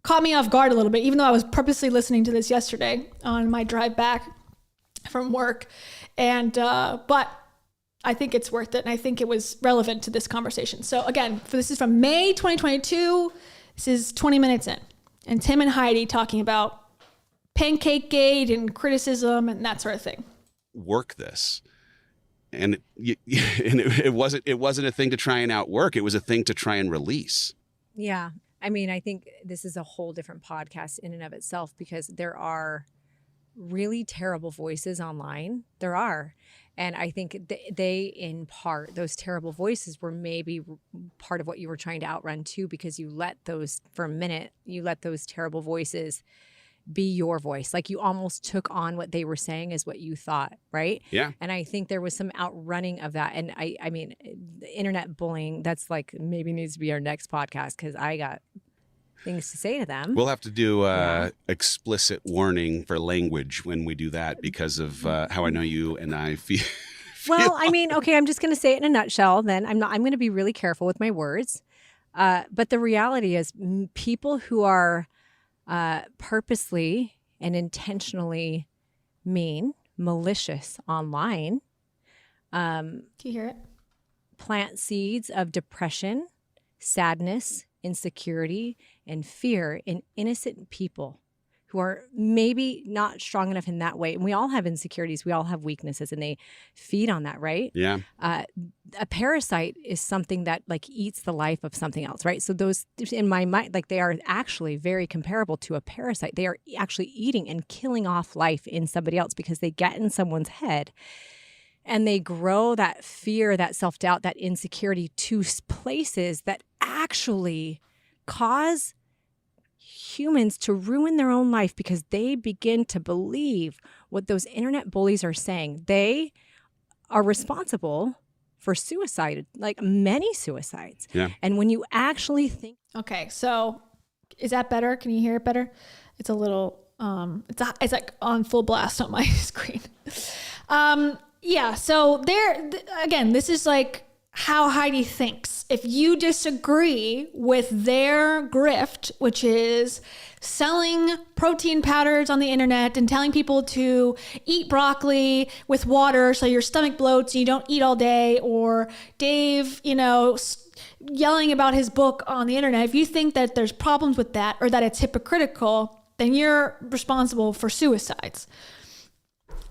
caught me off guard a little bit, even though I was purposely listening to this yesterday on my drive back from work. And, but I think it's worth it. And I think it was relevant to this conversation. So again, this is from May 2022. This is 20 minutes in. And Tim and Heidi talking about pancake gate and criticism and that sort of thing. Work this. And it wasn't a thing to try and outwork. It was a thing to try and release. Yeah. I mean, I think this is a whole different podcast in and of itself, because there are really terrible voices online. There are. And I think they, in part, those terrible voices were maybe part of what you were trying to outrun too, because you let those, for a minute, you let those terrible voices be your voice. Like you almost took on what they were saying as what you thought, right? Yeah. And I think there was some outrunning of that. And I mean, the internet bullying, that's like maybe needs to be our next podcast, because I got things to say to them. We'll have to do explicit warning for language when we do that, because of how I know you and I feel. Well, I mean, okay, I'm just going to say it in a nutshell then. I'm going to be really careful with my words. But the reality is people who are purposely and intentionally mean, malicious online, do you hear it? Plant seeds of depression, sadness, insecurity, and fear in innocent people who are maybe not strong enough in that way. And we all have insecurities. We all have weaknesses, and they feed on that, right? Yeah. A parasite is something that like eats the life of something else, right? So those, in my mind, like they are actually very comparable to a parasite. They are actually eating and killing off life in somebody else, because they get in someone's head and they grow that fear, that self-doubt, that insecurity to places that actually cause humans to ruin their own life, because they begin to believe what those internet bullies are saying. They are responsible for suicide, like many suicides. Yeah. And when you actually think... Okay, so is that better? Can you hear it better? It's a little, it's like on full blast on my screen. Yeah, so again, this is like how Heidi thinks. If you disagree with their grift, which is selling protein powders on the internet and telling people to eat broccoli with water so your stomach bloats and you don't eat all day, or Dave, yelling about his book on the internet, if you think that there's problems with that or that it's hypocritical, then you're responsible for suicides.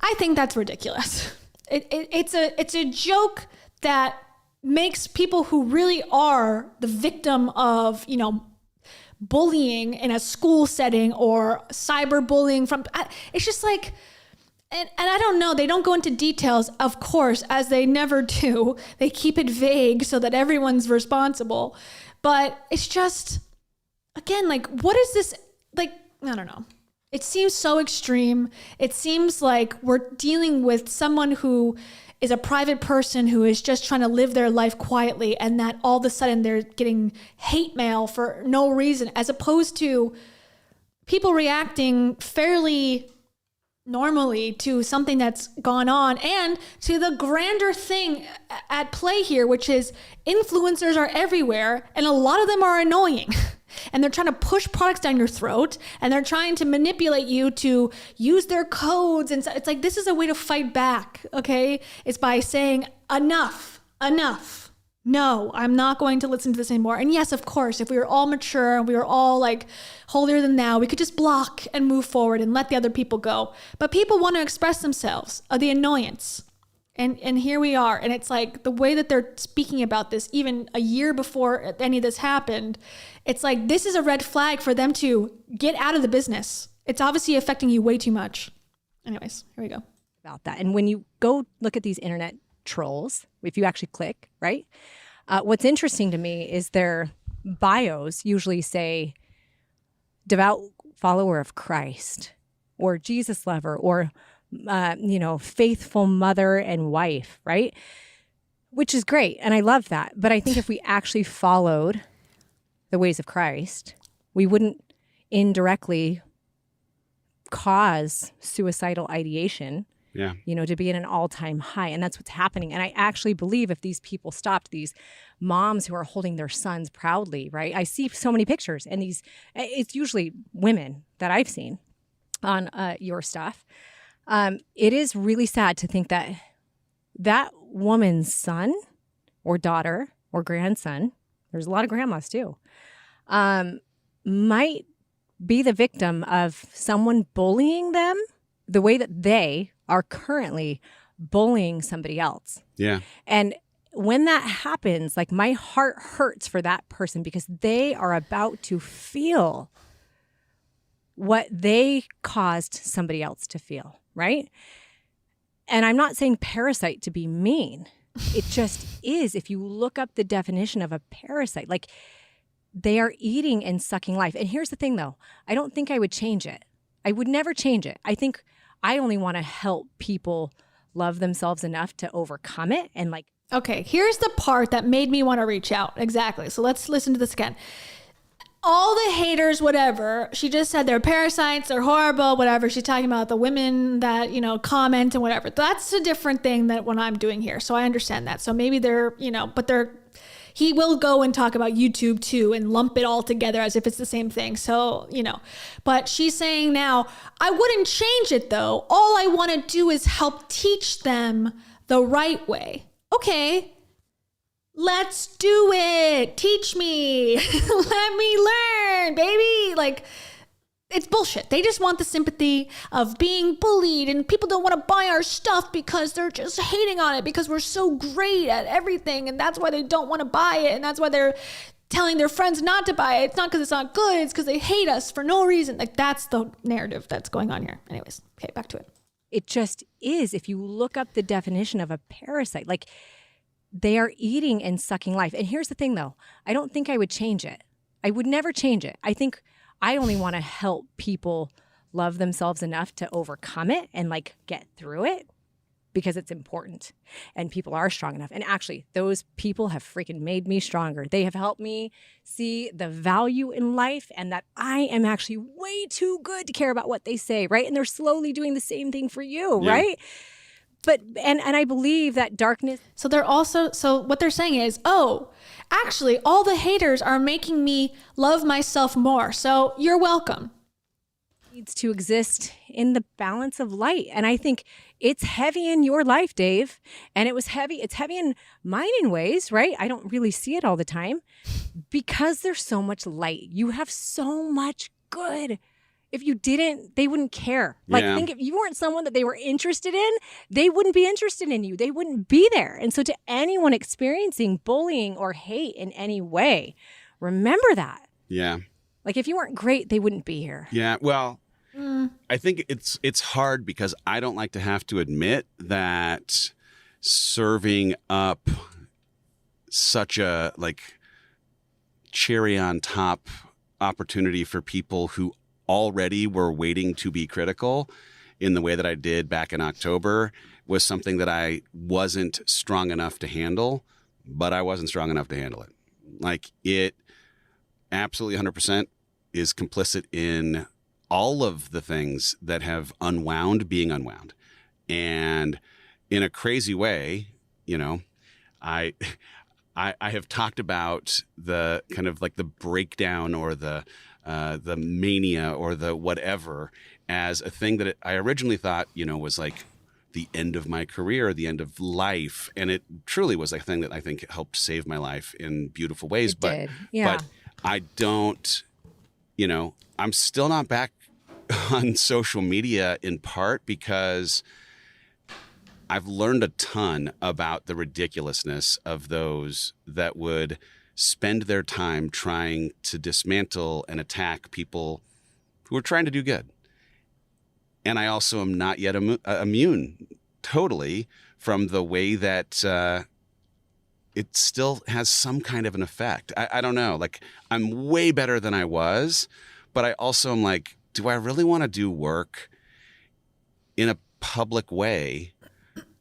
I think that's ridiculous. It's a joke that makes people who really are the victim of, bullying in a school setting or cyberbullying it's just like, and I don't know, they don't go into details, of course, as they never do. They keep it vague so that everyone's responsible. But it's just, again, like, what is this, like, I don't know. It seems so extreme. It seems like we're dealing with someone who is a private person who is just trying to live their life quietly, and that all of a sudden they're getting hate mail for no reason, as opposed to people reacting fairly normally to something that's gone on, and to the grander thing at play here, which is influencers are everywhere, and a lot of them are annoying. And they're trying to push products down your throat, and they're trying to manipulate you to use their codes. And so it's like, this is a way to fight back, okay? It's by saying, enough. No, I'm not going to listen to this anymore. And yes, of course, if we were all mature and we were all like holier than thou, we could just block and move forward and let the other people go. But people want to express themselves, the annoyance. And here we are. And it's like the way that they're speaking about this, even a year before any of this happened, it's like, this is a red flag for them to get out of the business. It's obviously affecting you way too much. Anyways, here we go. About that. And when you go look at these internet trolls, if you actually click, right? What's interesting to me is their bios usually say devout follower of Christ or Jesus lover or, faithful mother and wife, right? Which is great. And I love that. But I think if we actually followed the ways of Christ, we wouldn't indirectly cause suicidal ideation, to be at an all-time high. And that's what's happening. And I actually believe if these people stopped, these moms who are holding their sons proudly, right? I see so many pictures and it's usually women that I've seen on your stuff. It is really sad to think that that woman's son or daughter or grandson, there's a lot of grandmas too, might be the victim of someone bullying them the way that they are currently bullying somebody else. Yeah. And when that happens, like my heart hurts for that person because they are about to feel what they caused somebody else to feel, right? And I'm not saying parasite to be mean. It just is. If you look up the definition of a parasite, like they are eating and sucking life. And here's the thing though, I don't think I would change it. I would never change it. I think I only want to help people love themselves enough to overcome it and like. Okay, here's the part that made me want to reach out. Exactly. So let's listen to this again. All the haters, whatever, she just said they're parasites, they're horrible, whatever. She's talking about the women that, comment and whatever. That's a different thing than what I'm doing here. So I understand that. So maybe he will go and talk about YouTube too and lump it all together as if it's the same thing. So, but she's saying now, I wouldn't change it though. All I want to do is help teach them the right way. Okay, let's do it. Teach me. Let me learn, baby. Like, it's bullshit. They just want the sympathy of being bullied, and people don't want to buy our stuff because they're just hating on it because we're so great at everything, and that's why they don't want to buy it, and that's why they're telling their friends not to buy it. It's not because it's not good. It's because they hate us for no reason. Like, that's the narrative that's going on here. Anyways, okay, back to it. It just is. If you look up the definition of a parasite, like they are eating and sucking life. And here's the thing though, I don't think I would change it. I would never change it. I think I only want to help people love themselves enough to overcome it and like get through it because it's important and people are strong enough. And actually, those people have freaking made me stronger. They have helped me see the value in life and that I am actually way too good to care about what they say, right? And they're slowly doing the same thing for you, right? But, and I believe that darkness. So what they're saying is, actually, all the haters are making me love myself more. So you're welcome. Needs to exist in the balance of light. And I think it's heavy in your life, Dave. And it's heavy in mine in ways, right? I don't really see it all the time because there's so much light. You have so much good. If you didn't, they wouldn't care. Like, think if you weren't someone that they were interested in, they wouldn't be interested in you. They wouldn't be there. And so to anyone experiencing bullying or hate in any way, remember that. Yeah. Like if you weren't great, they wouldn't be here. Yeah. Well, I think it's hard because I don't like to have to admit that serving up such a like cherry on top opportunity for people who already were waiting to be critical in the way that I did back in October was something that I wasn't strong enough to handle, but I wasn't strong enough to handle it. Like it absolutely 100% is complicit in all of the things that have unwound being unwound. And in a crazy way, I have talked about the kind of like the breakdown or the mania or the whatever as a thing that I originally thought, was like the end of my career, the end of life. And it truly was a thing that I think helped save my life in beautiful ways. But I don't, I'm still not back on social media in part because I've learned a ton about the ridiculousness of those that would spend their time trying to dismantle and attack people who are trying to do good. And I also am not yet immune totally from the way that it still has some kind of an effect. I don't know. Like, I'm way better than I was, but I also am like, do I really want to do work in a public way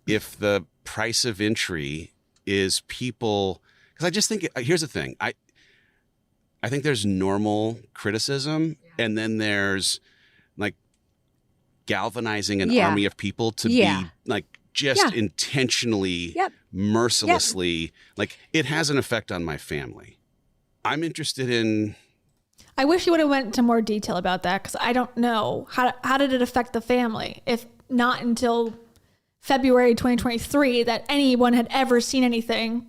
if the price of entry is people? Because I just think, here's the thing. I think there's normal criticism, and then there's like galvanizing an army of people to be like just intentionally, mercilessly, like it has an effect on my family. I'm interested in. I wish you would have went into more detail about that, because I don't know how did it affect the family, if not until February 2023 that anyone had ever seen anything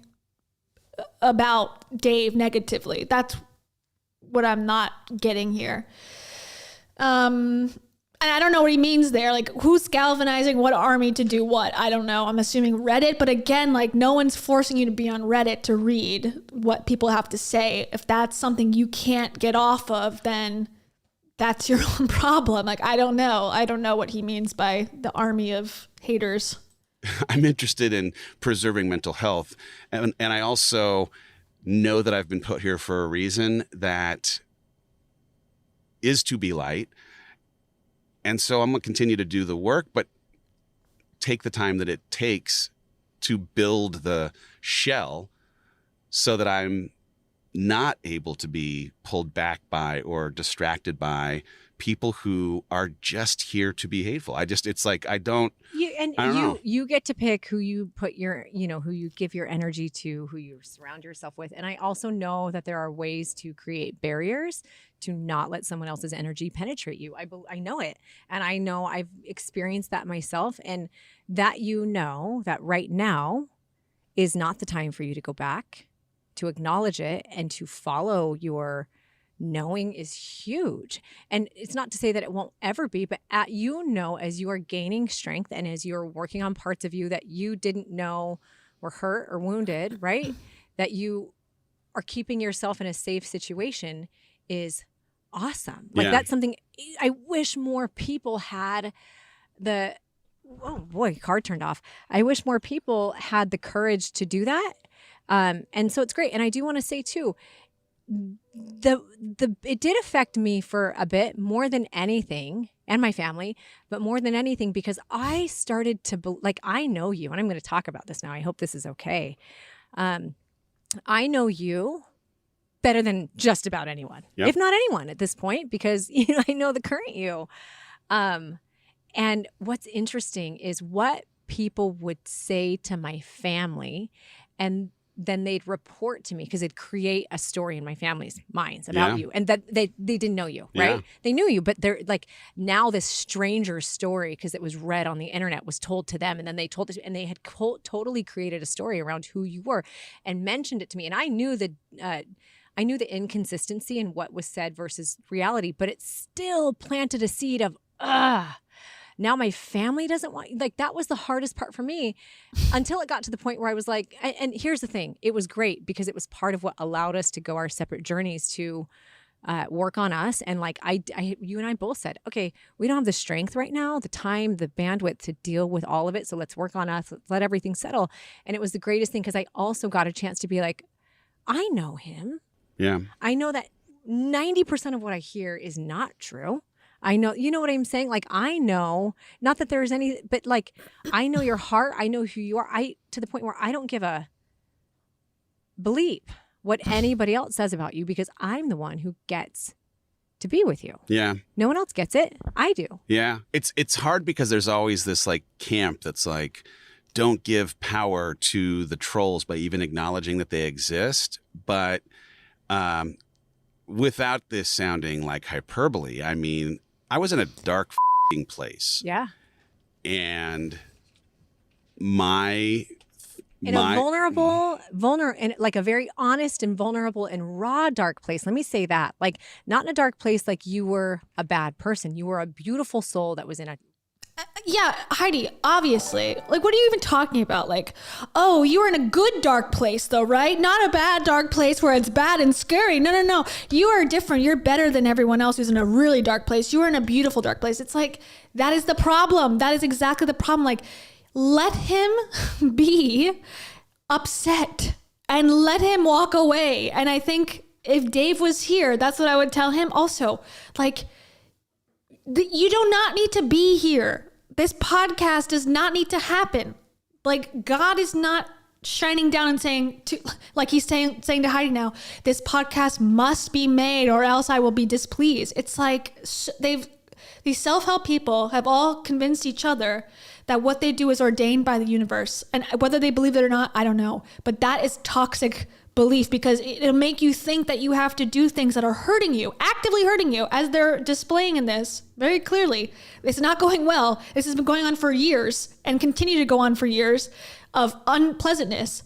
about Dave negatively. That's what I'm not getting here. And I don't know what he means there. Like, who's galvanizing what army to do what? I don't know. I'm assuming Reddit. But again, like, no one's forcing you to be on Reddit to read what people have to say. If that's something you can't get off of, then that's your own problem. Like, I don't know. I don't know what he means by the army of haters. I'm interested in preserving mental health. And I also know that I've been put here for a reason that is to be light. And so I'm going to continue to do the work, but take the time that it takes to build the shell so that I'm not able to be pulled back by or distracted by people who are just here to be hateful. It's like, I don't know. You get to pick who you put your, who you give your energy to, who you surround yourself with. And I also know that there are ways to create barriers to not let someone else's energy penetrate you. I know it. And I know I've experienced that myself, and that that right now is not the time for you to go back, to acknowledge it, and to follow your knowing is huge. And it's not to say that it won't ever be, but as you are gaining strength and as you're working on parts of you that you didn't know were hurt or wounded, right? That you are keeping yourself in a safe situation is awesome. Like, that's something I wish more people had oh boy, card turned off. I wish more people had the courage to do that. And so it's great. And I do want to say too, it did affect me for a bit more than anything, and my family, but more than anything, because I started to I know you, and I'm going to talk about this now. I hope this is okay. I know you better than just about anyone, if not anyone at this point, because I know the current you. And what's interesting is what people would say to my family, and then they'd report to me, because they'd create a story in my family's minds about you, and that they didn't know you, right? They knew you, but they're like, now this stranger story, because it was read on the internet, was told to them, and then they told it, and they had totally created a story around who you were and mentioned it to me, and I knew the inconsistency in what was said versus reality, but it still planted a seed of now my family doesn't want, like, that was the hardest part for me, until it got to the point where I was like, and here's the thing, it was great because it was part of what allowed us to go our separate journeys to work on us. And like, you and I both said, okay, we don't have the strength right now, the time, the bandwidth to deal with all of it. So let's work on us, let's let everything settle. And it was the greatest thing, because I also got a chance to be like, I know him. Yeah. I know that 90% of what I hear is not true. I know, you know what I'm saying? Like, I know, not that there's any, but like, I know your heart. I know who you are. To the point where I don't give a bleep what anybody else says about you, because I'm the one who gets to be with you. Yeah. No one else gets it. I do. Yeah. It's hard because there's always this like camp that's like, don't give power to the trolls by even acknowledging that they exist. But without this sounding like hyperbole, I mean, I was in a dark place. Yeah. And a vulnerable, and like a very honest and vulnerable and raw dark place. Let me say that. Like, not in a dark place like you were a bad person. You were a beautiful soul that was in a Yeah, Heidi, obviously. Like, what are you even talking about? Like, oh, you were in a good dark place though, right? Not a bad dark place where it's bad and scary. No. You are different. You're better than everyone else who's in a really dark place. You are in a beautiful dark place. It's like, that is the problem. That is exactly the problem. Like, let him be upset and let him walk away. And I think if Dave was here, that's what I would tell him also. Like, you do not need to be here. This podcast does not need to happen. Like, God is not shining down and saying to, like he's saying to Heidi now, this podcast must be made or else I will be displeased. It's like these self-help people have all convinced each other that what they do is ordained by the universe. And whether they believe it or not, I don't know. But that is toxic belief, because it'll make you think that you have to do things that are hurting you, actively hurting you, as they're displaying in this very clearly. It's not going well. This has been going on for years and continue to go on for years of unpleasantness,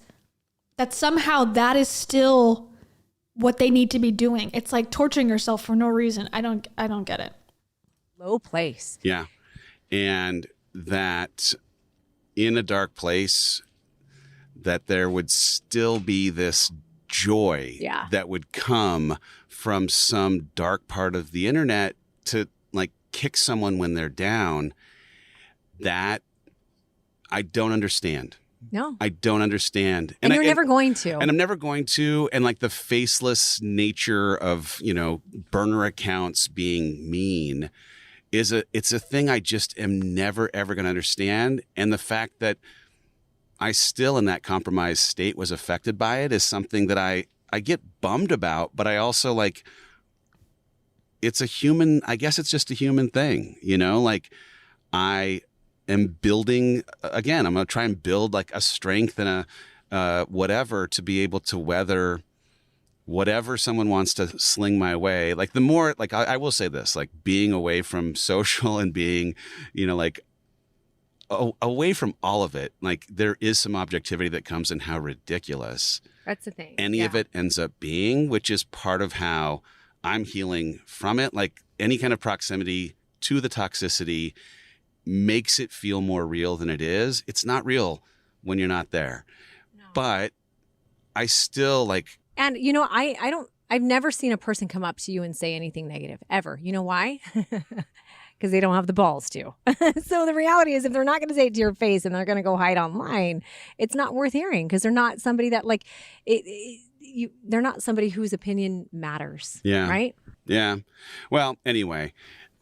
that somehow that is still what they need to be doing. It's like torturing yourself for no reason. I don't get it. Low place. Yeah. And that in a dark place, that there would still be this joy that would come from some dark part of the internet to like kick someone when they're down. That I don't understand. No, I don't understand. And you're never going to. And I'm never going to. And like the faceless nature of, burner accounts being mean it's a thing I just am never, ever going to understand. And the fact that I still in that compromised state was affected by it is something that I get bummed about, but I also like, it's I guess it's just a human thing, like I am building, again, I'm going to try and build like a strength and a whatever to be able to weather whatever someone wants to sling my way. Like the more, like I will say this, like being away from social and being, like away from all of it, like there is some objectivity that comes in how ridiculous that's the thing any of it ends up being, which is part of how I'm healing from it. Like any kind of proximity to the toxicity makes it feel more real than it is. It's not real when you're not there. No. But I still like, and I've never seen a person come up to you and say anything negative ever. You know why? Because they don't have the balls to. So the reality is, if they're not going to say it to your face and they're going to go hide online, it's not worth hearing, because they're not somebody that like they're not somebody whose opinion matters. Yeah. Right. Yeah. Well, anyway,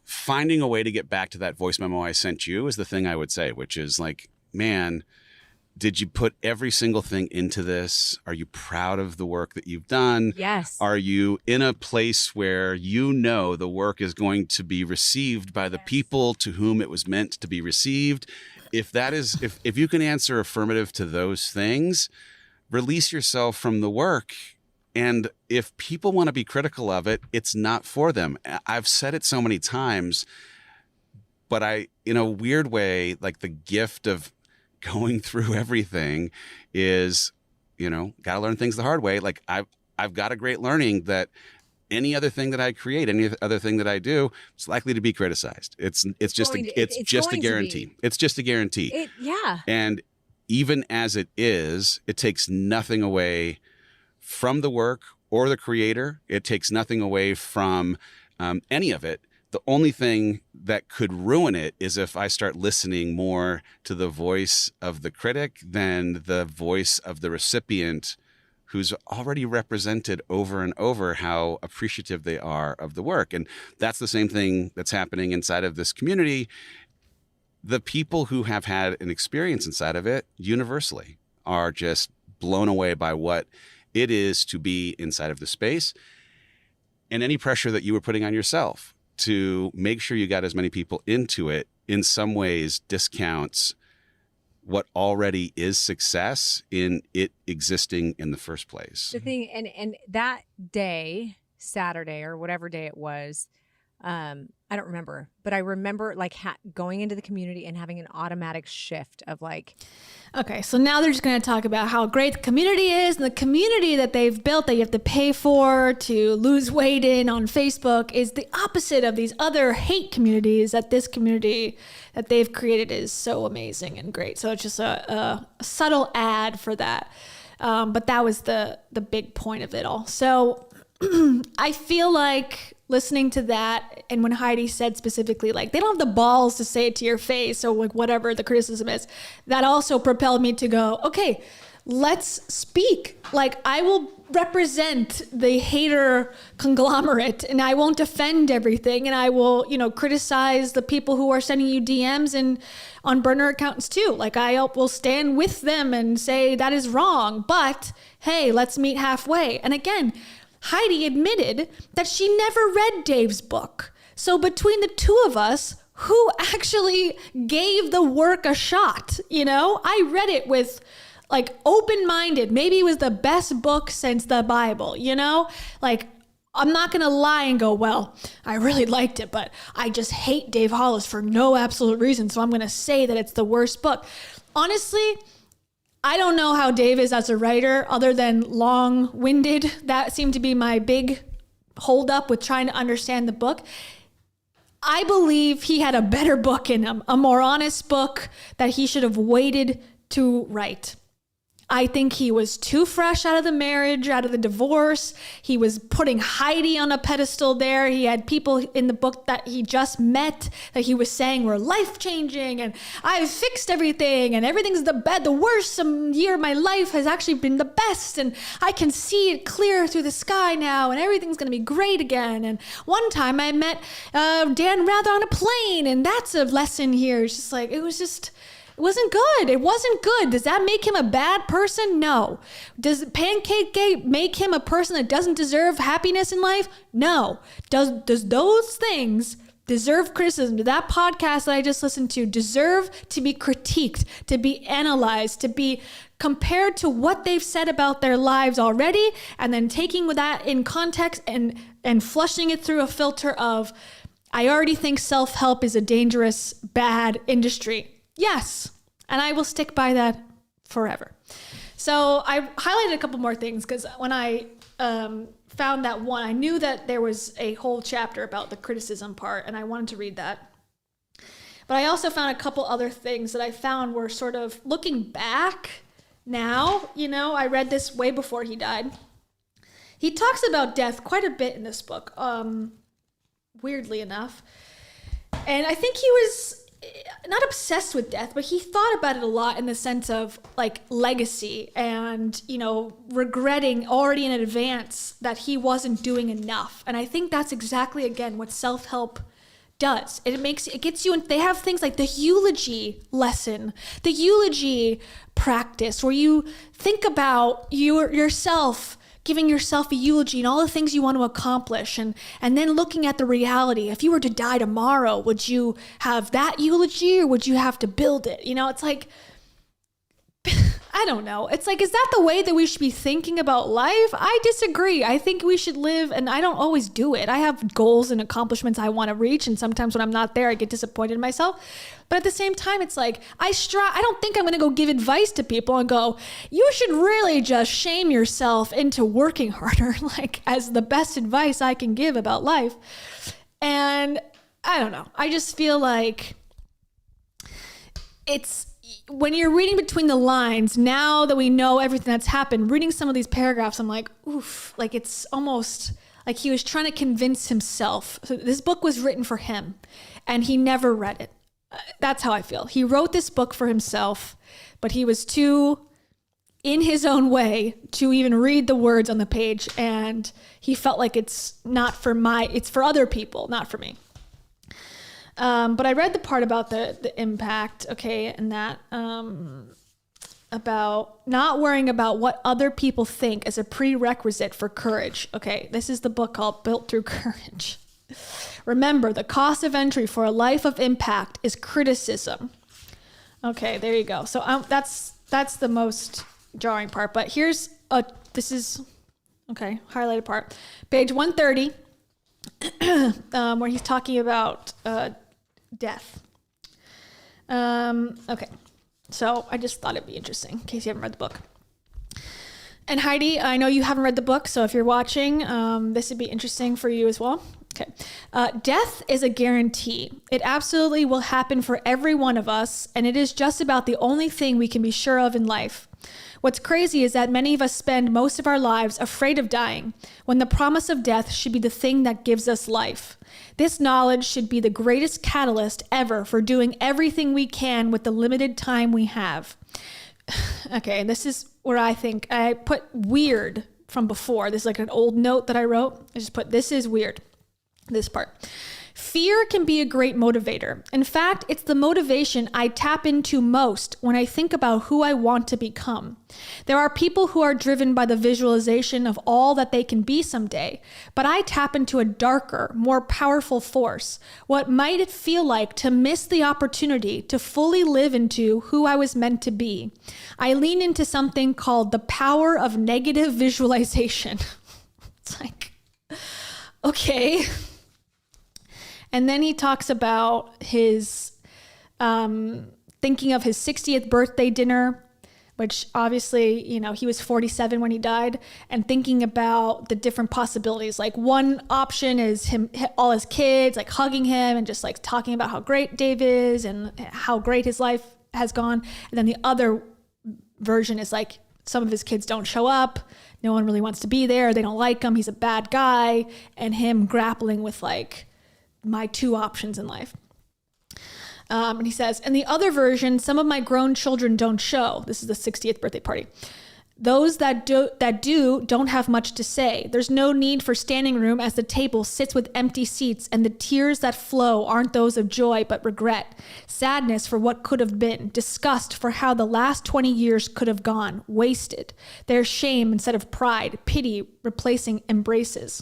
finding a way to get back to that voice memo I sent you is the thing I would say, which is like, man, did you put every single thing into this? Are you proud of the work that you've done? Yes. Are you in a place where the work is going to be received by the people to whom it was meant to be received? If that is, if you can answer affirmative to those things, release yourself from the work. And if people want to be critical of it, it's not for them. I've said it so many times, but in a weird way, like the gift of going through everything is, got to learn things the hard way. Like I've got a great learning that any other thing that I create, any other thing that I do, it's likely to be criticized. It's just a guarantee. It's just a guarantee. Yeah. And even as it is, it takes nothing away from the work or the creator. It takes nothing away from any of it. The only thing that could ruin it is if I start listening more to the voice of the critic than the voice of the recipient, who's already represented over and over how appreciative they are of the work. And that's the same thing that's happening inside of this community. The people who have had an experience inside of it universally are just blown away by what it is to be inside of the space, and any pressure that you were putting on yourself to make sure you got as many people into it in some ways discounts what already is success in it existing in the first place. The thing, and that day, Saturday or whatever day it was, I don't remember, but I remember like going into the community and having an automatic shift of like. Okay, so now they're just going to talk about how great the community is, and the community that they've built that you have to pay for to lose weight in on Facebook is the opposite of these other hate communities that this community that they've created is so amazing and great. So it's just a subtle ad for that. But that was the big point of it all. So I feel like listening to that, and when Heidi said specifically, like, they don't have the balls to say it to your face, or like whatever the criticism is, that also propelled me to go, okay, let's speak. Like, I will represent the hater conglomerate, and I won't defend everything, and I will, criticize the people who are sending you DMs and on burner accounts too. Like, I will stand with them and say that is wrong, but hey, let's meet halfway. And again, Heidi admitted that she never read Dave's book. So between the two of us, who actually gave the work a shot? I read it with like open-minded. Maybe it was the best book since the Bible, Like, I'm not going to lie and go, well, I really liked it, but I just hate Dave Hollis for no absolute reason. So I'm going to say that it's the worst book. Honestly, I don't know how Dave is as a writer other than long-winded. That seemed to be my big holdup with trying to understand the book. I believe he had a better book in him, a more honest book that he should have waited to write. I think he was too fresh out of the marriage, out of the divorce. He was putting Heidi on a pedestal there. He had people in the book that he just met that he was saying were life-changing, and I've fixed everything, and everything's the worst year of my life has actually been the best, and I can see it clear through the sky now, and everything's going to be great again. And one time I met Dan Rather on a plane, and that's a lesson here. It's just like, it wasn't good. It wasn't good. Does that make him a bad person? No. Does Pancake Gate make him a person that doesn't deserve happiness in life? No. Does those things deserve criticism? Did that podcast that I just listened to deserve to be critiqued, to be analyzed, to be compared to what they've said about their lives already, and then taking that in context and flushing it through a filter of, I already think self-help is a dangerous, bad industry. Yes, and I will stick by that forever. So I highlighted a couple more things because when I found that one, I knew that there was a whole chapter about the criticism part, and I wanted to read that. But I also found a couple other things that I found were sort of looking back now. I read this way before he died. He talks about death quite a bit in this book, weirdly enough. And I think he was not obsessed with death, but he thought about it a lot in the sense of like legacy and, regretting already in advance that he wasn't doing enough. And I think that's exactly, again, what self-help does. It gets you, and they have things like the eulogy lesson, the eulogy practice, where you think about yourself, giving yourself a eulogy and all the things you want to accomplish, and then looking at the reality. If you were to die tomorrow, would you have that eulogy or would you have to build it? It's like, I don't know. It's like, is that the way that we should be thinking about life? I disagree. I think we should live, and I don't always do it. I have goals and accomplishments I want to reach, and sometimes when I'm not there, I get disappointed in myself. But at the same time, it's like, I don't think I'm going to go give advice to people and go, you should really just shame yourself into working harder, like, as the best advice I can give about life. And I don't know. I just feel like it's, when you're reading between the lines, now that we know everything that's happened, reading some of these paragraphs, I'm like, oof, like it's almost like he was trying to convince himself. So this book was written for him, and he never read it. That's how I feel. He wrote this book for himself, but he was too in his own way to even read the words on the page, and he felt like it's for other people, not for me. But I read the part about the impact, okay, and that about not worrying about what other people think as a prerequisite for courage. Okay, this is the book called Built Through Courage. Remember, the cost of entry for a life of impact is criticism. Okay, there you go. So that's the most jarring part. But this is, okay, highlighted part. Page 130. where he's talking about death. Okay, so I just thought it'd be interesting in case you haven't read the book. And Heidi, I know you haven't read the book, so if you're watching, this would be interesting for you as well. Okay. Death is a guarantee. It absolutely will happen for every one of us, and it is just about the only thing we can be sure of in life. What's crazy is that many of us spend most of our lives afraid of dying, when the promise of death should be the thing that gives us life. This knowledge should be the greatest catalyst ever for doing everything we can with the limited time we have. Okay, and this is where I think I put weird from before. This is like an old note that I wrote. I just put, this is weird. This part. Fear can be a great motivator. In fact, it's the motivation I tap into most when I think about who I want to become. There are people who are driven by the visualization of all that they can be someday, but I tap into a darker, more powerful force. What might it feel like to miss the opportunity to fully live into who I was meant to be? I lean into something called the power of negative visualization. It's like, okay. And then he talks about his thinking of his 60th birthday dinner, which obviously, you know, he was 47 when he died, and thinking about the different possibilities. Like one option is him, all his kids, like hugging him and just like talking about how great Dave is and how great his life has gone. And then the other version is like some of his kids don't show up. No one really wants to be there. They don't like him. He's a bad guy. And him grappling with like, my two options in life. And he says, in the other version, some of my grown children don't show. This is the 60th birthday party. Those that do don't have much to say. There's no need for standing room as the table sits with empty seats, and the tears that flow aren't those of joy but regret, sadness for what could have been, disgust for how the last 20 years could have gone, wasted. There's shame instead of pride, pity replacing embraces.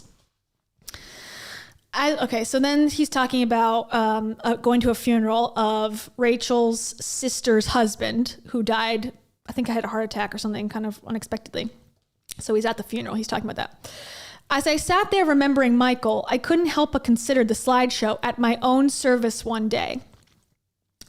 Okay, so then he's talking about going to a funeral of Rachel's sister's husband who died. I think I had a heart attack or something kind of unexpectedly. So he's at the funeral. He's talking about that. As I sat there remembering Michael, I couldn't help but consider the slideshow at my own service one day.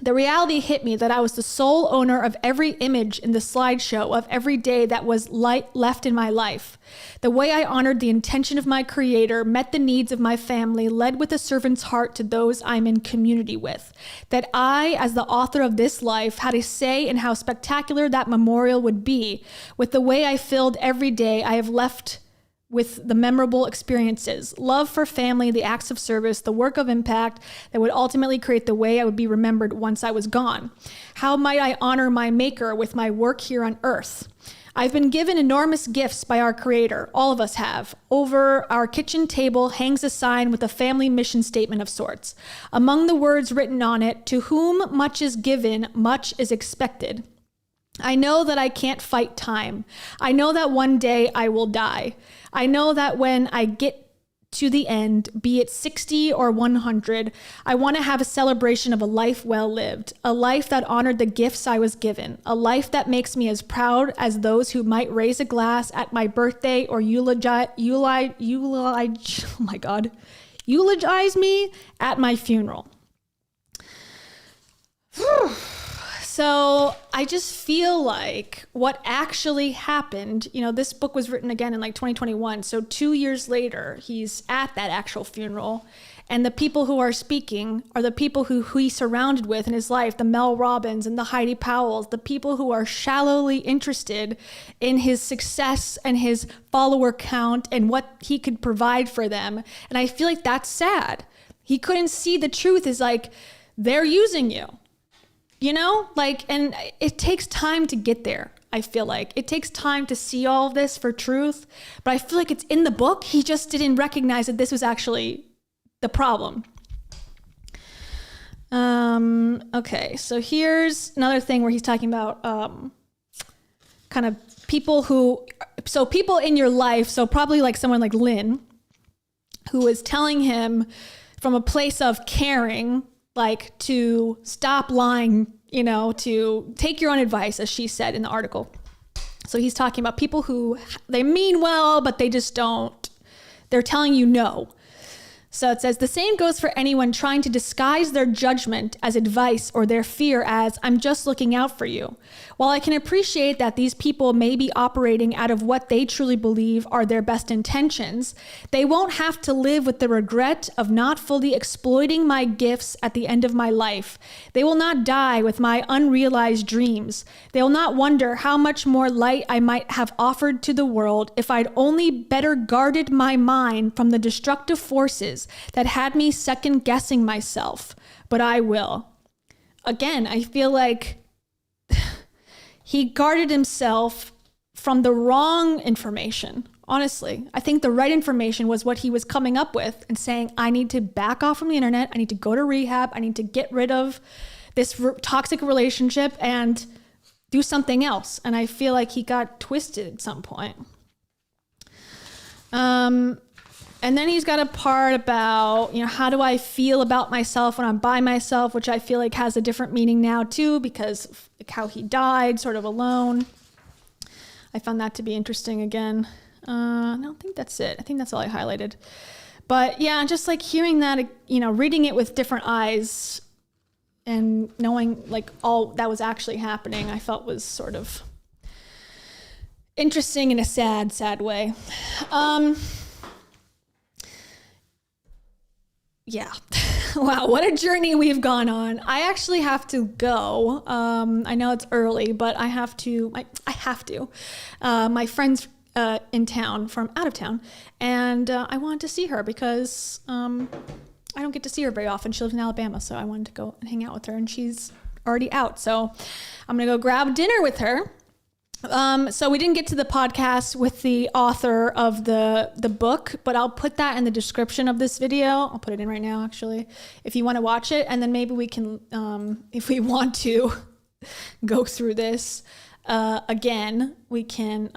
The reality hit me that I was the sole owner of every image in the slideshow of every day that was left in my life. The way I honored the intention of my creator, met the needs of my family, led with a servant's heart to those I'm in community with. That I, as the author of this life, had a say in how spectacular that memorial would be, with the way I filled every day I have left with the memorable experiences, love for family, the acts of service, the work of impact that would ultimately create the way I would be remembered once I was gone. How might I honor my maker with my work here on earth? I've been given enormous gifts by our creator. All of us have. Over our kitchen table hangs a sign with a family mission statement of sorts. Among the words written on it, to whom much is given, much is expected. I know that I can't fight time. I know that one day I will die. I know that when I get to the end, be it 60 or 100, I want to have a celebration of a life well lived, a life that honored the gifts I was given, a life that makes me as proud as those who might raise a glass at my birthday or eulogize me at my funeral. So I just feel like what actually happened, you know, this book was written again in like 2021. So 2 years later, he's at that actual funeral. And the people who are speaking are the people who he's surrounded with in his life, the Mel Robbins and the Heidi Powells, the people who are shallowly interested in his success and his follower count and what he could provide for them. And I feel like that's sad. He couldn't see the truth is like, they're using you. You know, like, and it takes time to get there. I feel like it takes time to see all of this for truth, but I feel like it's in the book. He just didn't recognize that this was actually the problem. Okay, so here's another thing where he's talking about kind of people in your life. So probably like someone like Lynn, who is telling him from a place of caring, like to stop lying, you know, to take your own advice, as she said in the article. So he's talking about people who, they mean well, but they just don't, they're telling you no. So it says, the same goes for anyone trying to disguise their judgment as advice or their fear as, I'm just looking out for you. While I can appreciate that these people may be operating out of what they truly believe are their best intentions, they won't have to live with the regret of not fully exploiting my gifts at the end of my life. They will not die with my unrealized dreams. They will not wonder how much more light I might have offered to the world if I'd only better guarded my mind from the destructive forces that had me second guessing myself, but I will. Again, I feel like he guarded himself from the wrong information. Honestly, I think the right information was what he was coming up with and saying, I need to back off from the internet. I need to go to rehab. I need to get rid of this toxic relationship and do something else. And I feel like he got twisted at some point. And then he's got a part about, how do I feel about myself when I'm by myself, which I feel like has a different meaning now too, because of how he died sort of alone. I found that to be interesting again. I don't think that's it. I think that's all I highlighted. But yeah, just like hearing that, reading it with different eyes and knowing like all that was actually happening, I felt was sort of interesting in a sad, sad way. Yeah. Wow, what a journey we've gone on. I actually have to go. I know it's early, but I have to. My friend's in town from out of town, and I wanted to see her because I don't get to see her very often. She lives in Alabama, so I wanted to go and hang out with her, and she's already out. So I'm going to go grab dinner with her. So we didn't get to the podcast with the author of the book, but I'll put that in the description of this video. I'll put it in right now, actually, if you want to watch it. And then maybe we can, if we want to go through this again, we can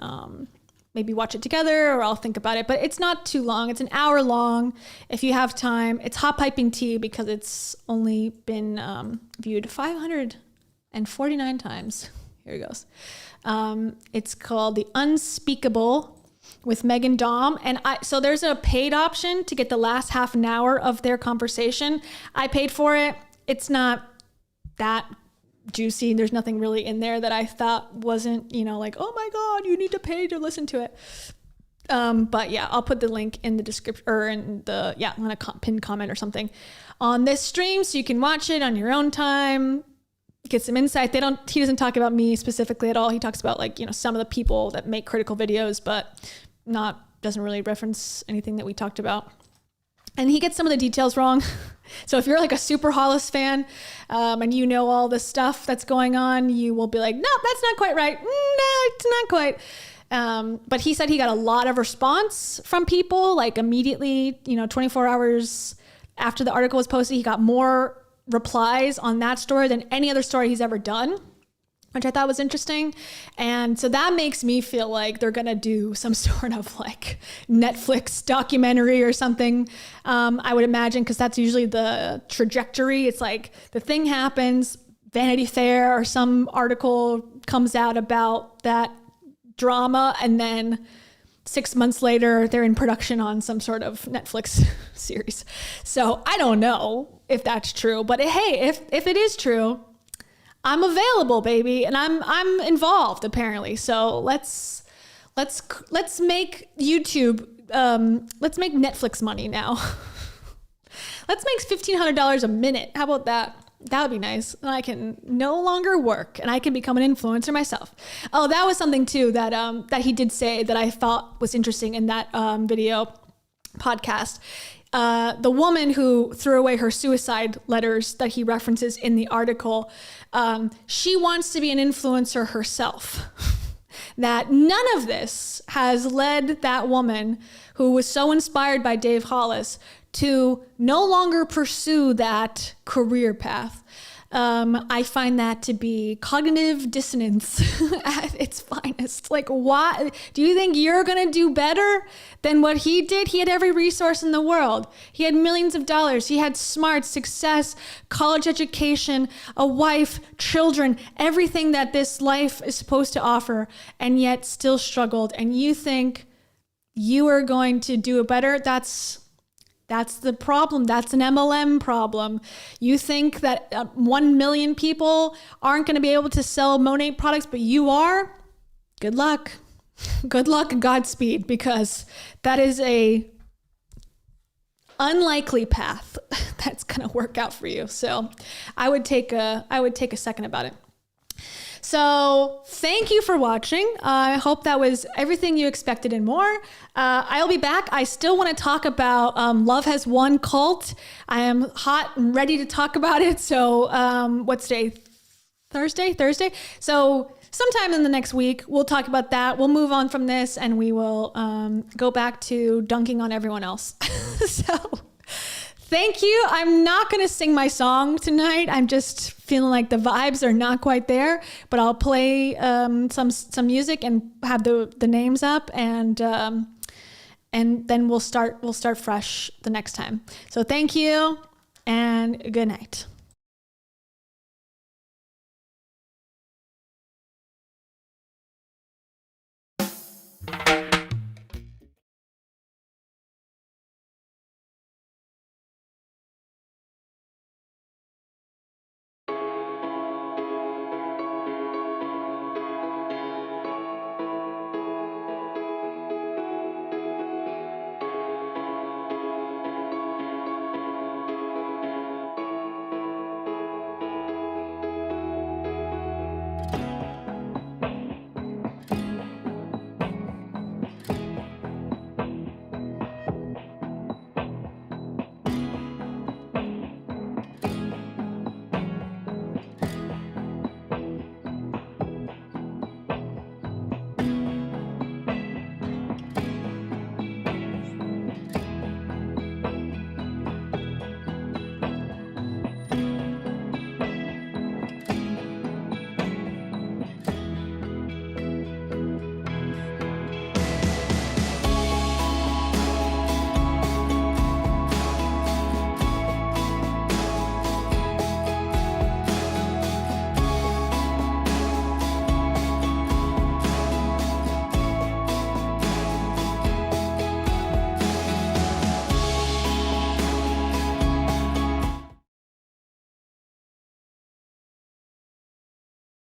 maybe watch it together, or I'll think about it. But it's not too long. It's an hour long. If you have time, it's Hot Piping Tea because it's only been viewed 549 times. Here it goes. It's called The Unspeakable with Megan Daum. And so there's a paid option to get the last half an hour of their conversation. I paid for it. It's not that juicy. There's nothing really in there that I thought wasn't, like, oh my God, you need to pay to listen to it. But yeah, I'll put the link in the description or in the, I'm going to pin comment or something on this stream so you can watch it on your own time. Get some insight. He doesn't talk about me specifically at all. He talks about some of the people that make critical videos, but doesn't really reference anything that we talked about. And he gets some of the details wrong. So if you're like a super Hollis fan, and you know all the stuff that's going on, you will be like, no, that's not quite right. No, it's not quite. But he said he got a lot of response from people, like immediately, 24 hours after the article was posted, he got more replies on that story than any other story he's ever done, which I thought was interesting. And so that makes me feel like they're going to do some sort of like Netflix documentary or something. I would imagine, because that's usually the trajectory. It's like the thing happens, Vanity Fair or some article comes out about that drama, and then 6 months later, they're in production on some sort of Netflix series. So I don't know if that's true, but hey, if it is true, I'm available, baby, and I'm involved apparently. So let's make YouTube, let's make Netflix money now. Let's make $1,500 a minute. How about that? That would be nice. And I can no longer work and I can become an influencer myself. Oh, that was something too that he did say that I thought was interesting in that video podcast. The woman who threw away her suicide letters that he references in the article, she wants to be an influencer herself. That none of this has led that woman who was so inspired by Dave Hollis to no longer pursue that career path. I find that to be cognitive dissonance at its finest. Like, why? Do you think you're going to do better than what he did? He had every resource in the world. He had millions of dollars. He had smarts, success, college education, a wife, children, everything that this life is supposed to offer, and yet still struggled. And you think you are going to do it better? That's That's the problem. That's an MLM problem. You think that 1 million people aren't going to be able to sell Monat products, but you are? Good luck. Good luck and Godspeed, because that is a unlikely path that's going to work out for you. So I would take a second about it. So thank you for watching. I hope that was everything you expected and more. I'll be back. I still want to talk about Love Has Won Cult. I am hot and ready to talk about it. So what's today? Thursday. So sometime in the next week, we'll talk about that. We'll move on from this and we will go back to dunking on everyone else. So thank you. I'm not going to sing my song tonight. I'm just feeling like the vibes are not quite there, but I'll play some music and have the names up, and then we'll start fresh the next time. So thank you and good night.